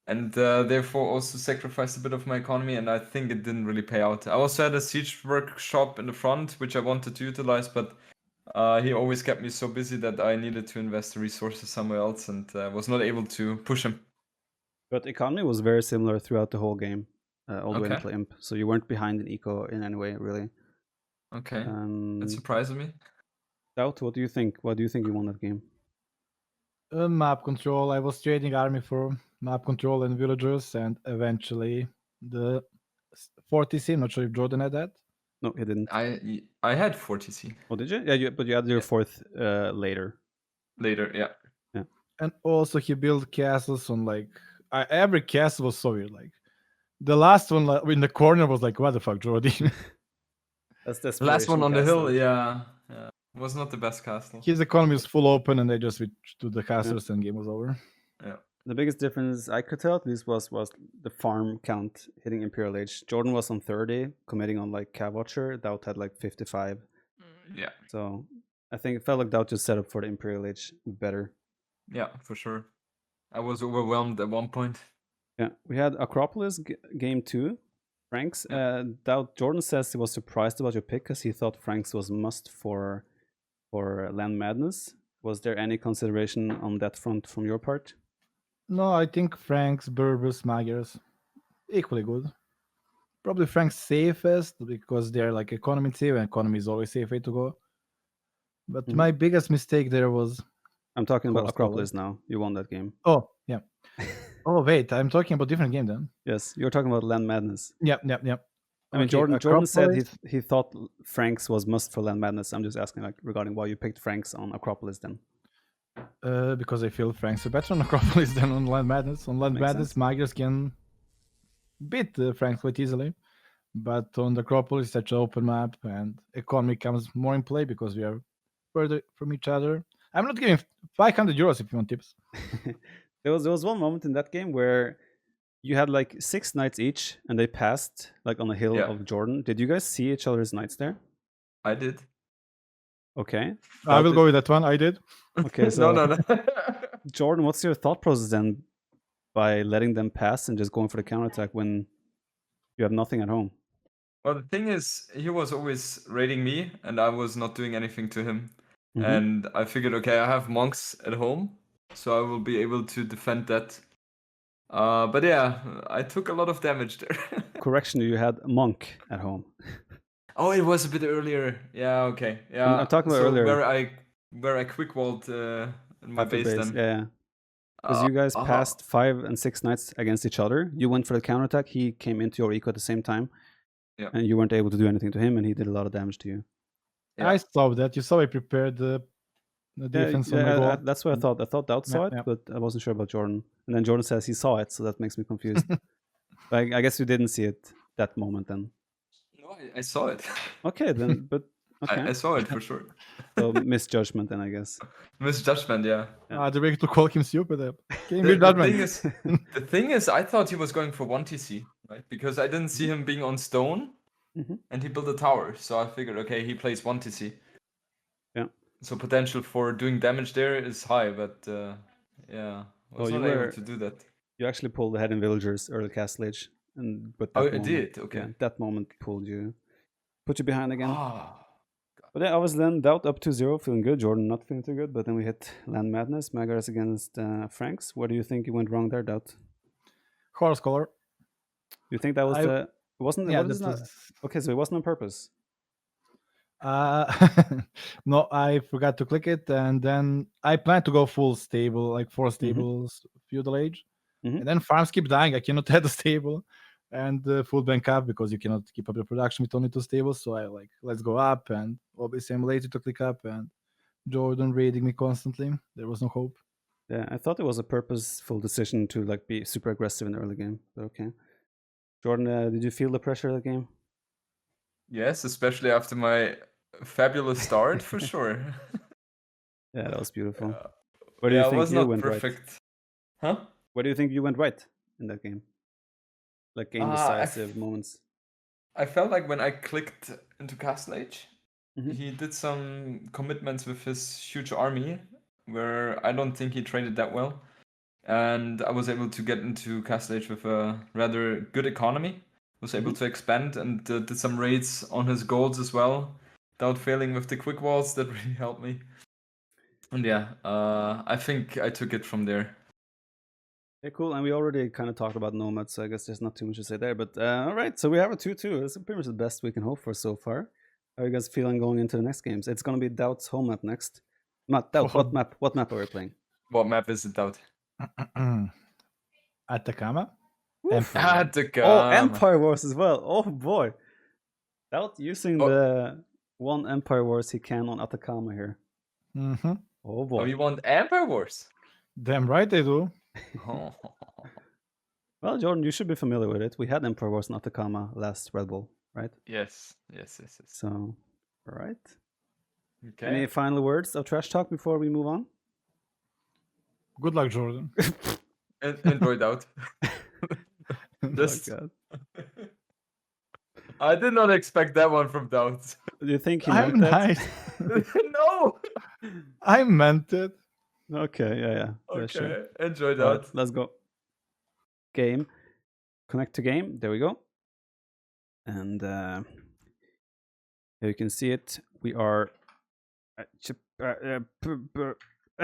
and therefore also sacrificed a bit of my economy, and I think it didn't really pay out. I also had a siege workshop in the front, which I wanted to utilize, but he always kept me so busy that I needed to invest the resources somewhere else, and was not able to push him. But economy was very similar throughout the whole game, all the way Okay. until Imp. So you weren't behind in eco in any way, really. Okay, that surprises me. DauT, what do you think? What do you think you won that game? Map control. I was trading army for map control and villagers, and eventually the 40C. I'm not sure if JorDan had that. No, he didn't. I had 40C Oh, did you? Yeah, but you had your Yeah. fourth later. later, yeah. And also he built castles on like every castle was so weird. Like the last one in the corner was like, what the fuck, Jordan? That's the The last one on the hill, castle. yeah, was not the best castle. His economy was full open, and they just switched to the castles, and game was over. Yeah. The biggest difference I could tell at least was the farm count hitting Imperial Age. JorDan was on 30, committing on like Cav Watcher. DauT had like 55. Yeah, So I think it felt like DauT just set up for the Imperial Age better. yeah, for sure. I was overwhelmed at one point. Yeah, we had Acropolis game 2. Franks. DauT JorDan says he was surprised about your pick because he thought Franks was must for Land Madness. Was there any consideration on that front from your part? No, I think Frank's, Berbers, Magyars, equally good. Probably Frank's safest because they're like economy safe, and economy is always safe way to go. But my biggest mistake there was I'm talking about Horse Acropolis now. You won that game. oh yeah. Oh wait, I'm talking about different game then. Yes, you're talking about Land Madness. Yeah. I mean, Okay, JorDan said Acropolis. he thought Franks was must for Land Madness. I'm just asking like regarding why you picked Franks on Acropolis then. Because I feel Franks are better on Acropolis than on Land Madness. On Land Makes Madness, sense. Magyars can beat Franks quite easily. But on the Acropolis, such an open map, and economy comes more in play because we are further from each other. I'm not giving 500 euros if you want tips. There was one moment in that game where you had like 6 knights each, and they passed like on a hill Yeah. of JorDan. Did you guys see each other's knights there? I did. Okay. I will go with that one. I did. Okay, so no. JorDan, what's your thought process then by letting them pass and just going for the counterattack when you have nothing at home? Well, the thing is, he was always raiding me, and I was not doing anything to him. Mhm. And I figured, okay, I have monks at home, so I will be able to defend that. But yeah, I took a lot of damage there. Correction, you had a monk at home. Oh, it was a bit earlier. Yeah, okay. Yeah, I'm talking about so earlier. where I quick walled in my Half the base then. Yeah. Because you guys passed 5 and 6 knights against each other. You went for the counterattack. He came into your eco at the same time. Yeah. And you weren't able to do anything to him, and he did a lot of damage to you. Yeah. I saw that. You saw I prepared the defense on the goal. That's what I thought. I thought DauT saw Yeah. it, but I wasn't sure about JorDan. And then JorDan says he saw it, so that makes me confused. But I guess you didn't see it that moment then. No, I saw it. Okay, then, but okay. I saw it for sure. So misjudgment then, I guess. Misjudgment, yeah. The way to call him stupid. The thing is, I thought he was going for 1 TC, right? Because I didn't see him being on stone, and he built a tower. So I figured, okay, he plays 1 TC. Yeah. So potential for doing damage there is high, but yeah, I was not able to do that. You actually pulled ahead in villagers early castle age, but I did. Okay. Yeah, that moment put you behind again. Ah. But yeah, I was then DauT up 2-0, feeling good. JorDan not feeling too good, but then we hit Land Madness. Magyars against Franks. What do you think you went wrong there, DauT? Horse color. You think that was it wasn't? Yeah, what is not? Okay, so it wasn't on purpose. No, I forgot to click it, and then I planned to go full stable, like 4 stables, feudal age, and then farms keep dying. I cannot add a stable, and full bank up because you cannot keep up the production with only 2 stables. So I let's go up, and obviously I'm lazy to click up, and JorDan raiding me constantly. There was no hope. Yeah, I thought it was a purposeful decision to be super aggressive in the early game. But okay, JorDan, did you feel the pressure of the game? Yes, especially after my fabulous start, for sure. Yeah, that was beautiful. Where do you think you went right? Huh? Where do you think you went right in that game? Like game decisive moments. I felt like when I clicked into Castle Age, he did some commitments with his huge army, where I don't think he traded that well. and I was able to get into Castle Age with a rather good economy. Was able to expand and did some raids on his golds as well, without failing with the quick walls. That really helped me. And yeah, I think I took it from there. Yeah, cool. And we already kind of talked about Nomads, so I guess there's not too much to say there. But all right, so we have a 2-2. It's pretty much the best we can hope for so far. How are you guys feeling going into the next games? It's going to be DauT's home map next. Matt, DauT, what map are we playing? What map is it, DauT? Atacama. Atacama. Oh, Empire Wars as well. Oh boy. DauT using the one Empire Wars he can on Atacama here. Mm-hmm. Oh boy. Oh, you want Empire Wars? Damn right they do. Oh. Well, JorDan, you should be familiar with it. We had Empire Wars in Atacama last Red Bull, right? Yes. So, all right. Okay. Any final words of trash talk before we move on? Good luck, Jordan. Enjoy DauT. Just... Oh I did not expect that one from DauT. Do you think he I'm meant that? nice. No. I meant it. Okay, yeah. Okay. Sure. Enjoy All DauT. right, let's go. Game. Connect to game. There we go. And here you can see it. We are.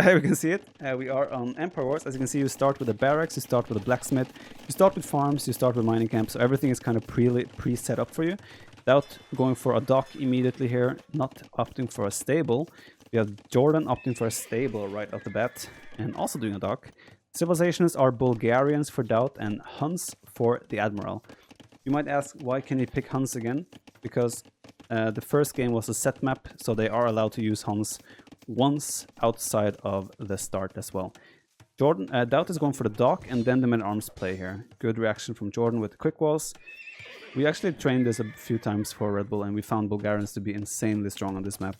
Here we can see it. We are on Empire Wars. As you can see, you start with a barracks, you start with a blacksmith, you start with farms, you start with mining camps. So everything is kind of pre-set up for you. Without going for a dock immediately here, not opting for a stable. We have JorDan opting for a stable right off the bat, and also doing a dock. Civilizations are Bulgarians for DauT and Huns for the Admiral. You might ask, why can he pick Huns again? Because the first game was a set map, so they are allowed to use Huns once outside of the start as well. DauT is going for the dock and then the men-at-arms play here. Good reaction from JorDan with the quick walls. We actually trained this a few times for Red Bull and we found Bulgarians to be insanely strong on this map.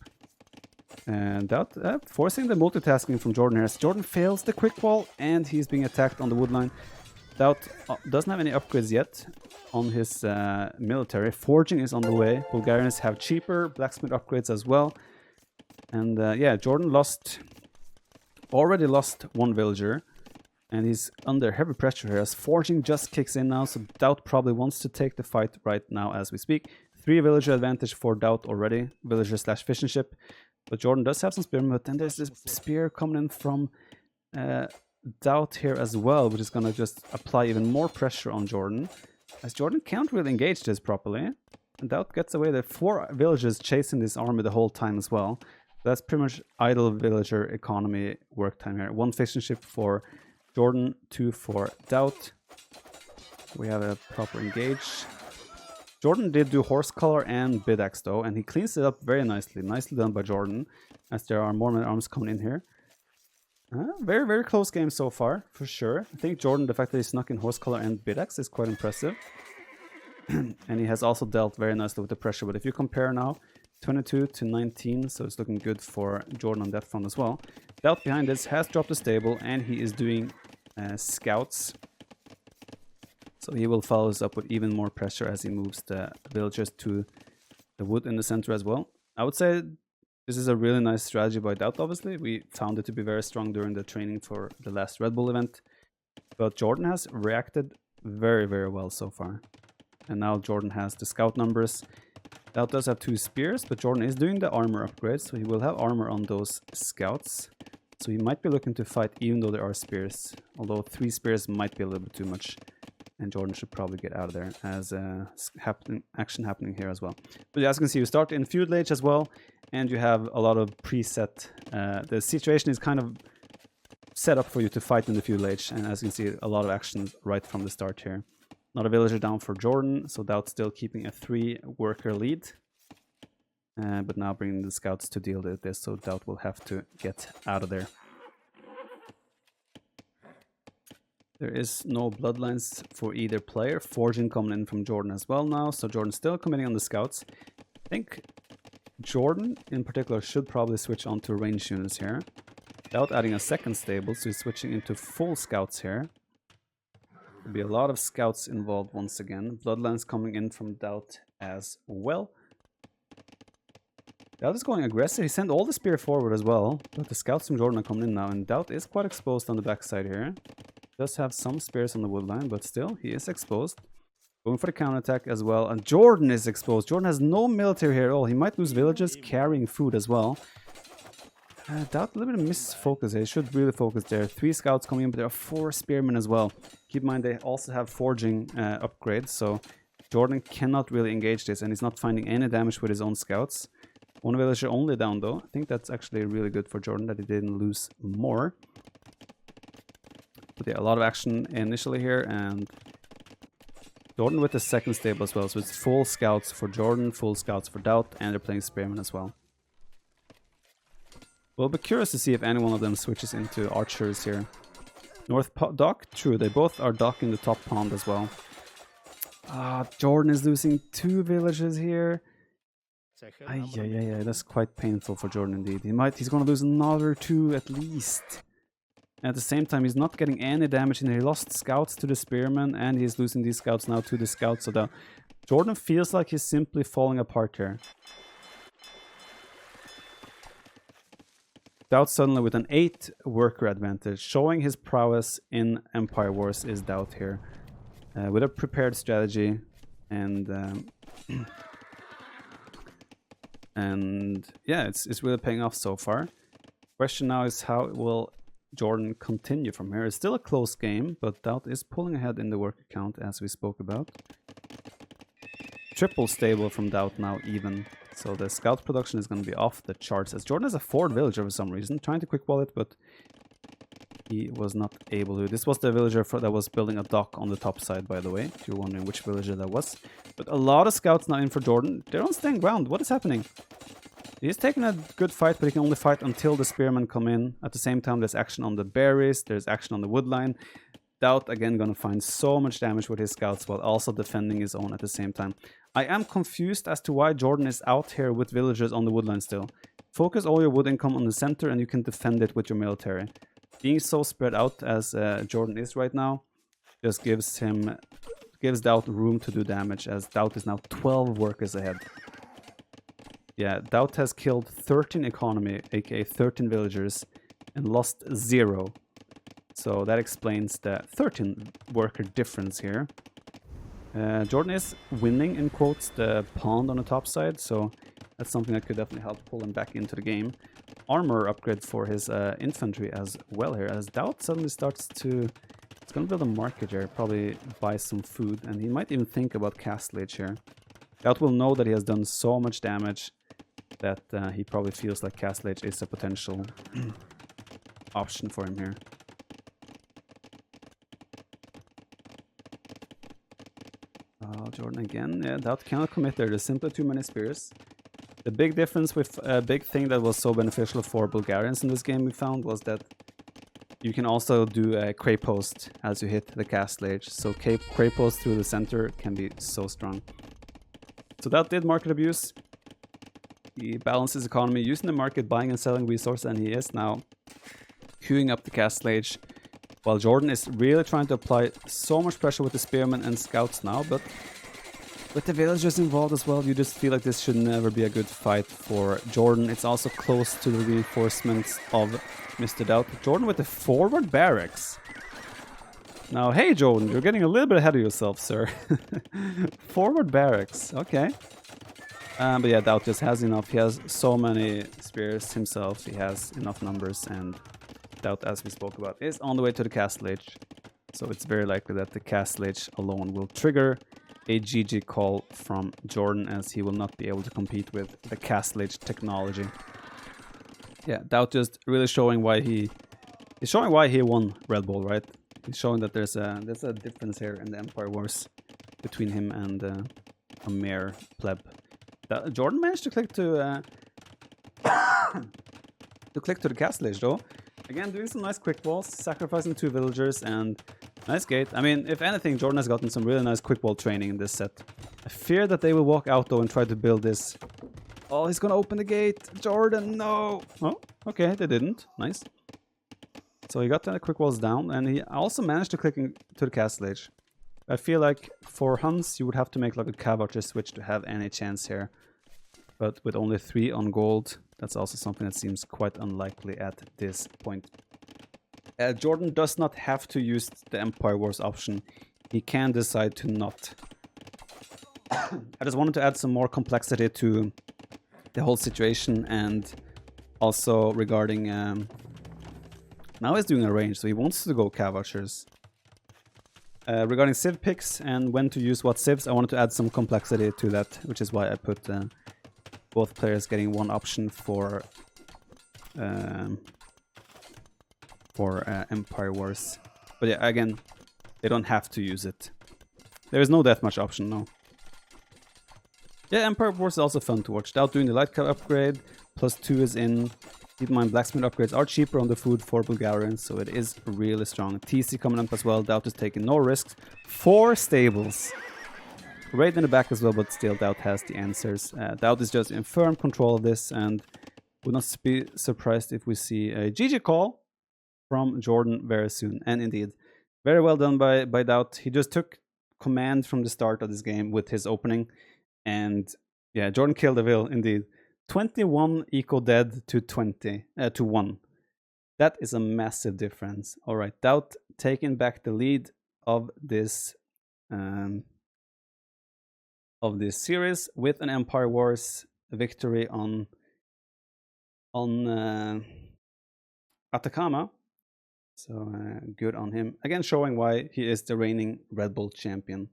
And DauT forcing the multitasking from JorDan here. As JorDan fails the quick wall and he's being attacked on the wood line. DauT doesn't have any upgrades yet on his military. Forging is on the way. Bulgarians have cheaper blacksmith upgrades as well. And yeah, JorDan already lost one villager. And he's under heavy pressure here as Forging just kicks in now. So DauT probably wants to take the fight right now as we speak. 3 villager advantage for DauT already. Villager / fishing ship. But JorDan does have some spearmen. But then there's this spear coming in from DauT here as well, which is going to just apply even more pressure on JorDan. As JorDan can't really engage this properly. And DauT gets away. There are 4 villagers chasing this army the whole time as well. That's pretty much idle villager economy work time here. 1 fishing ship for JorDan, 2 for DauT. We have a proper engage. JorDan did do horse collar and bid axe though, and he cleans it up very nicely. Nicely done by JorDan, as there are more men-at-arms coming in here. Very, very close game so far, for sure. I think JorDan, the fact that he snuck in horse collar and bid axe is quite impressive. And he has also dealt very nicely with the pressure. But if you compare now, 22 to 19, so it's looking good for JorDan on that front as well. DauT behind this has dropped a stable, and he is doing scouts. So he will follow this up with even more pressure as he moves the villagers to the wood in the center as well. I would say this is a really nice strategy by DauT, obviously. We found it to be very strong during the training for the last Red Bull event. But JorDan has reacted very, very well so far. And now JorDan has the scout numbers. DauT does have 2 spears, but JorDan is doing the armor upgrade, so he will have armor on those scouts. So he might be looking to fight even though there are spears. Although 3 spears might be a little bit too much. And JorDan should probably get out of there as action happening here as well. But as you can see, you start in feudal age as well, and you have a lot of preset. The situation is kind of set up for you to fight in the feudal age, and as you can see, a lot of action right from the start here. Not a villager down for JorDan, so DauT still keeping a 3-worker lead. But now bringing the scouts to deal with this, so DauT will have to get out of there. There is no bloodlines for either player. Forging coming in from JorDan as well now, so JorDan still committing on the scouts. I think JorDan in particular should probably switch on to range units here. DauT adding a second stable, so he's switching into full scouts here. There'll be a lot of scouts involved once again. Bloodlines coming in from DauT as well. DauT is going aggressive. He sent all the spear forward as well. But the scouts from JorDan are coming in now. And DauT is quite exposed on the backside here. Does have some spears on the wood line, but still, he is exposed. Going for the counterattack as well. And JorDan is exposed. JorDan has no military here at all. He might lose villages carrying food as well. DauT a little bit of misfocus here. He should really focus there. 3 scouts coming in, but there are 4 spearmen as well. Keep in mind they also have forging upgrades, so JorDan cannot really engage this, and he's not finding any damage with his own scouts. 1 villager only down though. I think that's actually really good for JorDan that he didn't lose more. But yeah, a lot of action initially here, and JorDan with the second stable as well. So it's full scouts for JorDan, full scouts for DauT, and they're playing spearmen as well. We'll be curious to see if any one of them switches into archers here. North dock, true, they both are docking the top pond as well. JorDan is losing 2 villages here. Yeah, that's quite painful for JorDan indeed. He's gonna lose another 2 at least. And at the same time, he's not getting any damage in there. He lost scouts to the spearmen, and he's losing these scouts now to the scouts. So JorDan feels like he's simply falling apart here. DauT suddenly with an 8 worker advantage, showing his prowess in Empire Wars is DauT here. With a prepared strategy, and yeah, it's really paying off so far. Question now is how will JorDan continue from here? It's still a close game, but DauT is pulling ahead in the worker count as we spoke about. Triple stable from DauT now even. So the scout production is going to be off the charts, as JorDan has a 4th villager for some reason, trying to quick wall it, but he was not able to. This was the villager that was building a dock on the top side, by the way, if you're wondering which villager that was. But a lot of scouts now in for JorDan. They're on staying ground. What is happening? He's taking a good fight, but he can only fight until the spearmen come in. At the same time, there's action on the berries, there's action on the wood line. DauT again gonna find so much damage with his scouts while also defending his own at the same time. I am confused as to why JorDan is out here with villagers on the woodline still. Focus all your wood income on the center and you can defend it with your military. Being so spread out as JorDan is right now just gives DauT room to do damage, as DauT is now 12 workers ahead. Yeah, DauT has killed 13 economy, aka 13 villagers, and lost 0. So that explains the 13 worker difference here. JorDan is winning, in quotes, the pond on the top side, so that's something that could definitely help pull him back into the game. Armor upgrade for his infantry as well here, as DauT suddenly starts to... It's gonna build a market here, probably buy some food, and he might even think about Castle Age here. DauT will know that he has done so much damage that he probably feels like Castle Age is a potential option for him here. JorDan again. Yeah, DauT cannot commit there. There's simply too many spears. The big difference with a big thing that was so beneficial for Bulgarians in this game we found was that you can also do a Cray Post as you hit the Castle Age. So Cray Post through the center can be so strong. So DauT did market abuse. He balanced his economy using the market, buying and selling resources, and he is now queuing up the Castle Age. While JorDan is really trying to apply so much pressure with the spearmen and scouts now, but with the villagers involved as well, you just feel like this should never be a good fight for JorDan. It's also close to the reinforcements of Mr. DauT. JorDan with the forward barracks. Now, hey JorDan, you're getting a little bit ahead of yourself, sir. Forward barracks, okay. But yeah, DauT just has enough. He has so many spears himself. He has enough numbers, and DauT, as we spoke about, is on the way to the Castle Age. So it's very likely that the Castle Age alone will trigger a GG call from JorDan, as he will not be able to compete with the Castle Age technology. Yeah, DauT just really showing why he won Red Bull, right? He's showing that there's a difference here in the Empire Wars between him and a mere pleb. JorDan managed to click to the Castle Age though. Again, doing some nice quick walls, sacrificing 2 villagers, and nice gate. I mean, if anything, JorDan has gotten some really nice quick wall training in this set. I fear that they will walk out though and try to build this. Oh, he's gonna open the gate. JorDan, no! Oh, okay, they didn't. Nice. So he got the quick walls down, and he also managed to click to the Castle Age. I feel like for Huns, you would have to make like a cav archer switch to have any chance here. But with only 3 on gold, that's also something that seems quite unlikely at this point. JorDan does not have to use the Empire Wars option. He can decide to not. I just wanted to add some more complexity to the whole situation, and also regarding... now he's doing a range, so he wants to go Cav Archers. Regarding Civ picks and when to use what Civs, I wanted to add some complexity to that, which is why I put both players getting one option for Empire Wars. But yeah, again, they don't have to use it. There is no deathmatch option, no. Yeah, Empire Wars is also fun to watch. DauT doing the light cup upgrade, +2 is in. Keep in mind, blacksmith upgrades are cheaper on the food for Bulgarians, so it is really strong. TC coming up as well. DauT is taking no risks. 4 stables. Raid in the back as well, but still DauT has the answers. DauT is just in firm control of this, and would not be surprised if we see a GG call from JorDan very soon. And indeed, very well done by DauT. He just took command from the start of this game with his opening, and yeah, JorDan killed the will indeed. 21 eco dead to 20 to 1. That is a massive difference. All right, DauT taking back the lead of this series with an Empire Wars victory on Atacama. So good on him. Again, showing why he is the reigning Red Bull champion.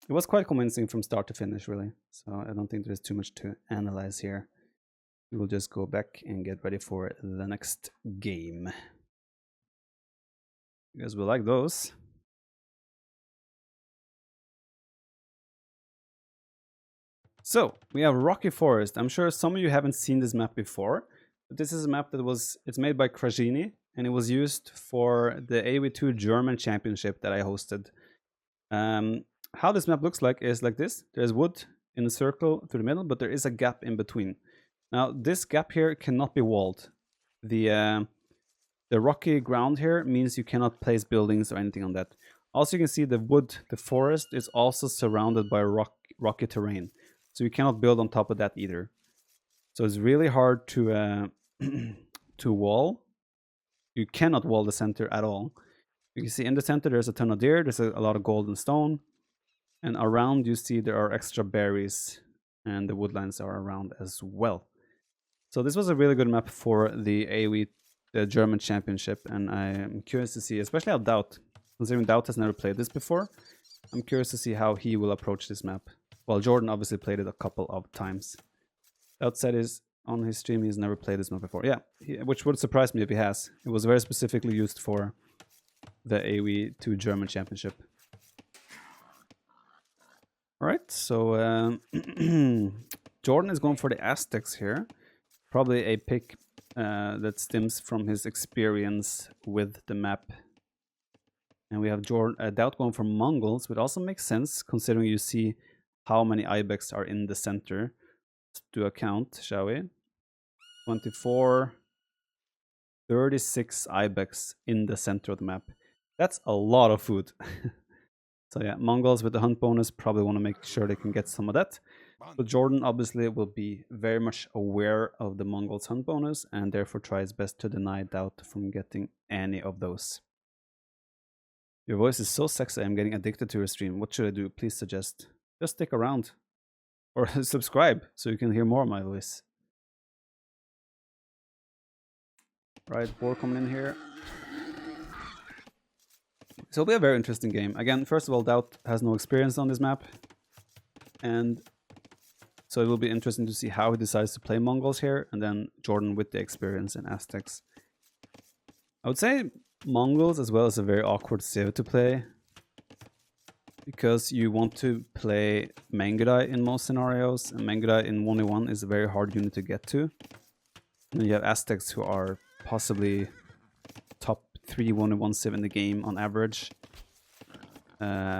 It was quite convincing from start to finish, really. So I don't think there's too much to analyze here. We will just go back and get ready for the next game. You guys will like those. So we have Rocky Forest. I'm sure some of you haven't seen this map before, but this is a map that it's made by Krajini, and it was used for the AW2 German Championship that I hosted. How this map looks like is like this. There's wood in a circle through the middle, but there is a gap in between. Now this gap here cannot be walled. The rocky ground here means you cannot place buildings or anything on that. Also, you can see the wood, the forest is also surrounded by rocky terrain, so you cannot build on top of that either. So it's really hard to to wall. You cannot wall the center at all. You can see in the center there's a ton of deer. There's a lot of golden stone. And around you see there are extra berries, and the woodlands are around as well. So this was a really good map for the AoE, the German Championship, and I'm curious to see, especially how DauT, considering DauT has never played this before, I'm curious to see how he will approach this map. Well, JorDan obviously played it a couple of times. DauT said on his stream he's never played this map before. Yeah, which would surprise me if he has. It was very specifically used for the AoE 2 German Championship. Alright, so JorDan is going for the Aztecs here. Probably a pick that stems from his experience with the map. And we have DauT going for Mongols, which also makes sense considering you see how many Ibex are in the center. Let's do a count, shall we? 24, 36 Ibex in the center of the map. That's a lot of food. So yeah, Mongols with the hunt bonus probably want to make sure they can get some of that. But JorDan obviously will be very much aware of the Mongols hunt bonus and therefore tries best to deny DauT from getting any of those. Your voice is so sexy, I'm getting addicted to your stream. What should I do? Please suggest. Just stick around. Or subscribe so you can hear more of my voice. Right, boar coming in here. So it'll be a very interesting game. Again, first of all, DauT has no experience on this map. And so it will be interesting to see how he decides to play Mongols here. And then JorDan with the experience in Aztecs. I would say Mongols as well is a very awkward civ to play. Because you want to play Mangudai in most scenarios. And Mangudai in 1v1 is a very hard unit to get to. And you have Aztecs who are possibly top 3 1v1 civ in the game on average.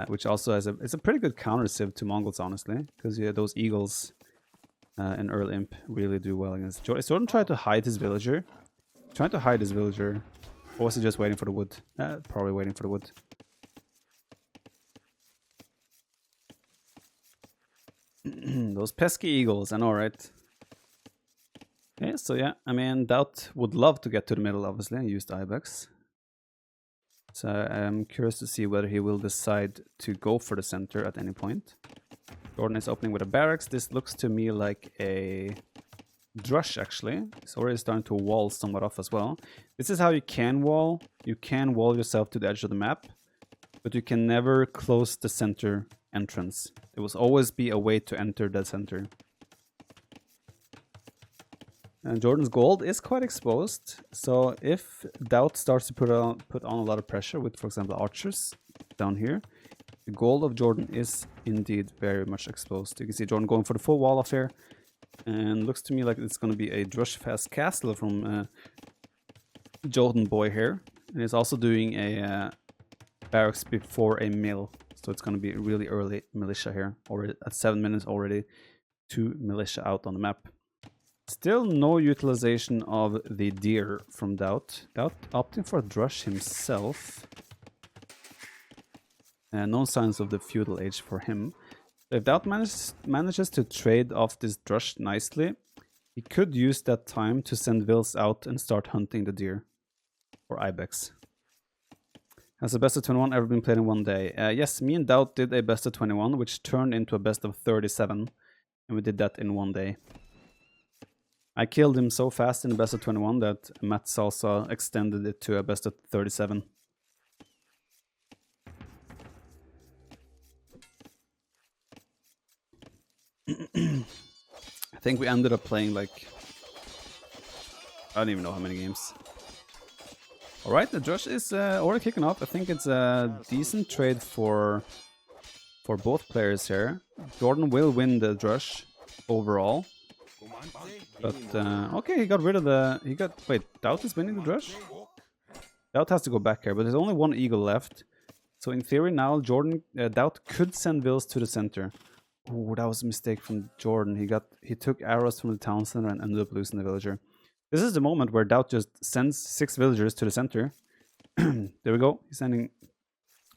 Which also has it's a pretty good counter civ to Mongols, honestly. Because yeah, those eagles in Earl Imp really do well against JorDan. Is JorDan trying to hide his villager? Trying to hide his villager. Or was he just waiting for the wood? Probably waiting for the wood. Those pesky eagles, I know, right? Okay, so yeah, I mean, DauT would love to get to the middle, obviously, and use the Ibex. So I'm curious to see whether he will decide to go for the center at any point. JorDan is opening with a barracks. This looks to me like a drush, actually. It's already starting to wall somewhat off as well. This is how you can wall. You can wall yourself to the edge of the map, but you can never close the center entrance. There will always be a way to enter the center. And JorDan's gold is quite exposed, so if DauT starts to put on a lot of pressure with, for example, archers down here, the gold of JorDan is indeed very much exposed. You can see JorDan going for the full wall off here, and looks to me like it's going to be a drush fast castle from JorDan boy here. And he's also doing a barracks before a mill, so it's going to be really early militia here. Already at 7 minutes already, 2 militia out on the map. Still no utilization of the deer from DauT. DauT opting for a drush himself. And no signs of the feudal age for him. If DauT manages to trade off this drush nicely, he could use that time to send Wills out and start hunting the deer. Or ibex. Has the best of 21 ever been played in one day? Yes, me and DauT did a best of 21, which turned into a best of 37. And we did that in one day. I killed him so fast in the best of 21 that Matt Salsa extended it to a best of 37. I think we ended up playing like... I don't even know how many games. Alright, the drush is already kicking off. I think it's a decent trade for both players here. JorDan will win the drush overall. But, okay, he got rid of the... Wait, DauT is winning the drush? DauT has to go back here, but there's only one eagle left. So in theory now, DauT could send Wills to the center. Oh, that was a mistake from JorDan. He took arrows from the town center and ended up losing the villager. This is the moment where DauT just sends 6 villagers to the center. There we go. He's sending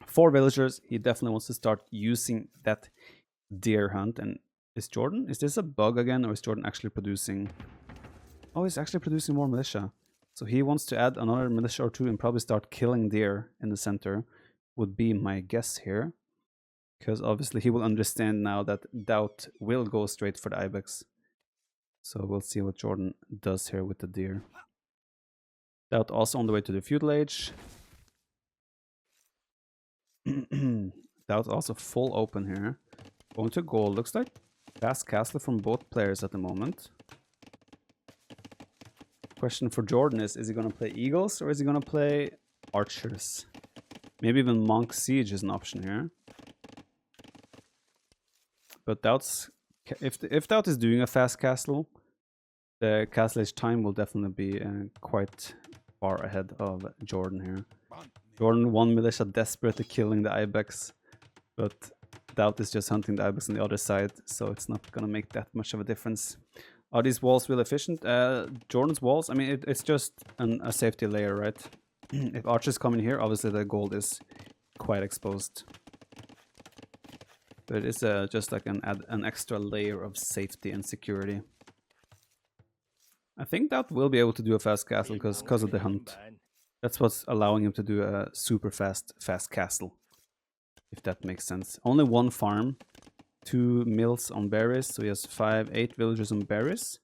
4 villagers. He definitely wants to start using that deer hunt. And is this a bug again, or is JorDan actually producing... Oh, he's actually producing more militia. So he wants to add another militia or 2 and probably start killing deer in the center, would be my guess here. Because obviously he will understand now that DauT will go straight for the ibex. So we'll see what JorDan does here with the deer. DauT also on the way to the feudal age. DauT also full open here. Going to gold. Looks like fast castle from both players at the moment. Question for JorDan is he going to play eagles or is he going to play archers? Maybe even monk siege is an option here. But if DauT is doing a fast castle, the castle age time will definitely be quite far ahead of JorDan here. JorDan 1 militia desperately killing the ibex, but DauT is just hunting the ibex on the other side, so it's not gonna make that much of a difference. Are these walls really efficient? JorDan's walls, I mean, it's just a safety layer, right? If archers come in here, obviously the gold is quite exposed. But it's just like an extra layer of safety and security. I think DauT will be able to do a fast castle because of the hunt. That's what's allowing him to do a super fast castle. If that makes sense. Only 1 farm, 2 mills on berries, so he has 8 villagers on berries.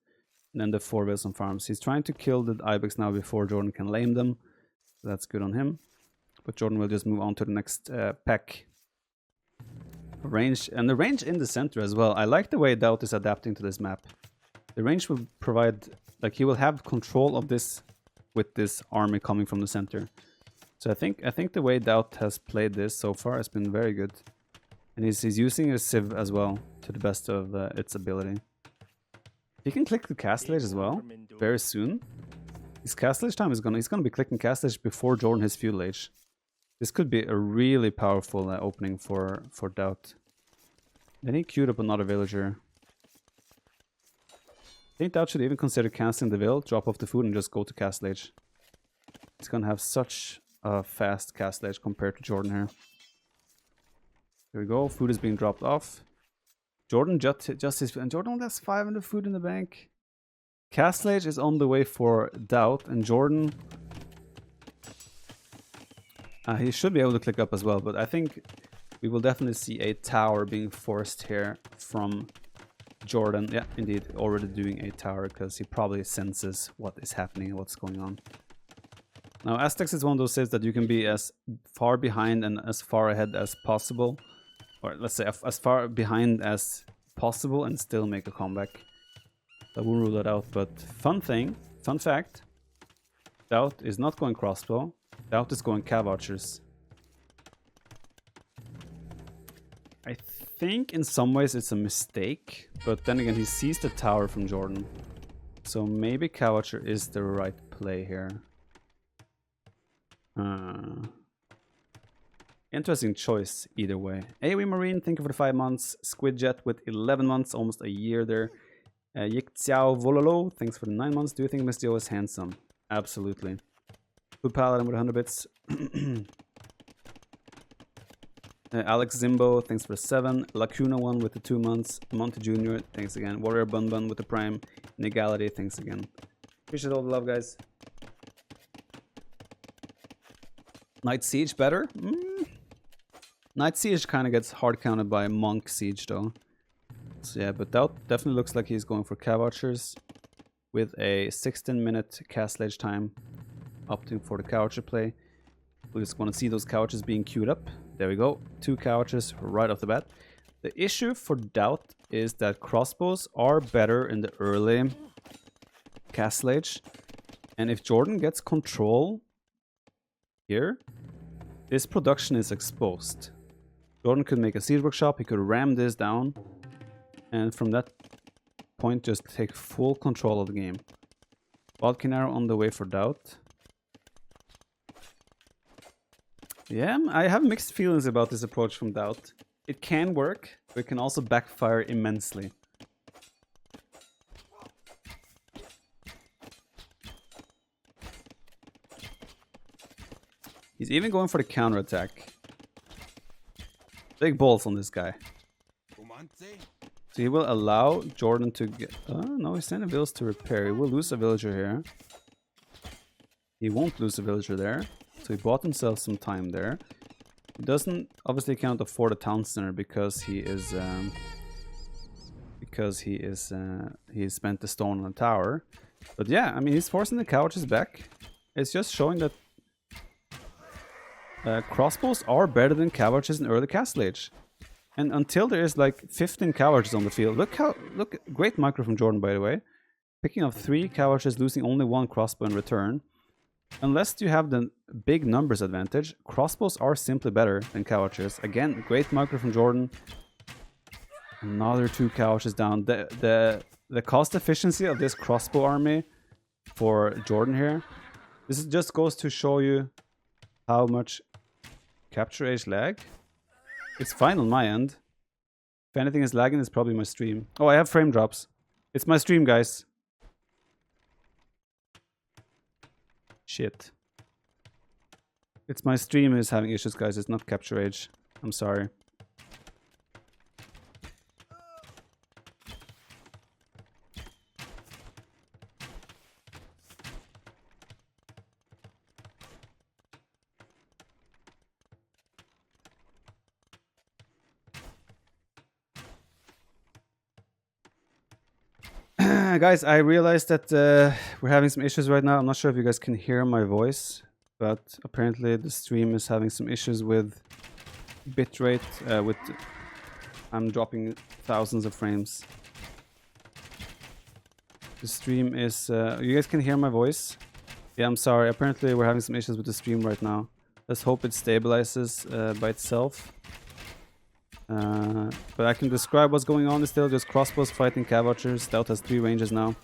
And then the 4 vills on farms. He's trying to kill the ibex now before JorDan can lame them. So that's good on him. But JorDan will just move on to the next pack. Range, and the range in the center as well. I like the way DauT is adapting to this map. The range will provide, like, he will have control of this with this army coming from the center. So I think the way DauT has played this so far has been very good. And he's using a civ as well to the best of its ability. He can click the castle age as well very soon. His castle age time he's gonna be clicking castle age before JorDan his feudal age. This could be a really powerful opening for DauT. Then he queued up another villager. I think DauT should even consider canceling the vill, drop off the food, and just go to castle age. He's gonna have such a fast castle age compared to JorDan here. There we go. Food is being dropped off. JorDan just his, and JorDan only has 500 food in the bank. Castle age is on the way for DauT, and JorDan He should be able to click up as well, but I think we will definitely see a tower being forced here from JorDan. Yeah, indeed, already doing a tower because he probably senses what is happening and what's going on. Now, Aztecs is one of those cities that you can be as far behind and as far ahead as possible. Or let's say as far behind as possible and still make a comeback. I will rule that out, but fun fact, DauT is not going crossbow, DauT is going cav archers. I think in some ways it's a mistake, but then again he sees the tower from JorDan. So maybe cav archer is the right play here. Interesting choice either way. AoE Marine, thank you for the 5 months. Squidjet with 11 months, almost a year there. Yikziao Vololo, thanks for the 9 months. Do you think Mistio is handsome? Absolutely. Food Paladin with 100 bits. Alex Zimbo, thanks for the 7. Lacuna 1 with the 2 months. Monty Jr., thanks again. Warrior Bun Bun with the Prime. Negality, thanks again. Appreciate all the love, guys. Night Siege better? Night Siege kind of gets hard counted by Monk Siege though. So yeah, but DauT definitely looks like he's going for cav archers with a 16-minute cast ledge time, opting for the cav archer play. We just want to see those cav archers being queued up. There we go, 2 cav archers right off the bat. The issue for DauT is that crossbows are better in the early cast ledge, and if JorDan gets control here, this production is exposed. JorDan could make a siege workshop, he could ram this down, and from that point just take full control of the game. Vodkin arrow on the way for DauT. Yeah, I have mixed feelings about this approach from DauT. It can work, but it can also backfire immensely. He's even going for the counterattack. Big balls on this guy. So he will allow JorDan to get... no, he's sending villagers to repair. He will lose a villager here. He won't lose a villager there. So he bought himself some time there. He doesn't obviously can't afford a town center because he is... he spent the stone on the tower. But yeah, I mean, he's forcing the couches back. It's just showing that crossbows are better than cav archers in early cast ledge. And until there is like 15 cav archers on the field, look, great micro from JorDan by the way. Picking up 3 cav archers, losing only 1 crossbow in return. Unless you have the big numbers advantage, crossbows are simply better than cav archers. Again, great micro from JorDan. Another 2 cav archers down. The cost efficiency of this crossbow army for JorDan here. This just goes to show you how much capture age lag. It's fine on my end. If anything is lagging, it's probably my stream. Oh, I have frame drops. It's my stream, guys. Shit. It's my stream is having issues, guys. It's not capture age. I'm sorry. Guys, I realized that we're having some issues right now. I'm not sure if you guys can hear my voice, but apparently the stream is having some issues with bitrate. I'm dropping thousands of frames. The stream is... you guys can hear my voice? Yeah, I'm sorry. Apparently we're having some issues with the stream right now. Let's hope it stabilizes by itself. But I can describe what's going on. It's still just crossbows fighting cav archers. DauT has 3 ranges now.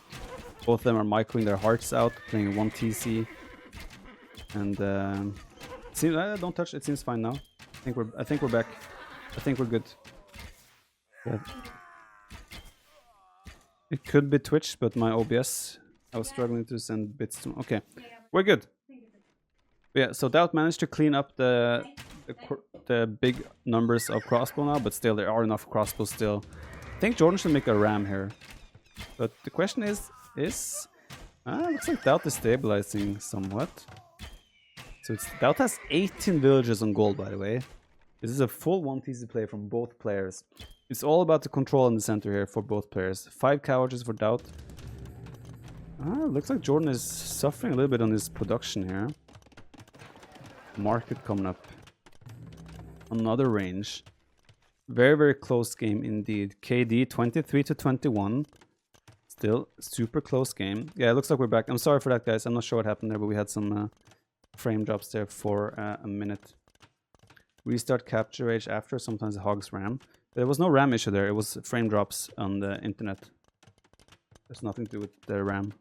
Both of them are microing their hearts out, playing 1 TC. And seems, don't touch. It seems fine now. I think we're back. I think we're good. Yeah. It could be Twitch, but my OBS. I was struggling to send bits to. Okay, we're good. Yeah. So DauT managed to clean up the big numbers of crossbow now, but still there are enough crossbows still. I think JorDan should make a ram here. But the question is looks like DauT is stabilizing somewhat. So it's DauT has 18 villagers on gold, by the way. This is a full 1 TC play from both players. It's all about the control in the center here for both players. 5 couches for DauT. Looks like JorDan is suffering a little bit on his production here. Market coming up. Another range. Very, very close game indeed. KD 23 to 21. Still super close game. Yeah, it looks like we're back. I'm sorry for that, guys. I'm not sure what happened there, but we had some frame drops there for a minute. Restart capture rage after. Sometimes it hogs RAM. There was no RAM issue there. It was frame drops on the internet. There's nothing to do with the RAM.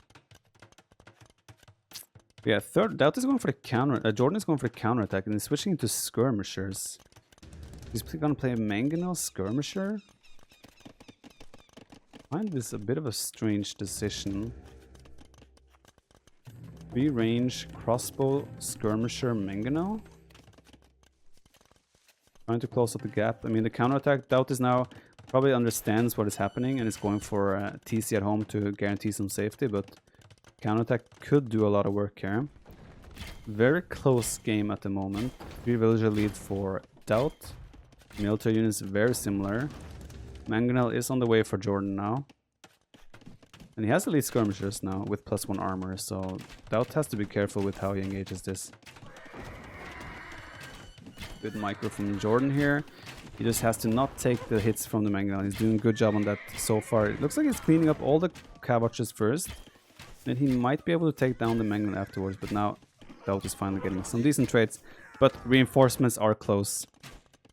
Yeah, third DauT is going for the counter. JorDan is going for the counter attack and he's switching into skirmishers. He's gonna play a mangonel skirmisher. I find this a bit of a strange decision. 3 range crossbow skirmisher mangonel. Trying to close up the gap. I mean, the counter attack DauT is now probably understands what is happening and is going for TC at home to guarantee some safety, but counterattack could do a lot of work here. Very close game at the moment. 3 villager lead for DauT. Military units very similar. Mangonel is on the way for JorDan now. And he has elite skirmishers now with +1 armor, so DauT has to be careful with how he engages this. Good micro from JorDan here. He just has to not take the hits from the Mangonel. He's doing a good job on that so far. It looks like he's cleaning up all the couches first. Then he might be able to take down the Mangonel afterwards, but now DauT is finally getting some decent trades. But reinforcements are close.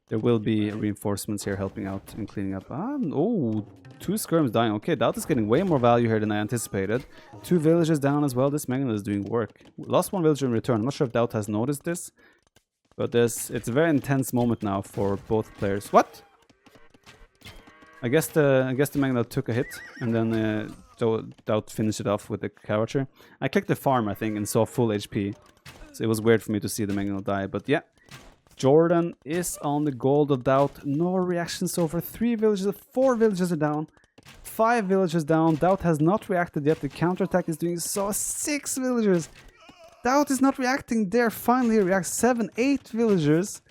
There will be reinforcements here helping out and cleaning up. Oh, 2 skirms dying. Okay, DauT is getting way more value here than I anticipated. 2 villagers down as well. This Mangonel is doing work. Lost 1 villager in return. I'm not sure if DauT has noticed this. But it's a very intense moment now for both players. What? I guess the Mangonel took a hit and then DauT finished it off with the coucher. I clicked the farm, I think, and saw full HP. So it was weird for me to see the Mangonel die. But yeah, JorDan is on the gold of DauT. No reaction so far. 3 villagers, 4 villagers are down. 5 villagers down. DauT has not reacted yet. The counterattack is doing so. 6 villagers. DauT is not reacting there. Finally reacts. 7, 8 villagers.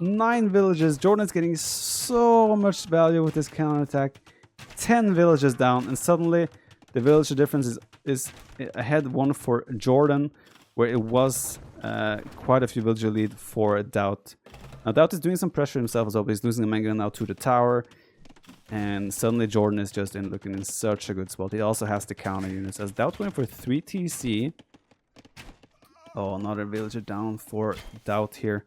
9 villagers. JorDan is getting so much value with this counterattack. 10 villagers down. And suddenly the villager difference is ahead 1 for JorDan, where it was quite a few villager lead for DauT. Now DauT is doing some pressure himself as well, but he's losing a Mangonel now to the tower. And suddenly JorDan is just looking in such a good spot. He also has the counter units. As DauT going for 3 TC. Oh, another villager down for DauT here.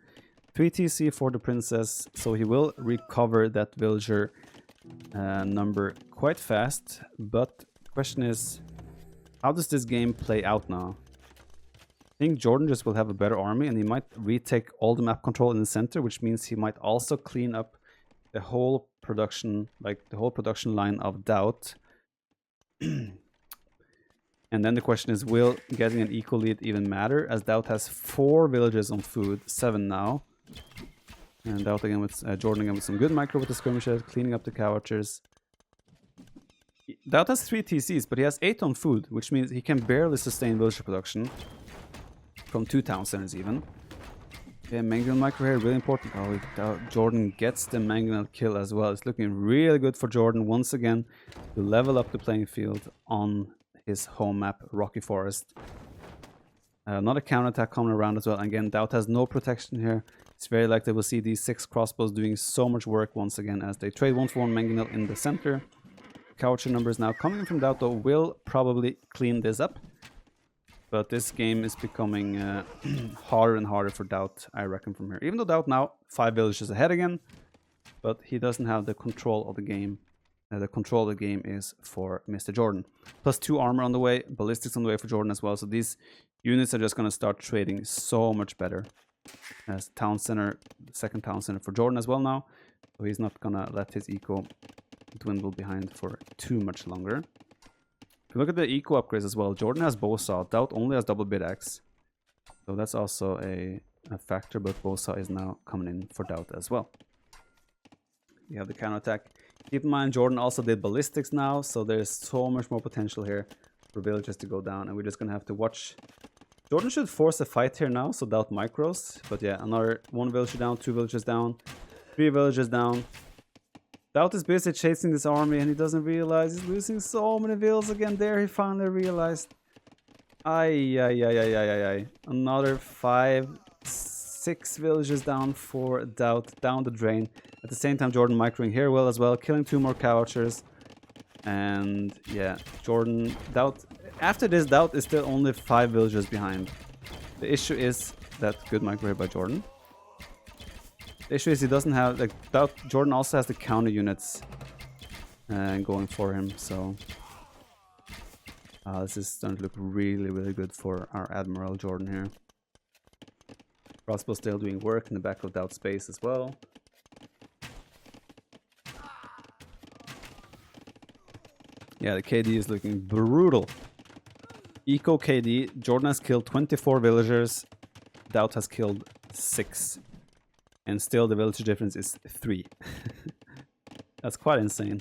3 TC for the princess, so he will recover that villager number quite fast. But the question is, how does this game play out now? I think JorDan just will have a better army and he might retake all the map control in the center, which means he might also clean up the whole production, like the whole production line of DauT. And then the question is, will getting an equal lead even matter? As DauT has 4 villagers on food, 7 now. And DauT again with JorDan again with some good micro with the skirmishes, cleaning up the couchers. DauT has 3 TCs, but he has 8 on food, which means he can barely sustain villager production. From 2 town centers even. Yeah, Mangonel micro here, really important. Oh, JorDan gets the Mangonel kill as well. It's looking really good for JorDan once again to level up the playing field on his home map, Rocky Forest. Another counterattack coming around as well. Again, DauT has no protection here. It's very likely we'll see these 6 crossbows doing so much work once again as they trade 1 for 1 Mangonel in the center. Coucher numbers now coming from DauT, though, will probably clean this up. But this game is becoming harder and harder for DauT, I reckon, from here. Even though DauT now 5 villages ahead again, but he doesn't have the control of the game. The control of the game is for Mr. JorDan. Plus 2 armor on the way, ballistics on the way for JorDan as well. So these units are just going to start trading so much better. As town center, second town center for JorDan as well now. So he's not going to let his eco dwindle behind for too much longer. If you look at the eco upgrades as well, JorDan has bowsaw. DauT only has double bit axe. So that's also a factor, but bowsaw is now coming in for DauT as well. You have the counterattack. Keep in mind, JorDan also did ballistics now, so there's so much more potential here for villagers to go down, and we're just gonna have to watch Jordan should force a fight here now, so DauT micros. But yeah, another 1 villager down, 2 villagers down, 3 villagers down. DauT is busy chasing this army and he doesn't realize he's losing so many vills again. There he finally realized. Ay. Another 5, 6 villagers down for DauT, down the drain. At the same time, Jordan microing here well as well, killing 2 more cow archers. And yeah, Jordan, DauT. After this, DauT is still only 5 villagers behind. The issue is that good micro here by Jordan. The issue is he doesn't have, like, Jordan also has the counter units going for him, so this is starting to look really good for our Admiral Jordan here. Crossbow still doing work in the back of DauT space as well. Yeah, the KD is looking brutal. Eco KD, Jordan has killed 24 villagers, DauT has killed 6. And still the villager difference is 3. That's quite insane.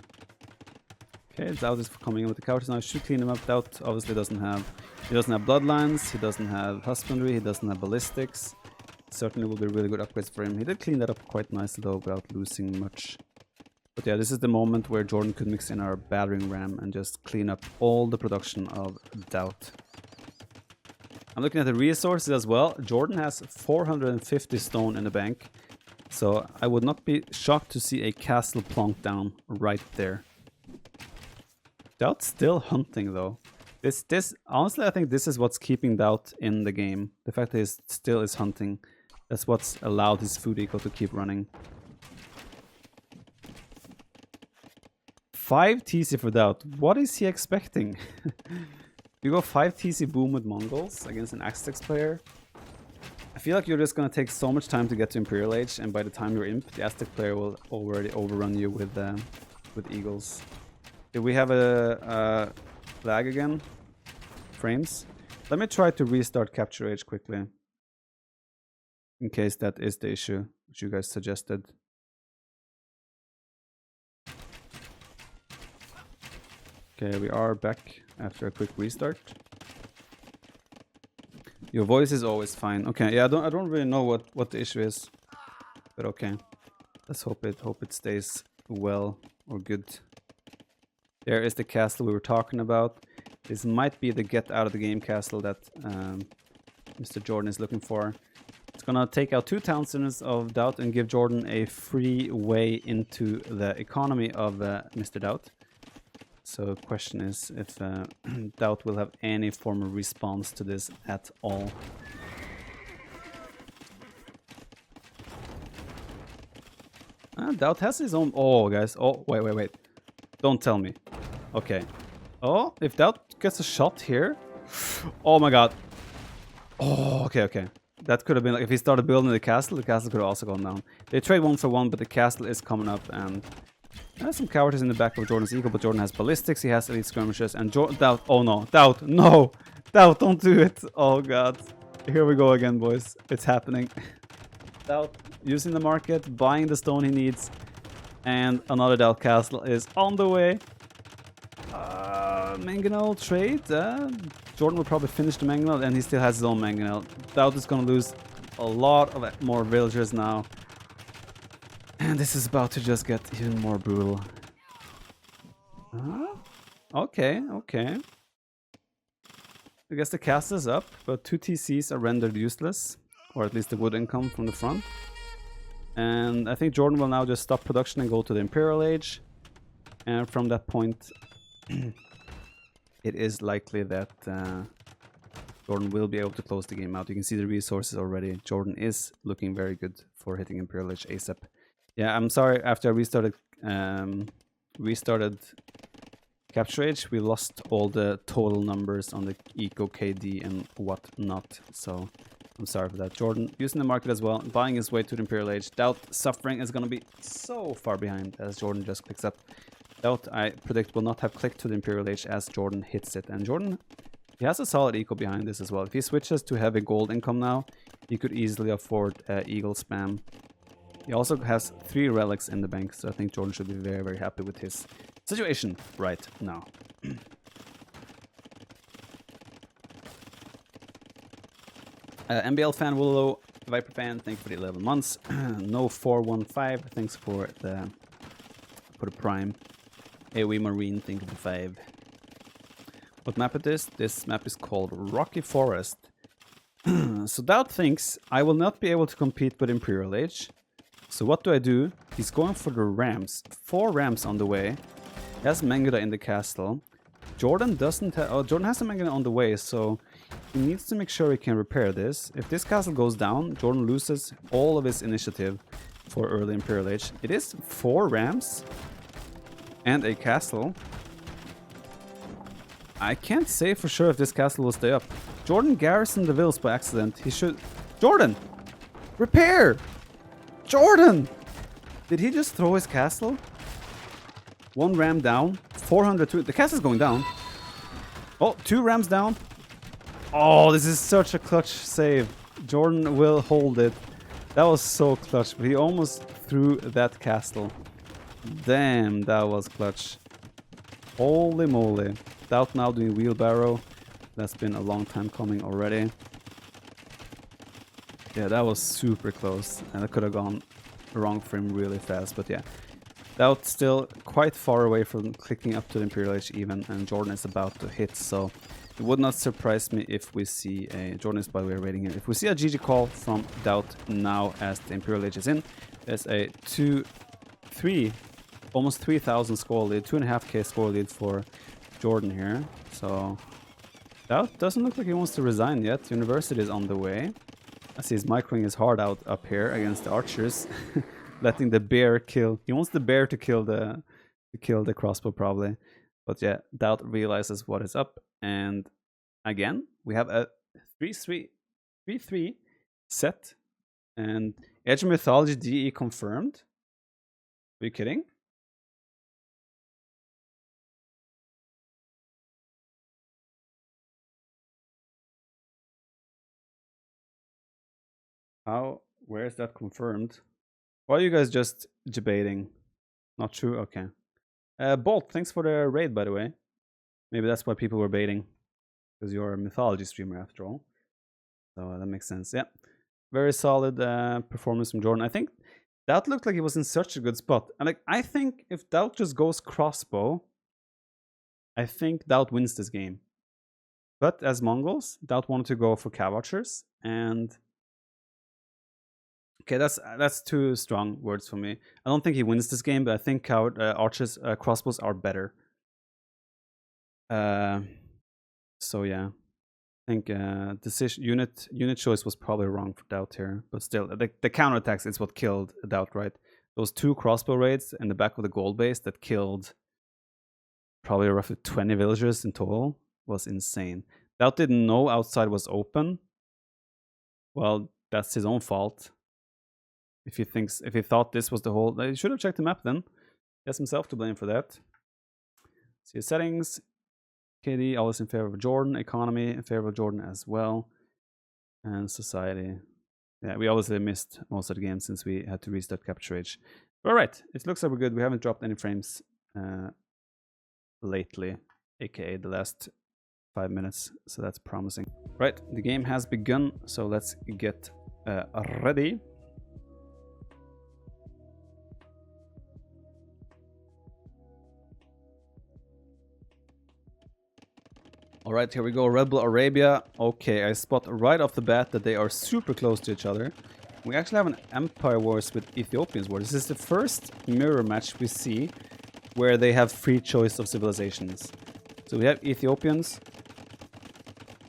Okay, DauT is coming in with the couches now. I should clean him up. DauT obviously doesn't have bloodlines, he doesn't have husbandry, he doesn't have ballistics. Certainly will be really good upgrades for him. He did clean that up quite nicely though without losing much. But yeah, this is the moment where Jordan could mix in our battering ram and just clean up all the production of DauT. I'm looking at the resources as well. Jordan has 450 stone in the bank. So I would not be shocked to see a castle plonked down right there. DauT's still hunting though. This honestly, I think this is what's keeping DauT in the game. The fact that he still is hunting. That's what's allowed his food eco to keep running. 5 TC for DauT. What is he expecting? You go 5 TC boom with Mongols against an Aztecs player. I feel like you're just gonna take so much time to get to Imperial Age, and by the time you're Imp, the Aztec player will already overrun you with Eagles. Do we have a lag again? Frames? Let me try to restart Capture Age quickly. In case that is the issue, which you guys suggested. Okay, we are back after a quick restart. Your voice is always fine. Okay, yeah, I don't really know what the issue is, but okay. Let's hope it stays well or good. There is the castle we were talking about. This might be the get out of the game castle that Mr. Jordan is looking for. It's gonna take out 2 town centers of DauT and give Jordan a free way into the economy of Mr. DauT. So the question is if DauT will have any form of response to this at all. DauT has his own... Oh, guys. Oh, wait. Don't tell me. Okay. Oh, if DauT gets a shot here... Oh my god. Oh, okay. That could have been... like, if he started building the castle could have also gone down. They trade 1 for 1, but the castle is coming up and... There's some cowardice in the back of Jordan's eagle, but Jordan has ballistics, he has elite skirmishers, and DauT, oh no, DauT, no! DauT, don't do it! Oh god. Here we go again, boys. It's happening. DauT using the market, buying the stone he needs, and another DauT castle is on the way. Mangonel trade. Jordan will probably finish the Mangonel, and he still has his own Mangonel. DauT is gonna lose a lot of more villagers now. And this is about to just get even more brutal. Okay. I guess the castle is up, but 2 TCs are rendered useless. Or at least the wood income from the front. And I think Jordan will now just stop production and go to the Imperial Age. And from that point, it is likely that Jordan will be able to close the game out. You can see the resources already. Jordan is looking very good for hitting Imperial Age ASAP. Yeah, I'm sorry, after I restarted Capture Age, we lost all the total numbers on the Eco KD and whatnot. So I'm sorry for that. Jordan using the market as well, buying his way to the Imperial Age. DauT suffering is going to be so far behind as Jordan just clicks up. DauT, I predict, will not have clicked to the Imperial Age as Jordan hits it. And Jordan, he has a solid eco behind this as well. If he switches to heavy gold income now, he could easily afford Eagle spam. He also has 3 relics in the bank, so I think Jordan should be very, very happy with his situation right now. MBL fan Willow, Viper fan, thank you for the 11 months. No 415, thanks for the prime. AOE Marine, thank you for 5. What map it is? This map is called Rocky Forest. So DauT thinks I will not be able to compete with Imperial Age. So what do? He's going for the Rams. 4 Rams on the way. He has Mangada in the castle. JorDan doesn't have... Oh, JorDan has a Mangada on the way, so he needs to make sure he can repair this. If this castle goes down, JorDan loses all of his initiative for early Imperial Age. It is 4 Rams and a castle. I can't say for sure if this castle will stay up. JorDan garrisoned the villas by accident. He should... JorDan! Repair! JorDan! Did he just throw his castle? 1 ram down. 402. The castle's going down. Oh, 2 rams down. Oh, this is such a clutch save. JorDan will hold it. That was so clutch, but he almost threw that castle. Damn, that was clutch. Holy moly. DauT now doing wheelbarrow. That's been a long time coming already. Yeah, that was super close. And that could have gone wrong for him really fast. But yeah, DauT still quite far away from clicking up to the Imperial Age even. And JorDan is about to hit. So it would not surprise me if we see a... JorDan is, by the way, rating here. If we see a GG call from DauT now as the Imperial Age is in, there's a 2-3, almost 3,000 score lead, 2.5k score lead for JorDan here. So DauT doesn't look like he wants to resign yet. University is on the way. I see he's microing his heart out up here against the archers. Letting the bear kill. He wants the bear to kill the crossbow probably. But yeah, DauT realizes what is up. And again, we have a 3-3 set. And Edge of Mythology DE confirmed. Are you kidding? How? Where is that confirmed? Why are you guys just debating? Not true? Okay. Bolt, thanks for the raid, by the way. Maybe that's why people were baiting. Because you're a mythology streamer after all. So that makes sense. Yeah. Very solid performance from JorDan. I think DauT looked like he was in such a good spot. And like, I think if DauT just goes crossbow, I think DauT wins this game. But as Mongols, DauT wanted to go for cav archers. And okay, that's 2 strong words for me. I don't think he wins this game, but I think archers crossbows are better. So yeah, I think decision unit choice was probably wrong for DauT here, but still, the counterattacks is what killed DauT, right? Those 2 crossbow raids in the back of the gold base that killed probably roughly 20 villagers in total was insane. DauT didn't know outside was open. Well, that's his own fault. If he thought this was the whole, he should have checked the map then. He has himself to blame for that. See his settings. KD always in favor of JorDan. Economy in favor of JorDan as well. And society. Yeah, we obviously missed most of the game since we had to restart Capture Age. Alright, it looks like we're good. We haven't dropped any frames lately, aka the last 5 minutes, so that's promising. Right, the game has begun, so let's get ready. Alright, here we go. Red Bull Arabia. Okay, I spot right off the bat that they are super close to each other. We actually have an Empire Wars with Ethiopians War. This is the first mirror match we see where they have free choice of civilizations. So we have Ethiopians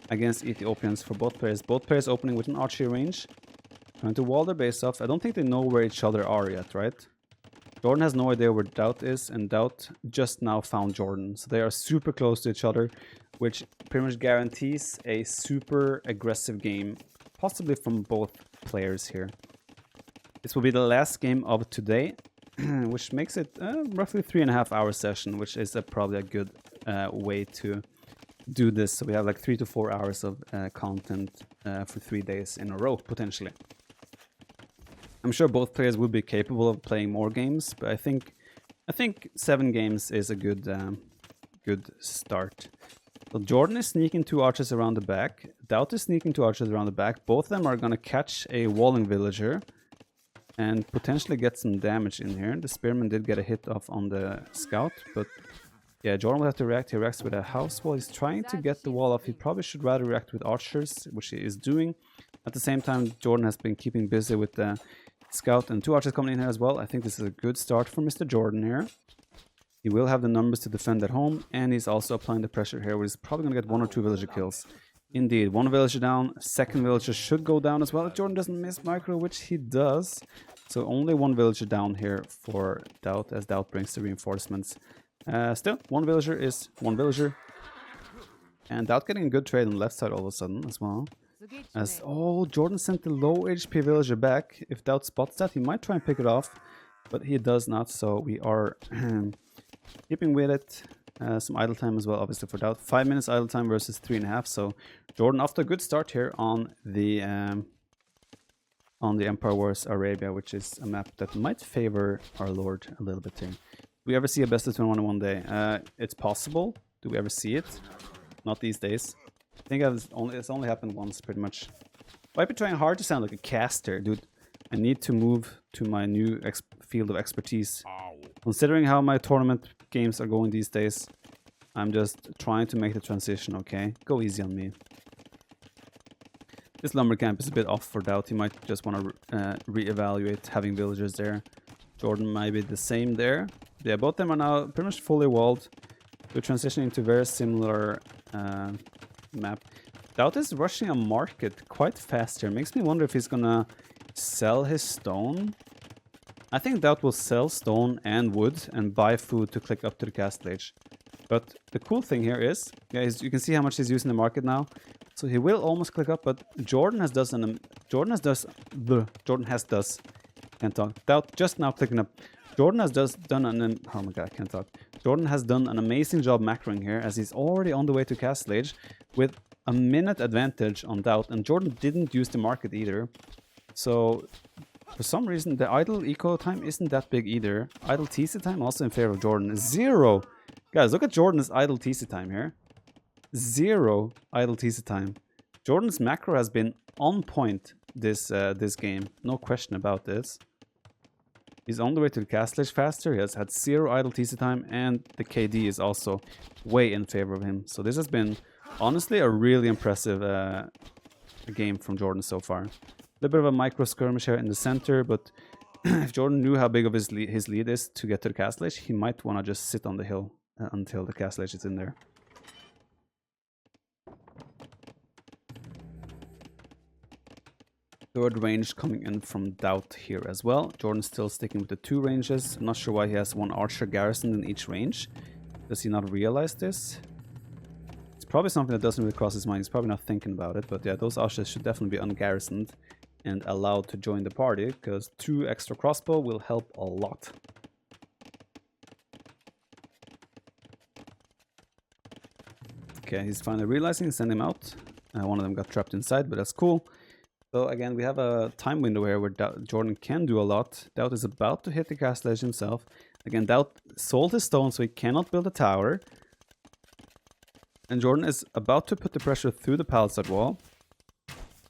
against Ethiopians for both players. Both players opening with an archery range. Trying to wall their base off. I don't think they know where each other are yet, right? JorDan has no idea where DauT is, and DauT just now found JorDan. So they are super close to each other, which pretty much guarantees a super aggressive game, possibly from both players here. This will be the last game of today, which makes it roughly 3.5 hour session, which is probably a good way to do this. So we have like 3 to 4 hours of content for 3 days in a row, potentially. I'm sure both players would be capable of playing more games, but I think 7 games is a good good start. So JorDan is sneaking 2 archers around the back. DauT is sneaking 2 archers around the back. Both of them are going to catch a walling villager and potentially get some damage in here. The spearman did get a hit off on the scout, but yeah, JorDan will have to react. He reacts with a house wall. He's trying to get the wall off. He probably should rather react with archers, which he is doing. At the same time, JorDan has been keeping busy with the scout and 2 archers coming in here as well. I think this is a good start for Mr. JorDan here. He will have the numbers to defend at home, and he's also applying the pressure here, where he's probably going to get 1 or 2 villager kills. Indeed, 1 villager down, 2nd villager should go down as well. If JorDan doesn't miss micro, which he does. So only 1 villager down here for DauT, as DauT brings the reinforcements. Still, 1 villager is 1 villager. And DauT getting a good trade on the left side all of a sudden as well. As, oh, JorDan sent the low HP villager back. If DauT spots that, he might try and pick it off. But he does not, so we are keeping with it. Some idle time as well, obviously, for DauT. 5 minutes idle time versus 3.5. So JorDan off to a good start here on the Empire Wars Arabia, which is a map that might favor our lord a little bit here. Do we ever see a best of 21 in one day? It's possible. Do we ever see it? Not these days. I think it's only happened once, pretty much. I've been trying hard to sound like a caster, dude. I need to move to my new field of expertise. Considering how my tournament games are going these days, I'm just trying to make the transition, okay? Go easy on me. This lumber camp is a bit off for DauT. He might just want to reevaluate having villagers there. JorDan might be the same there. Yeah, both of them are now pretty much fully walled. We're transitioning to very similar map. DauT is rushing a market quite fast here. Makes me wonder if he's gonna sell his stone. I think DauT will sell stone and wood and buy food to click up to the castle age. But the cool thing here is, guys, you can see how much he's using the market now. So he will almost click up, but JorDan has can't talk. DauT just now clicking up. JorDan has done an oh my god, I can't talk. JorDan has done an amazing job macroing here, as he's already on the way to castle age with a minute advantage on DauT, and JorDan didn't use the market either. So for some reason the idle eco time isn't that big either. Idle TC time also in favor of JorDan. 0. Guys, look at JorDan's idle TC time here. 0 idle TC time. JorDan's macro has been on point this game, no question about this. He's on the way to the castle age faster. He has had 0 idle TC time, and the KD is also way in favor of him. So this has been honestly a really impressive game from JorDan so far. A little bit of a micro skirmish here in the center, but if JorDan knew how big of his lead is to get to the castle age, he might want to just sit on the hill until the castle age is in there. Third range coming in from DauT here as well. JorDan's still sticking with the 2 ranges. I'm not sure why he has 1 archer garrison in each range. Does he not realize this? It's probably something that doesn't really cross his mind. He's probably not thinking about it. But yeah, those archers should definitely be ungarrisoned and allowed to join the party, because 2 extra crossbow will help a lot. Okay, he's finally realizing, send him out. One of them got trapped inside, but that's cool. So again, we have a time window here where JorDan can do a lot. DauT is about to hit the castle age himself. Again, DauT sold his stone, so he cannot build a tower. And JorDan is about to put the pressure through the palisade wall.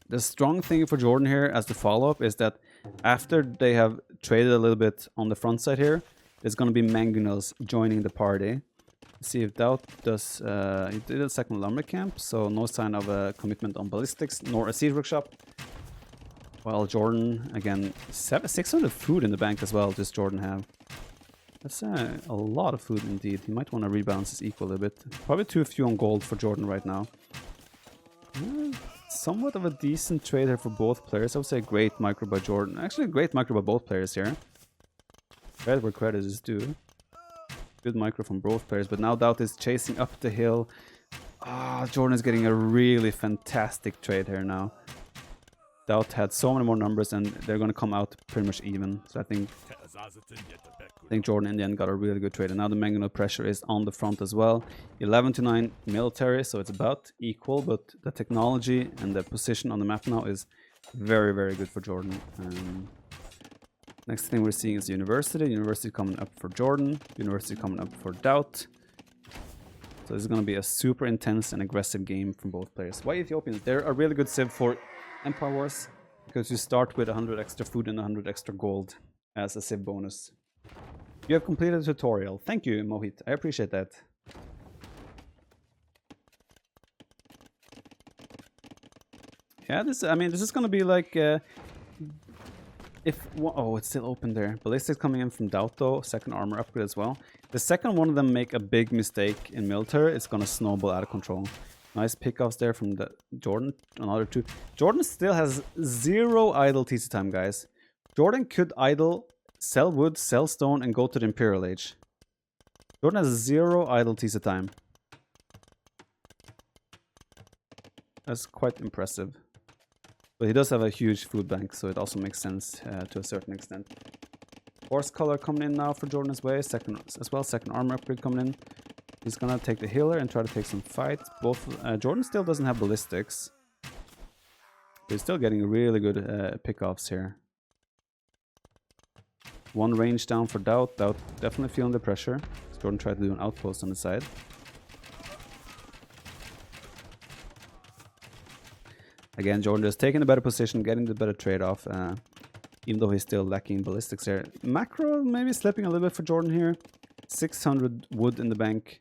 The strong thing for JorDan here as the follow-up is that after they have traded a little bit on the front side here, there's going to be mangonels joining the party. Let's see if DauT does... he did a second lumber camp, so no sign of a commitment on ballistics, nor a siege workshop. While JorDan, again, 600 food in the bank as well, does JorDan have. That's a lot of food indeed. He might want to rebalance his eco a little bit. Probably too few on gold for JorDan right now. Somewhat of a decent trade here for both players. I would say great micro by JorDan. Actually, a great micro by both players here. Credit where credit is due. Good micro from both players, but now DauT is chasing up the hill. JorDan is getting a really fantastic trade here now. DauT had so many more numbers, and they're going to come out pretty much even. So I think JorDan in the end got a really good trade. And now the mangonel pressure is on the front as well. 11-9 military, so it's about equal, but the technology and the position on the map now is very, very good for JorDan. Next thing we're seeing is University. University coming up for JorDan. University coming up for DauT. So this is going to be a super intense and aggressive game from both players. Why Ethiopians? They're a really good civ for Empire Wars because you start with 100 extra food and 100 extra gold as a civ bonus. You have completed the tutorial. Thank you, Mohit. I appreciate that. Yeah, this is going to be like... oh, it's still open there. Ballistics coming in from DauT though. Second armor upgrade as well. The second one of them make a big mistake in military, it's gonna snowball out of control. Nice pickoffs there from the JorDan. Another two. JorDan still has 0 idle TC time, guys. JorDan could idle, sell wood, sell stone, and go to the Imperial Age. JorDan has 0 idle TC time. That's quite impressive. But he does have a huge food bank, so it also makes sense to a certain extent. Horse color coming in now for JorDan's way. Second armor upgrade coming in. He's gonna take the healer and try to take some fight. JorDan still doesn't have ballistics. But he's still getting really good pickoffs here. One range down for DauT. DauT definitely feeling the pressure. JorDan tried to do an outpost on the side. Again, JorDan just taking the better position, getting the better trade-off, even though he's still lacking ballistics there. Macro maybe slipping a little bit for JorDan here. 600 wood in the bank.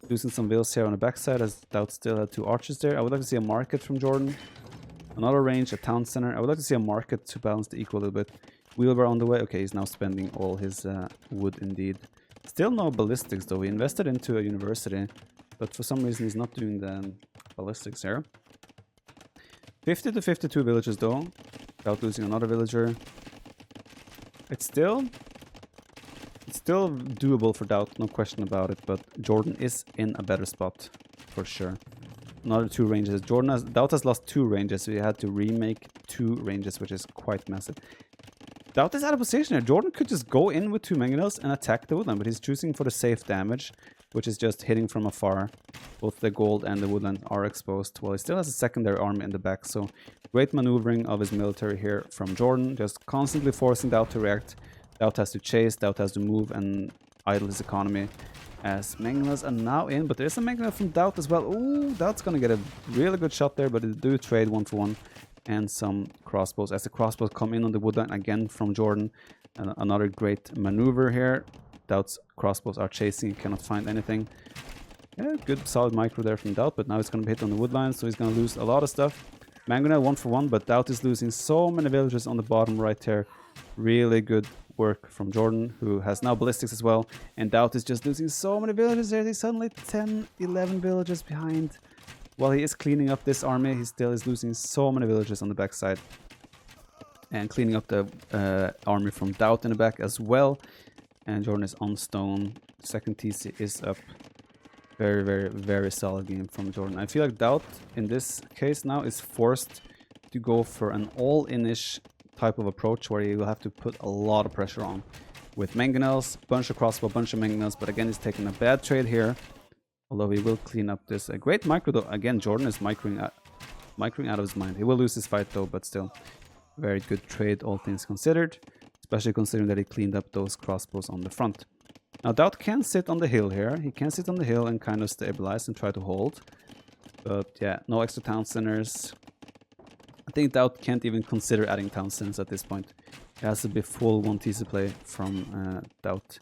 Losing some vills here on the backside as DauT still had 2 archers there. I would like to see a market from JorDan. Another range, a town center. I would like to see a market to balance the equal a little bit. Wheelbarrow on the way. Okay, he's now spending all his wood indeed. Still no ballistics though. He invested into a university, but for some reason he's not doing the ballistics here. 50 to 52 villages though, without losing another villager. It's still doable for DauT, no question about it, but JorDan is in a better spot, for sure. Another 2 ranges. DauT has lost 2 ranges, so he had to remake 2 ranges, which is quite massive. DauT is out of position here. JorDan could just go in with 2 mangonels and attack the woodland, but he's choosing for the safe damage, which is just hitting from afar. Both the gold and the woodland are exposed. Well, he still has a secondary army in the back, so great maneuvering of his military here from JorDan, just constantly forcing DauT to react. DauT has to chase, DauT has to move and idle his economy. As mangonels are now in, but there's a mangonel from DauT as well. Ooh, DauT's gonna get a really good shot there, but they do trade 1 for 1. And some crossbows, as the crossbows come in on the woodland again from JorDan. Another great maneuver here. DauT's crossbows are chasing, he cannot find anything. Yeah, good solid micro there from DauT, but now he's going to be hit on the woodline, so he's going to lose a lot of stuff. Mangonel 1 for 1, but DauT is losing so many villagers on the bottom right there. Really good work from JorDan, who has now ballistics as well. And DauT is just losing so many villagers there. He's suddenly 10, 11 villagers behind. While he is cleaning up this army, he still is losing so many villagers on the backside. And cleaning up the army from DauT in the back as well. And JorDan is on stone. Second TC is up. Very, very, very solid game from JorDan. I feel like DauT in this case now is forced to go for an all-in-ish type of approach where he will have to put a lot of pressure on. With mangonels, bunch of crossbow, bunch of mangonels, but again he's taking a bad trade here. Although he will clean up this. A great micro though. Again, JorDan is microing out of his mind. He will lose his fight though, but still. Very good trade, all things considered. Especially considering that he cleaned up those crossbows on the front. Now DauT can sit on the hill here. He can sit on the hill and kind of stabilize and try to hold. But yeah, no extra town centers. I think DauT can't even consider adding town centers at this point. It has to be full 1 TC play from DauT.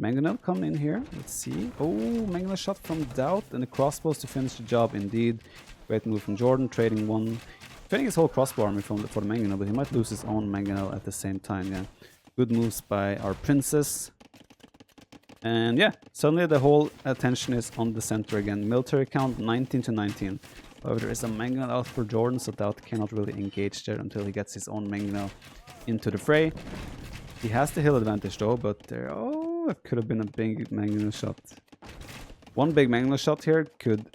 Mangonel coming in here. Let's see. Oh, Mangonel shot from DauT and the crossbows to finish the job indeed. Great move from JorDan, trading his whole crossbow army for the Mangonel, but he might lose his own Mangonel at the same time, yeah. Good moves by our princess. And yeah, suddenly the whole attention is on the center again. Military count 19 to 19. However, there is a Mangonel out for JorDan, so DauT cannot really engage there until he gets his own Mangonel into the fray. He has the hill advantage though, but there... Oh, it could have been a big Mangonel shot. One big Mangonel shot here could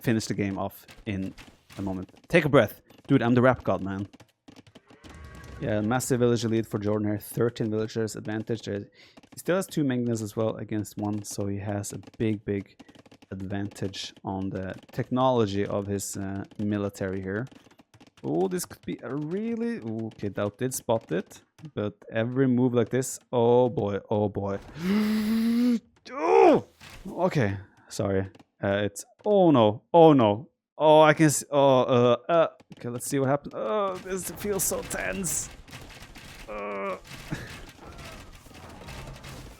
finish the game off in a moment. Take a breath. Dude, I'm the rap god, man. Yeah, massive villager lead for JorDan here. 13 villagers advantage. He still has 2 mangonels as well against 1, so he has a big, big advantage on the technology of his military here. Oh, this could be a really... Ooh, okay, DauT did spot it, but every move like this... Oh boy, oh boy. Oh! Okay, sorry. It's oh no, oh no, oh I can see, okay, let's see what happens. Oh, this feels so tense.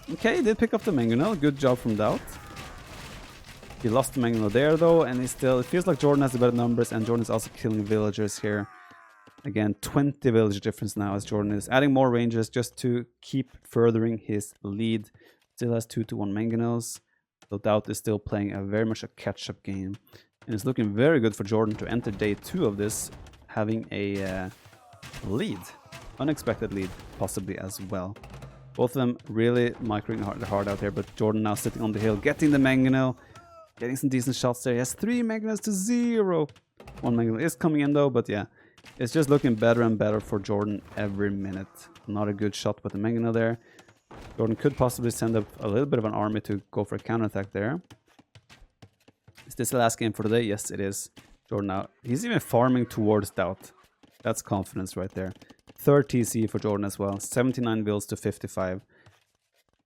Okay, he did pick up the mangonel. Good job from DauT. He lost the mangonel there though, and he still, it feels like JorDan has the better numbers, and JorDan is also killing villagers here. Again, 20 villager difference now as JorDan is adding more rangers just to keep furthering his lead. Still has 2-1 mangonels. So DauT is still playing a very much a catch-up game. And it's looking very good for JorDan to enter day 2 of this, having a lead. Unexpected lead, possibly as well. Both of them really microing the hard out here, but JorDan now sitting on the hill, getting the mangonel, getting some decent shots there. He has 3 mangonels to 0. 1 mangonel is coming in though, but yeah, it's just looking better and better for JorDan every minute. Not a good shot with the mangonel there. JorDan could possibly send up a little bit of an army to go for a counterattack there. Is this the last game for the day? Yes, it is. JorDan now, he's even farming towards DauT. That's confidence right there. 3rd TC for JorDan as well. 79 vills to 55.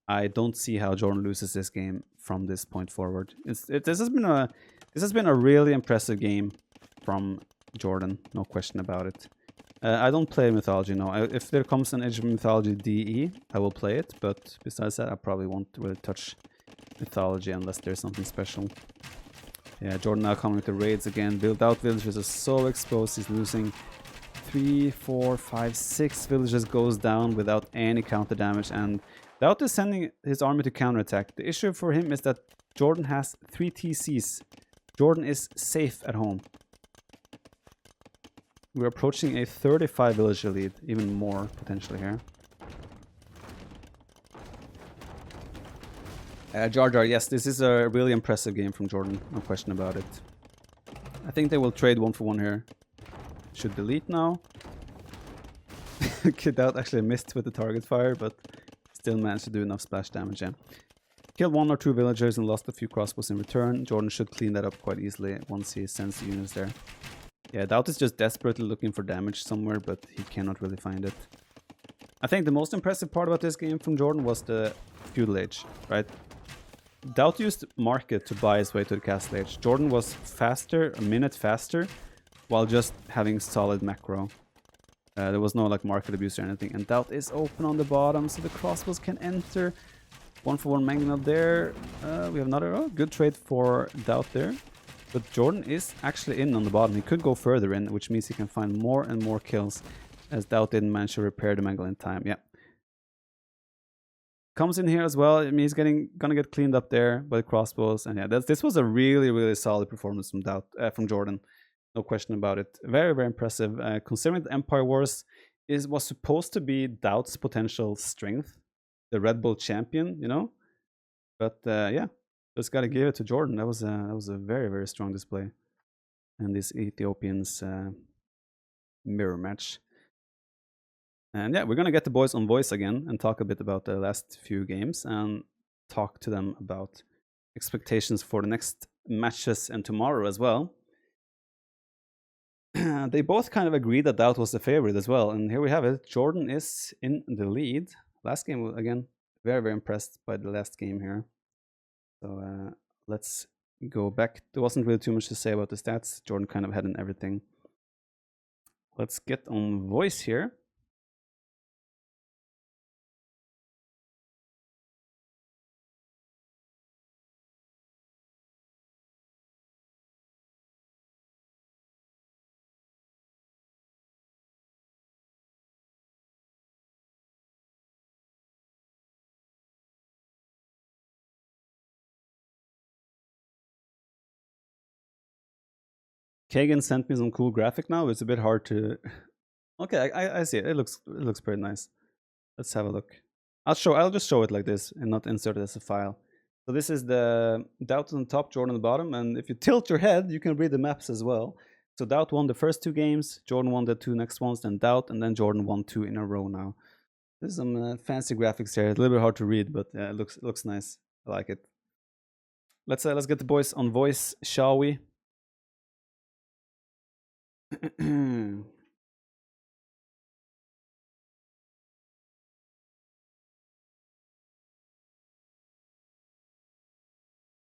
I don't see how JorDan loses this game from this point forward. This has been a really impressive game from JorDan, no question about it. I don't play Mythology, no. If there comes an Age of Mythology DE, I will play it, but besides that, I probably won't really touch Mythology unless there's something special. Yeah, JorDan now coming with the raids again. Built out villagers are so exposed, he's losing 3, 4, 5, 6 villages goes down without any counter damage, and DauT is sending his army to counterattack. The issue for him is that JorDan has 3 TCs. JorDan is safe at home. We're approaching a 35 villager lead, even more potentially here. Jar Jar, yes, this is a really impressive game from JorDan, no question about it. I think they will trade 1 for 1 here. Should delete now. DauT actually missed with the target fire, but still managed to do enough splash damage, yeah. Killed 1 or 2 villagers and lost a few crossbows in return. JorDan should clean that up quite easily once he sends the units there. Yeah, DauT is just desperately looking for damage somewhere, but he cannot really find it. I think the most impressive part about this game from JorDan was the feudal age, right? DauT used market to buy his way to the castle age. JorDan was faster, a minute faster, while just having solid macro. There was no like market abuse or anything. And DauT is open on the bottom, so the crossbows can enter. 1 for 1 mangonel there. We have another good trade for DauT there. But JorDan is actually in on the bottom. He could go further in, which means he can find more and more kills, as DauT didn't manage to repair the mangonel in time. Yeah. Comes in here as well. I mean, he's gonna get cleaned up there by the crossbows. And yeah, this was a really, really solid performance from from JorDan. No question about it. Very, very impressive. Considering the Empire Wars was supposed to be DauT's potential strength, the Red Bull champion, you know. But yeah, just gotta give it to JorDan. That was a very, very strong display. And this Ethiopians mirror match. And yeah, we're gonna get the boys on voice again and talk a bit about the last few games and talk to them about expectations for the next matches and tomorrow as well. They both kind of agreed that DauT was the favorite as well, and here we have it. JorDan is in the lead. Last game, again, very, very impressed by the last game here. So let's go back. There wasn't really too much to say about the stats. JorDan kind of had in everything. Let's get on voice here. Kagan sent me some cool graphic now. It's a bit hard to... Okay, I see it. It looks pretty nice. Let's have a look. I'll just show it like this and not insert it as a file. So this is the DauT on the top, JorDan on the bottom, and if you tilt your head, you can read the maps as well. So DauT won the first 2 games, JorDan won the 2 next ones, then DauT, and then JorDan won 2 in a row now. There's some fancy graphics here. It's a little bit hard to read, but it looks nice. I like it. Let's get the boys on voice, shall we?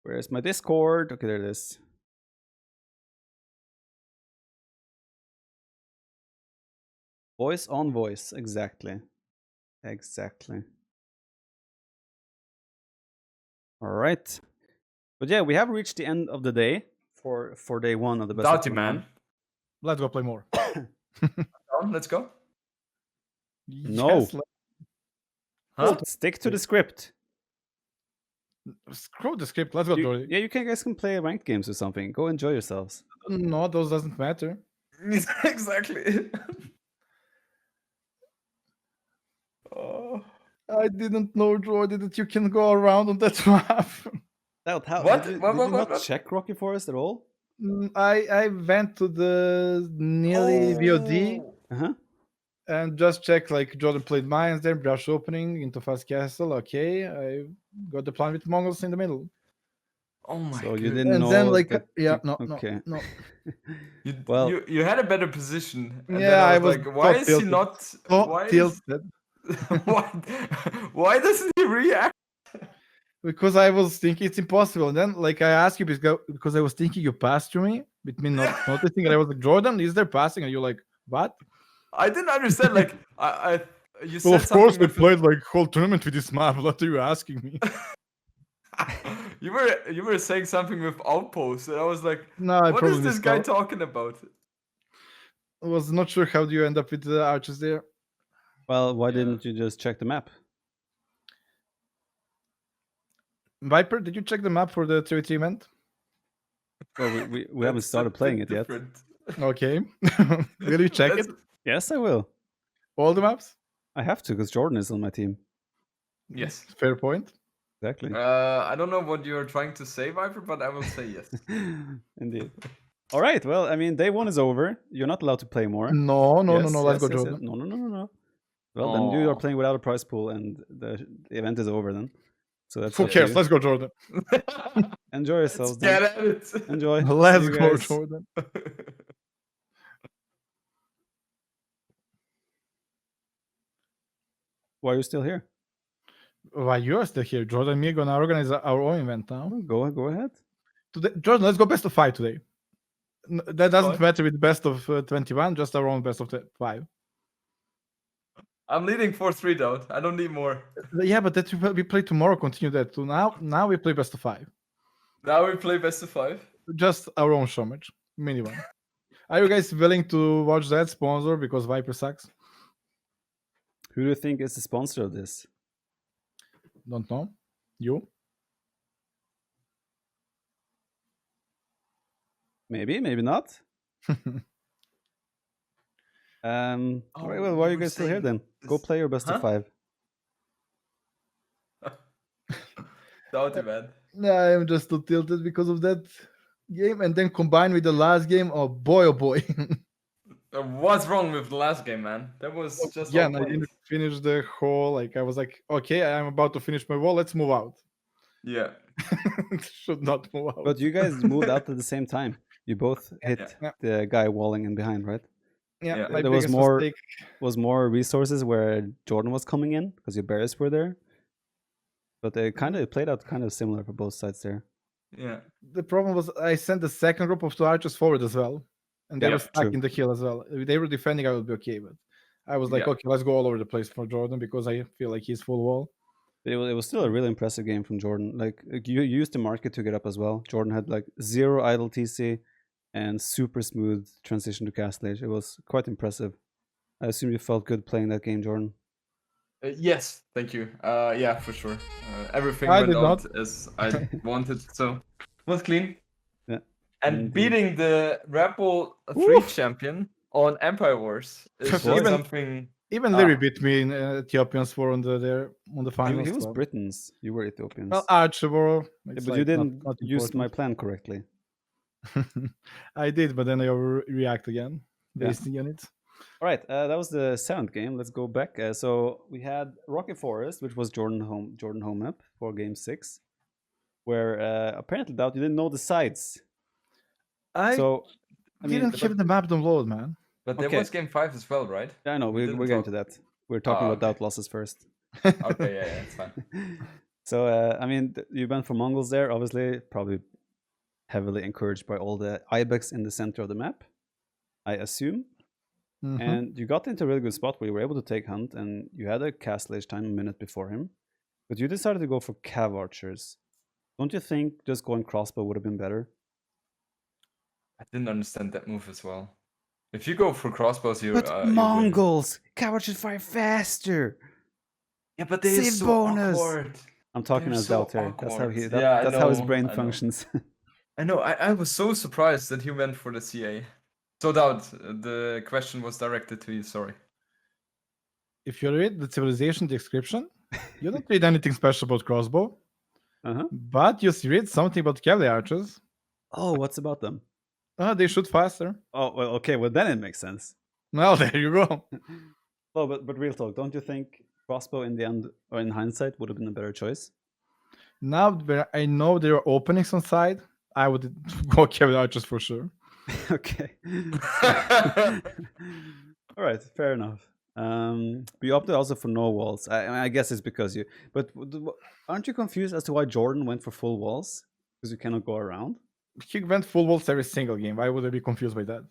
Where's my Discord? Okay, there it is. Voice on voice, exactly. Exactly. All right. But yeah, we have reached the end of the day for day 1 of the best of DauT, 21. man. Let's go play more. Let's go. No. Yes, Huh? Stick to the script. screw the script. Let's go, Jordy. Yeah, you guys can play ranked games or something. Go enjoy yourselves. No, those doesn't matter. Exactly. Oh. I didn't know, Jordy, that you can go around on that map. DauT, how, What? Did you, What, did what, you what, not what? check Rocky Forest at all? I went to the nearly VOD Uh-huh. and just checked like Jordan played mines there, brush opening into Fast Castle. Okay, I got the plan with Mongols in the middle. Oh my So god. you didn't And know then like that yeah, you- no, okay. no. Well- you had a better position. And Yeah, then I I was was like, why so is he tilted. not So why is, tilted. why doesn't he react? Because I was thinking it's impossible. And then like I asked you because I was thinking you passed to me with me not noticing, and I was like, Jordan, is there passing? And you're like, what? I didn't understand. Like I you said Well, of course something we played like whole tournament with this map. What are you asking me? you were saying something with outposts, and I was like, No, I what probably is this guy missed out. talking about? I was not sure how do you end up with the archers there. Well, why Yeah. didn't you just check the map? Viper, did you check the map for the 3 event? Well, we haven't That's started a playing bit it yet. different. Okay. Will you check it? Yes, I will. All the maps? I have to because Jordan is on my team. Yes. Fair point. Exactly. I don't know what you're trying to say, Viper, but I will say yes. Indeed. All right. Well, I mean, day 1 is over. You're not allowed to play more. No. Yes, Let's go, yes, yes. Jordan. No. Well, then you are Aw. playing without a prize pool, and the event is over then. So that's Who up to cares? you. Let's go, Jordan. Enjoy Let's yourselves. get Then. at it. Enjoy. See Let's you go, guys. Jordan. Why are you still here? Why you're still here, Jordan? And me gonna organize our own event now. Go ahead. Today, Jordan, let's go best of 5 today. That doesn't Fine. matter with best of 21, just our own best of 5. I'm leading 4-3 though. I don't need more. Yeah, but that we play tomorrow. Continue that. So now we play best of 5. Now we play best of 5. Just our own show match, mini one. Are you guys willing to watch that sponsor because Viper sucks? Who do you think is the sponsor of this? Don't know. You? Maybe, maybe not. All right, well, why are you guys still here then? Go play your best of 5. DauT, man. Nah, I'm just too tilted because of that game, and then combined with the last game. Oh boy. What's wrong with the last game, man? That was just Yeah, on I point. didn't finish the whole. Like I was like, okay, I'm about to finish my wall. Let's move out. Yeah. Should not move out. But you guys moved out at the same time. You both hit Yeah. the guy walling in behind, right? yeah, yeah. my There was biggest more- mistake. Was more resources where Jordan was coming in because your bears were there. But they it played out kind of similar for both sides there. Yeah. The problem was I sent the second group of 2 archers forward as well, and they Yeah, were stuck true. in the hill as well. If they were defending, I would be okay, but I was like, Yeah. okay, let's go all over the place for Jordan because I feel like he's full wall. It was still a really impressive game from Jordan. Like you used the market to get up as well. Jordan had like 0 idle TC and super smooth transition to castle age. It was quite impressive. I assume you felt good playing that game, Jordan. Yes, thank you. Yeah, for sure. Everything I went did out not. as I wanted, so it was clean. Yeah. And Indeed. beating the Red Bull 3 champion on Empire Wars is just Even- something. Even Larry Ah. beat me in Ethiopians war on the finals. He was so- Britons. You were Ethiopians. Well, Archer war. Yeah, it's but like you not- didn't not use my important. plan correctly. I did, but then I overreact again, Yeah. wasting units. All right, that was the 7th game. Let's go back. So we had Rocky Forest, which was Jordan home map for game 6, where apparently DauT you didn't know the sides. I So I mean, didn't have the map download, man. But there Okay. was game 5 as well, right? I know we we're didn't getting talk- to that. We're talking Ah, about okay. DauT losses first. Okay, yeah, it's fine. So I mean, you went for Mongols there, obviously, probably heavily encouraged by all the ibex in the center of the map, I assume. Mhm. And you got into a really good spot where you were able to take hunt, and you had a castle age time a minute before him. But you decided to go for cav archers. Don't you think just going crossbow would have been better? I didn't understand that move as well. If you go for crossbows, you But you win. Mongols, cav archers fire faster. Yeah, but they're Civ so bonus! awkward. I'm talking They're as so DauT here. That's how he. awkward. Yeah, I that's how his know, brain I know. functions. I know. I was so surprised that he went for the CA. So DauT, the question was directed to you. Sorry. If you read the civilization description, you don't read anything special about crossbow, Uh-huh. but you read something about cavalry archers. Oh, what's about them? They shoot faster. Oh, well, okay. Well, then it makes sense. Well, there you go. Well, but real talk, don't you think crossbow in the end or in hindsight would have been a better choice? Now that I know there are openings on side, I would go cavalry archers for sure. Okay. All right, fair enough. But you opted also for no walls. I guess it's because you. But aren't you confused as to why JorDan went for full walls? Because you cannot go around. He went full walls every single game. Why would I be confused by that?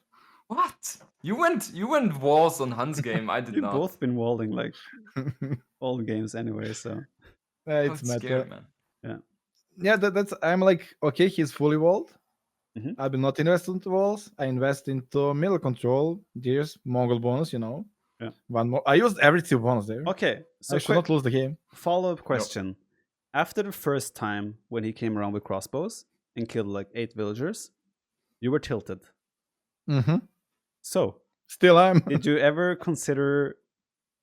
What? You went walls on Hans game. I did You've not. both been walling like all the games anyway. So It's I'm meta. scared, man. Yeah, that's. I'm like, okay, he's fully walled. Mhm. I will not invest into walls. I invest into middle control. There's Mongol bonus, Yeah. One more. I used every two bonus there. okay. So I should not lose the game. follow-up question. After the first time when he came around with crossbows and killed like 8 villagers, you were tilted. Mm-hmm. So, Still, I'm. did you ever consider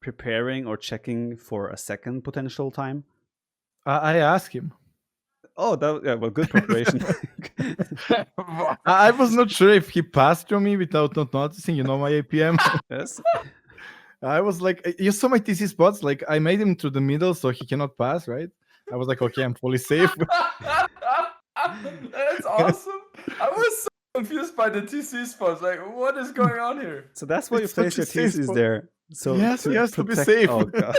preparing or checking for a second potential time? I asked him. Oh, well, good preparation. I was not sure if he passed through me without not noticing. My APM. Yes. I was like, you saw my TC spots. Like, I made him to the middle so he cannot pass, right? I was like, okay, I'm fully safe. That's awesome. I was so confused by the TC spots. Like, what is going on here? So that's why you It's place such your a safe TCs spot. there. So Yes, to yes, to be protect- safe. Oh god.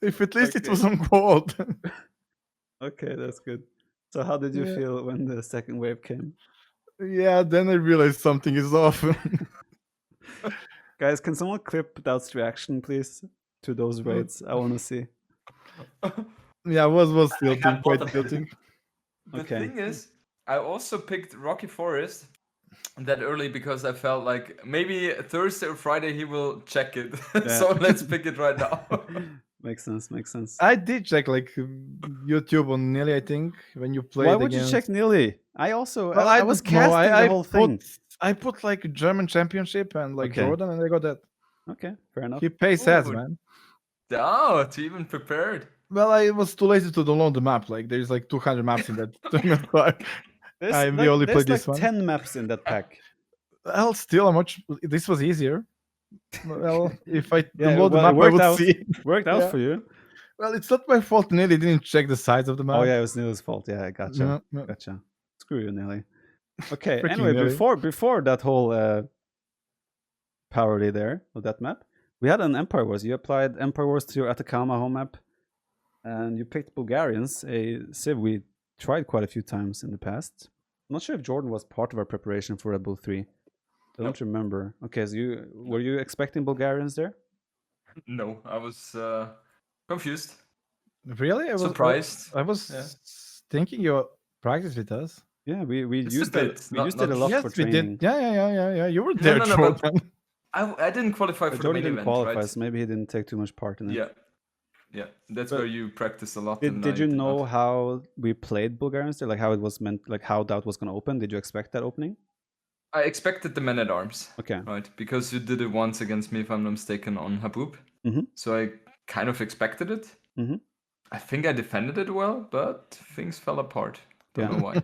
If at least it Okay. was on gold. Okay, that's good. So how did you Yeah. feel when the second wave came? Yeah, then I realized something is off. Guys, can someone clip DauT's reaction, please, to those raids? I want to see. Yeah, was I tilting, got both quite of them. tilting. The Okay. thing is, I also picked Rocky Forest that early because I felt like maybe Thursday or Friday he will check it. So let's pick it right now. Makes sense. Makes sense. I did check like YouTube on Nelly, I think, when you played Why would against... you check Nearly? I also Well, I was don't know. casting the whole thing. I put like German championship and like Okay. JorDan, and I got that. Okay, fair enough. He pays ads, Ooh. man. DauT, even prepared. Well, I was too lazy to download the map. Like, there's like 200 maps in that tournament pack. We only played there's this like one. 10 maps in that pack. Well, still, this was easier. Well, if I Yeah, download the well, it map, I worked would out. see. Worked out Yeah. for you. Well, it's not my fault. Nelly didn't check the size of the map. Oh yeah, it was Neil's fault. Yeah, I gotcha. Yeah. Gotcha. Screw you, Nearly. Okay. Freaking Anyway, Nearly. before that whole parody there of that map, we had an Empire Wars. You applied Empire Wars to your Atacama home map, and you picked Bulgarians, a civ we tried quite a few times in the past. I'm not sure if JorDan was part of our preparation for Red Bull 3. I don't remember. Okay, so were you expecting Bulgarians there? No, I was confused, Really? I was surprised. I was Yeah. thinking you practice with us. Yeah, we Just a used bit, it. We not- used it a not- lot Yes, for we training. did. Yeah. You were No, there, no, but- Jordan. I didn't qualify for the Jordan main didn't event, qualify, right? so maybe he didn't take too much part in it. Yeah, that's But where you practice a lot. Did and Did I you did know not. how we played Bulgarians there? Like how it was meant, like how DauT was going to open? Did you expect that opening? I expected the men at arms, Okay. right? Because you did it once against me, if I'm not mistaken, on Habub. Mhm. So I kind of expected it. Mhm. I think I defended it well, but things fell apart. Don't Yeah. know why.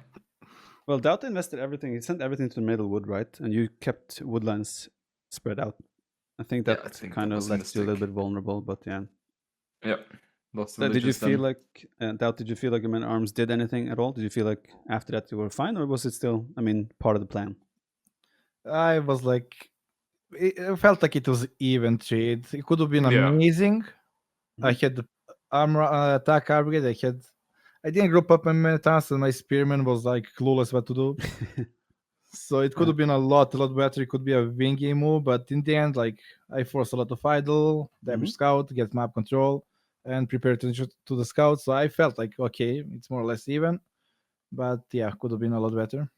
Well, DauT invested everything. He sent everything to the middle wood, right? And you kept woodlines spread out. I think Yeah, that I think kind that of was a left you a little mistake. bit vulnerable, but yeah. Yeah. Lost So did you villages feel then. like DauT? Did you feel like your men at arms did anything at all? Did you feel like after that you were fine, or was it still, I mean, part of the plan? I was like, it felt like it was even trade. It could have been Yeah. amazing. I Mhm. had attack aggregate. I didn't group up many times, and my spearman was like clueless what to do. So it could have been a lot better. It could be a win game move, but in the end, like I forced a lot of idle, damage scout, get map control, and prepare to the scout. So I felt like okay, it's more or less even. But yeah, could have been a lot better.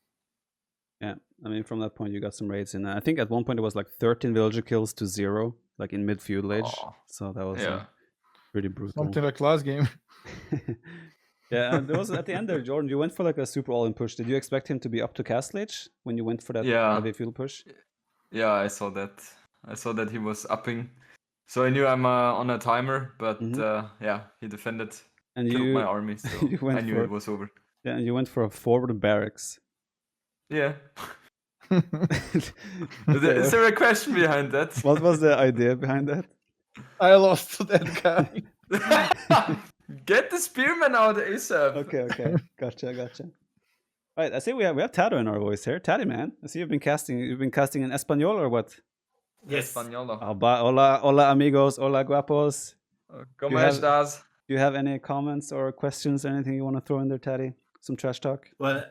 Yeah, I mean, from that point, you got some raids in. I think at one point it was like 13 villager kills to 0, like in mid feudal age. So that was pretty brutal. Something like last game. Yeah, and there was at the end there, Jordan. You went for like a super all-in push. Did you expect him to be up to Castle Age when you went for that heavy feudal push? Yeah, I saw that. I saw that he was upping, so I knew I'm on a timer. But yeah, he defended and killed my army, so I knew it was over. Yeah, and you went for a forward barracks. Yeah. Is there a question behind that? What was the idea behind that? I lost to that guy. Get the spearman out ASAP. Okay. Gotcha. Right, I see we have Tato in our voice here. Taddy, man. I see you've been casting in Espanol or what? Yes. Español. Hola amigos, hola guapos. ¿Cómo estás? Do you have any comments or questions, anything you want to throw in there, Taddy? Some trash talk? Well,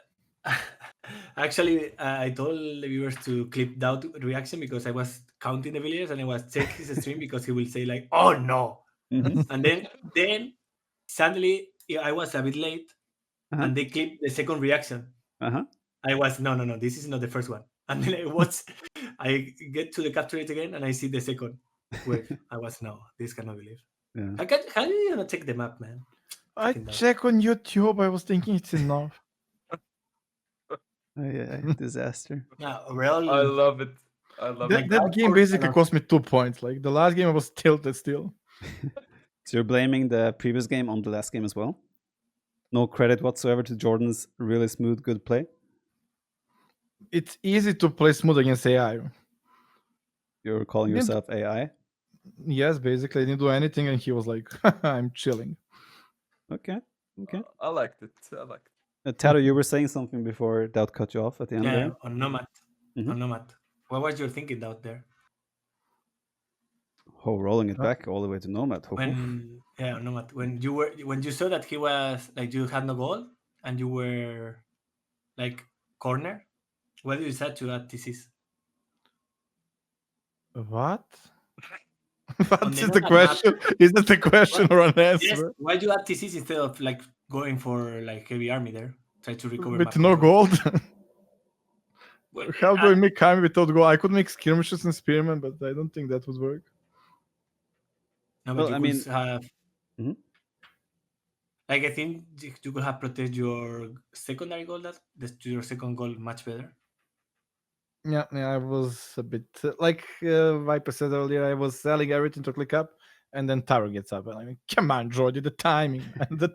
actually, I told the viewers to clip DauT reaction because I was counting the villagers and I was checking his stream because he will say like, "Oh no," and then suddenly I was a bit late, and they clipped the second reaction. I was no, this is not the first one, and then I get to the capture it again and I see the second wave. I was no, this cannot believe. Yeah. How do you not check the map, man? I check on YouTube. I was thinking it's enough. Yeah, disaster. Yeah, I love it. That game basically cost me 2 points. Like the last game, I was tilted still. So you're blaming the previous game on the last game as well? No credit whatsoever to Jordan's really smooth, good play? It's easy to play smooth against AI. You're calling yourself AI? Yes, basically. I didn't do anything and he was like, I'm chilling. Okay. I liked it. Tato, you were saying something before DauT cut you off at the end there? On Nomad. On Nomad. What was your thinking out there? Oh, rolling it back all the way to Nomad. Nomad. When you saw that he was like you had no goal and you were like corner, what did you decide to add TCs? What? What is the question? Is that the question or an answer? Yes. Why do you add TCs instead of like going for like heavy army there? Try to recover with no gold. Well, how do I make army without gold? I could make skirmishes and spearmen, but I don't think that would work. No, but I mean, have like I think you could have protected your secondary goal, your second goal much better. Yeah, I was a bit like Viper said earlier. I was selling everything to click up, and then tower gets up, and I mean, come on, Jordy, the timing.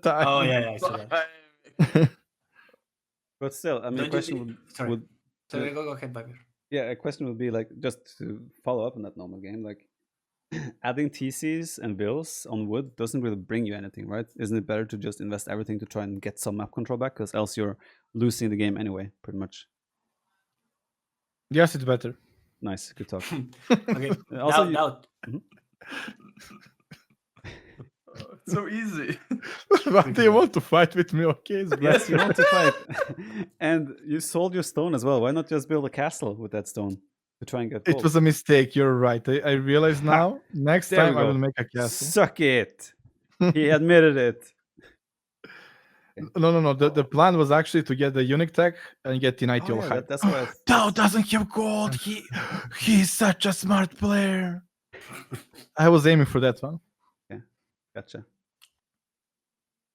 Oh yeah, I saw that. But still, I mean, the question would go ahead, Viper. Yeah, a question would be like, just to follow up on that normal game, like adding TCs and bills on wood doesn't really bring you anything, right? Isn't it better to just invest everything to try and get some map control back? Because else you're losing the game anyway, pretty much. Yes, it's better. Nice, good talk. Okay, also DauT. So easy. But they want to fight with me, okay? Yes, you want to fight. And you sold your stone as well. Why not just build a castle with that stone to try and get gold? It was a mistake, you're right. I realize now. Next time I will make a castle. Suck it. He admitted it. No. The plan was actually to get the unique tech and get the 90 high. That's why DauT doesn't have gold. He's such a smart player. I was aiming for that one. Okay, gotcha.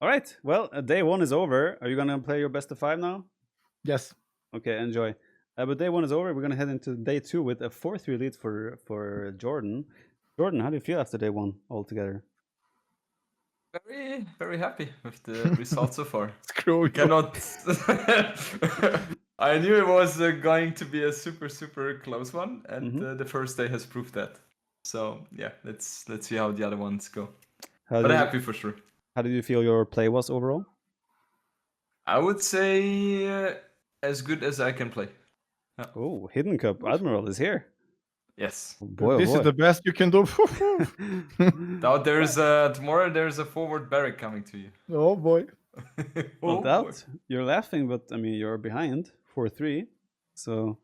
All right. Well, day one is over. Are you gonna play your best of 5 now? Yes. Okay, enjoy. But day one is over. We're gonna head into day 2 with a 4-3 lead for Jordan. Jordan, how do you feel after day 1 altogether? Very, very happy with the results so far. Screw you. Cannot. I knew it was going to be a super, super close one, and the first day has proved that. So yeah, let's see how the other ones go. But I'm happy for sure. How did you feel your play was overall? I would say as good as I can play. Oh, Hidden Cup Admiral is here. Yes. Oh boy, This oh is the boy. best you can do. DauT, tomorrow there's a forward barrack coming to you. Oh boy. Well, Oh, boy. DauT, you're laughing, but I mean, you're behind 4-3. So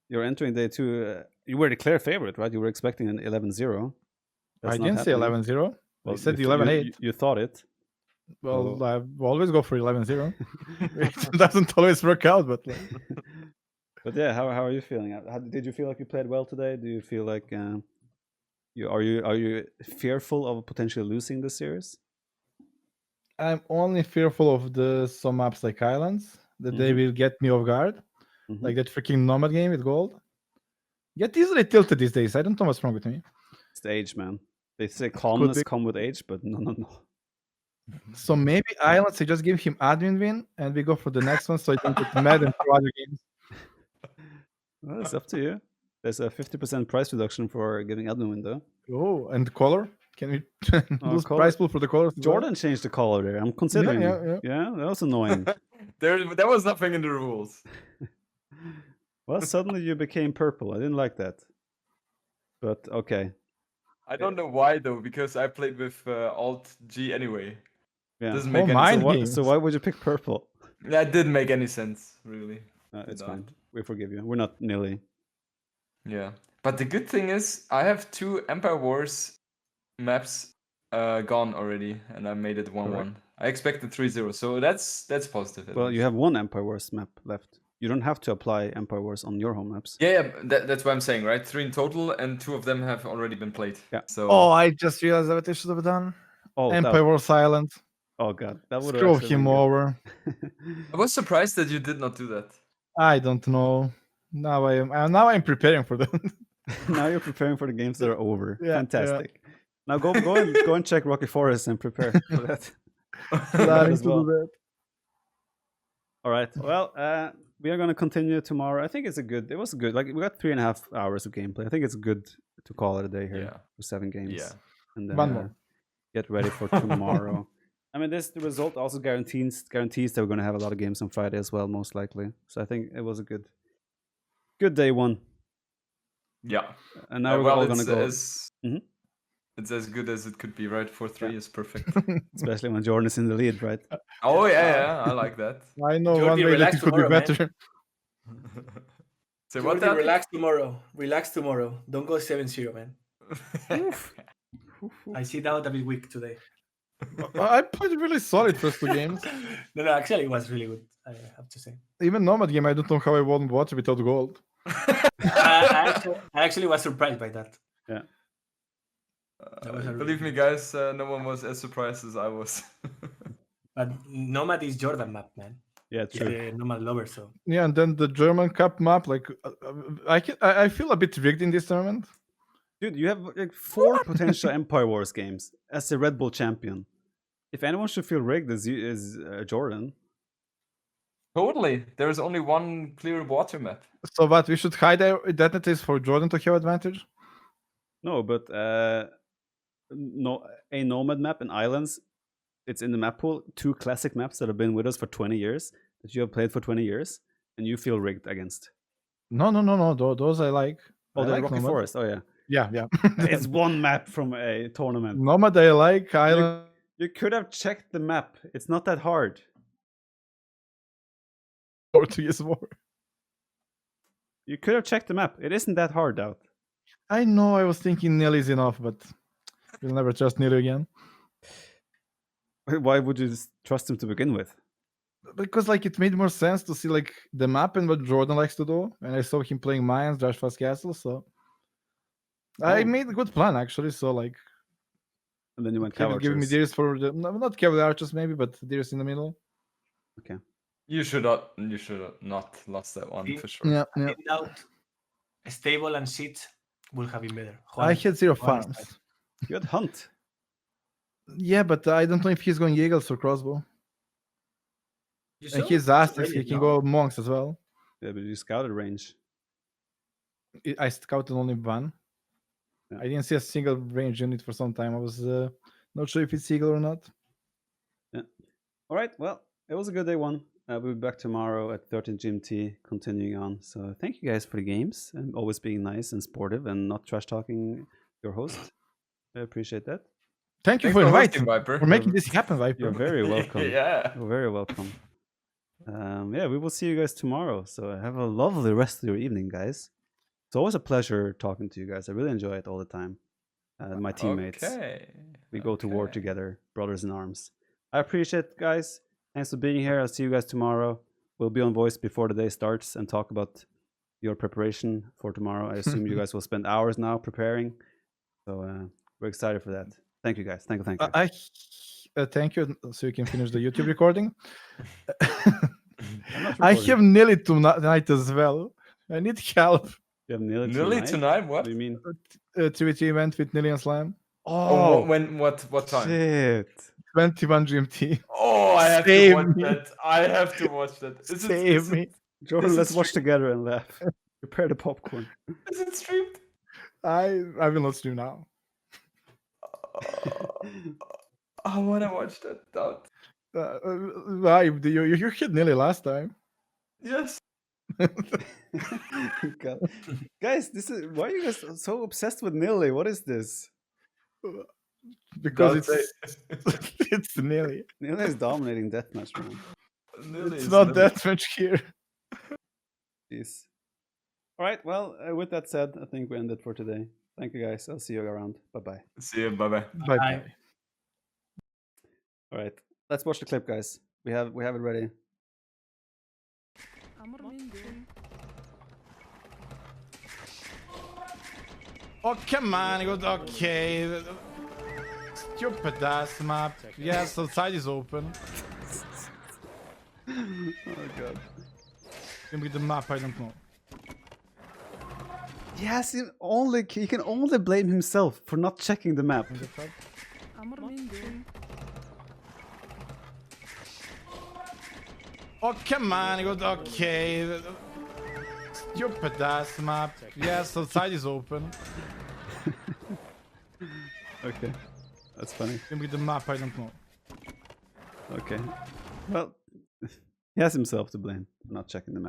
you're entering day 2. You were the clear favorite, right? You were expecting an 11-0. I That's not didn't say happening. 11-0. I Well, said you, 11-8. you thought it. Well, so- I always go for 11-0. It doesn't always work out, but like, But yeah, how are you feeling? Did you feel like you played well today? Do you feel like are you fearful of potentially losing the series? I'm only fearful of some maps like Islands that they Mhm. will get me off guard. Mhm. Like that freaking Nomad game with gold. Get easily tilted these days. I don't know what's wrong with me. It's the age, man. They say calmness be. come with age, but no. So maybe Islands, I just give him admin win and we go for the next one so I don't get mad and throw other games. Well, it's up to you. There's a 50% price reduction for giving admin window. Oh, and the color? Can we lose color. price pool for the colors? as well? JorDan changed the color there. I'm considering. yeah. That was annoying. There was nothing in the rules. Well, suddenly you became purple. I didn't like that. But okay. I don't know why though, because I played with Alt G anyway. Yeah. Doesn't make any mine sense. So why would you pick purple? That didn't make any sense, really. It's Did fine. not. We forgive you. We're not Nilly. Yeah. But the good thing is, I have 2 Empire Wars maps gone already, and I made it 1-1. I expected 3-0, so that's positive. at Well, you least. have one Empire Wars map left. You don't have to apply Empire Wars on your home maps. Yeah, that's what I'm saying, right? 3 in total, and 2 of them have already been played. Yeah. So Oh, I just realized what I should have done. Oh, Empire Wars Island. Oh god, that would Screw him over. I was surprised that you did not do that. I don't know. Now I'm preparing for that. Now you're preparing for the games that are over. Yeah, Fantastic. Now go and check Rocky Forest and prepare for that. Planning as to well. do that. All right. Well, we are going to continue tomorrow. I think it was good. Like we got 3.5 hours of gameplay. I think it's good to call it a day here Yeah. for 7 games. Yeah. And then One more. get ready for tomorrow. I mean, the result also guarantees that we're going to have a lot of games on Friday as well, most likely. So I think it was a good day 1. Yeah. And now we're all going to go. Mhm. It's as good as it could be, right? 4-3 is perfect. Especially when Jordan is in the lead, right? Oh yeah, I like that. I know Jordi, one way that relax it could be tomorrow, man. better. So what Jordi, that? relax tomorrow. Relax tomorrow. Don't go 7-0, man. I see DauT a bit weak today. I played really solid first 2 games. No, actually, it was really good. I have to say. Even Nomad game, I don't know how I won water without gold. I actually was surprised by that. Yeah. That was a Believe me, really- guys, no one was as surprised as I was. But Nomad is JorDan map, man. Yeah, He's true. the Nomad lover, so. Yeah, and then the German Cup map, like I feel a bit rigged in this tournament. Dude, you have like 4 potential Empire Wars games as the Red Bull champion. If anyone should feel rigged, is Jordan. Totally. There is only one clear water map. So what we should hide our identities for Jordan to have advantage. No, but a Nomad map in Islands. It's in the map pool. 2 classic maps that have been with us for 20 years that you have played for 20 years, and you feel rigged against. No. Those I like. Oh, I the like Rocky Nomad. Forest. Oh yeah, Yeah. it's one map from a tournament. Nomad I like. Island. You could have checked the map. It's not that hard. Portuguese war. You could have checked the map. It isn't that hard, DauT. I know. I was thinking Nelly's enough, but we'll never trust Nelly again. Why would you just trust him to begin with? Because like it made more sense to see like the map and what Jordan likes to do, and I saw him playing Mayans, Josh Fast Castle, so I Oh. made a good plan actually. So like And then you went he was giving me Cavaliers. deers for the not Cavalier Archers maybe, but deers in the middle. You should not lost that one Yeah. for sure. Yeah. I think DauT, stable and seats will have been better. I had 0 Juan is farms. You had Hunt. Yeah, but I don't know if he's going Eagles or Crossbow. You And saw? he's Aztecs, Really, he can no? go Monks as well. Yeah, but you scouted range. I scouted only one. Yeah. I didn't see a single range unit for some time. I was not sure if it's Eagle or not. All right. Well, it was a good day 1. We'll be back tomorrow at 13 GMT, continuing on. So thank you guys for the games and always being nice and sportive and not trash talking your host. I appreciate that. Thank you Thanks for hosting, inviting, Viper. for making this happen, Viper. You're very welcome. Yeah. You're very welcome. Yeah, we will see you guys tomorrow. So have a lovely rest of your evening, guys. It's always a pleasure talking to you guys. I really enjoy it all the time. My teammates. Okay. We go to war Okay. together, brothers in arms. I appreciate it, guys. Thanks for being here. I'll see you guys tomorrow. We'll be on voice before the day starts and talk about your preparation for tomorrow. I assume you guys will spend hours now preparing. So we're excited for that. Thank you, guys. Thank you. Thank you. So you can finish the YouTube recording. I'm not I recording. have nearly tonight as well. I need help. You have nearly Nearly tonight? What? What do you mean? 3v3 event with Nilly and Slime. Oh, what time? Shit. 21 GMT. Oh, I have Save to watch me. that. I have to watch that. Save me. Jordan, Is it let's watch streamed? together and laugh. Prepare the popcorn. Is it streamed? I will not stream now. I want to watch that. DauT. Why? You hit Nilly last time. Yes. God. Guys, this is why are you guys so obsessed with Nilly? What is this? Because DauT. it's Nilly. Nilly is dominating deathmatch, man. Nearly It's is not nearly. that much here. Jeez. All right. Well, with that said, I think we end it for today. Thank you, guys. I'll see you around. Bye-bye. See you. Bye bye. Bye Bye. bye. All right. Let's watch the clip, guys. We have it ready. Oh, come on. Okay. Stupid ass map. Yes, the side is open. Oh god. Maybe the map, I don't know. Yes, he can only blame himself for not checking the map. Oh, come on. Okay. Stupid ass map. Yes, the side is open. Okay. That's funny. Maybe the map, I don't know. Okay. Well, he has himself to blame for not checking the map.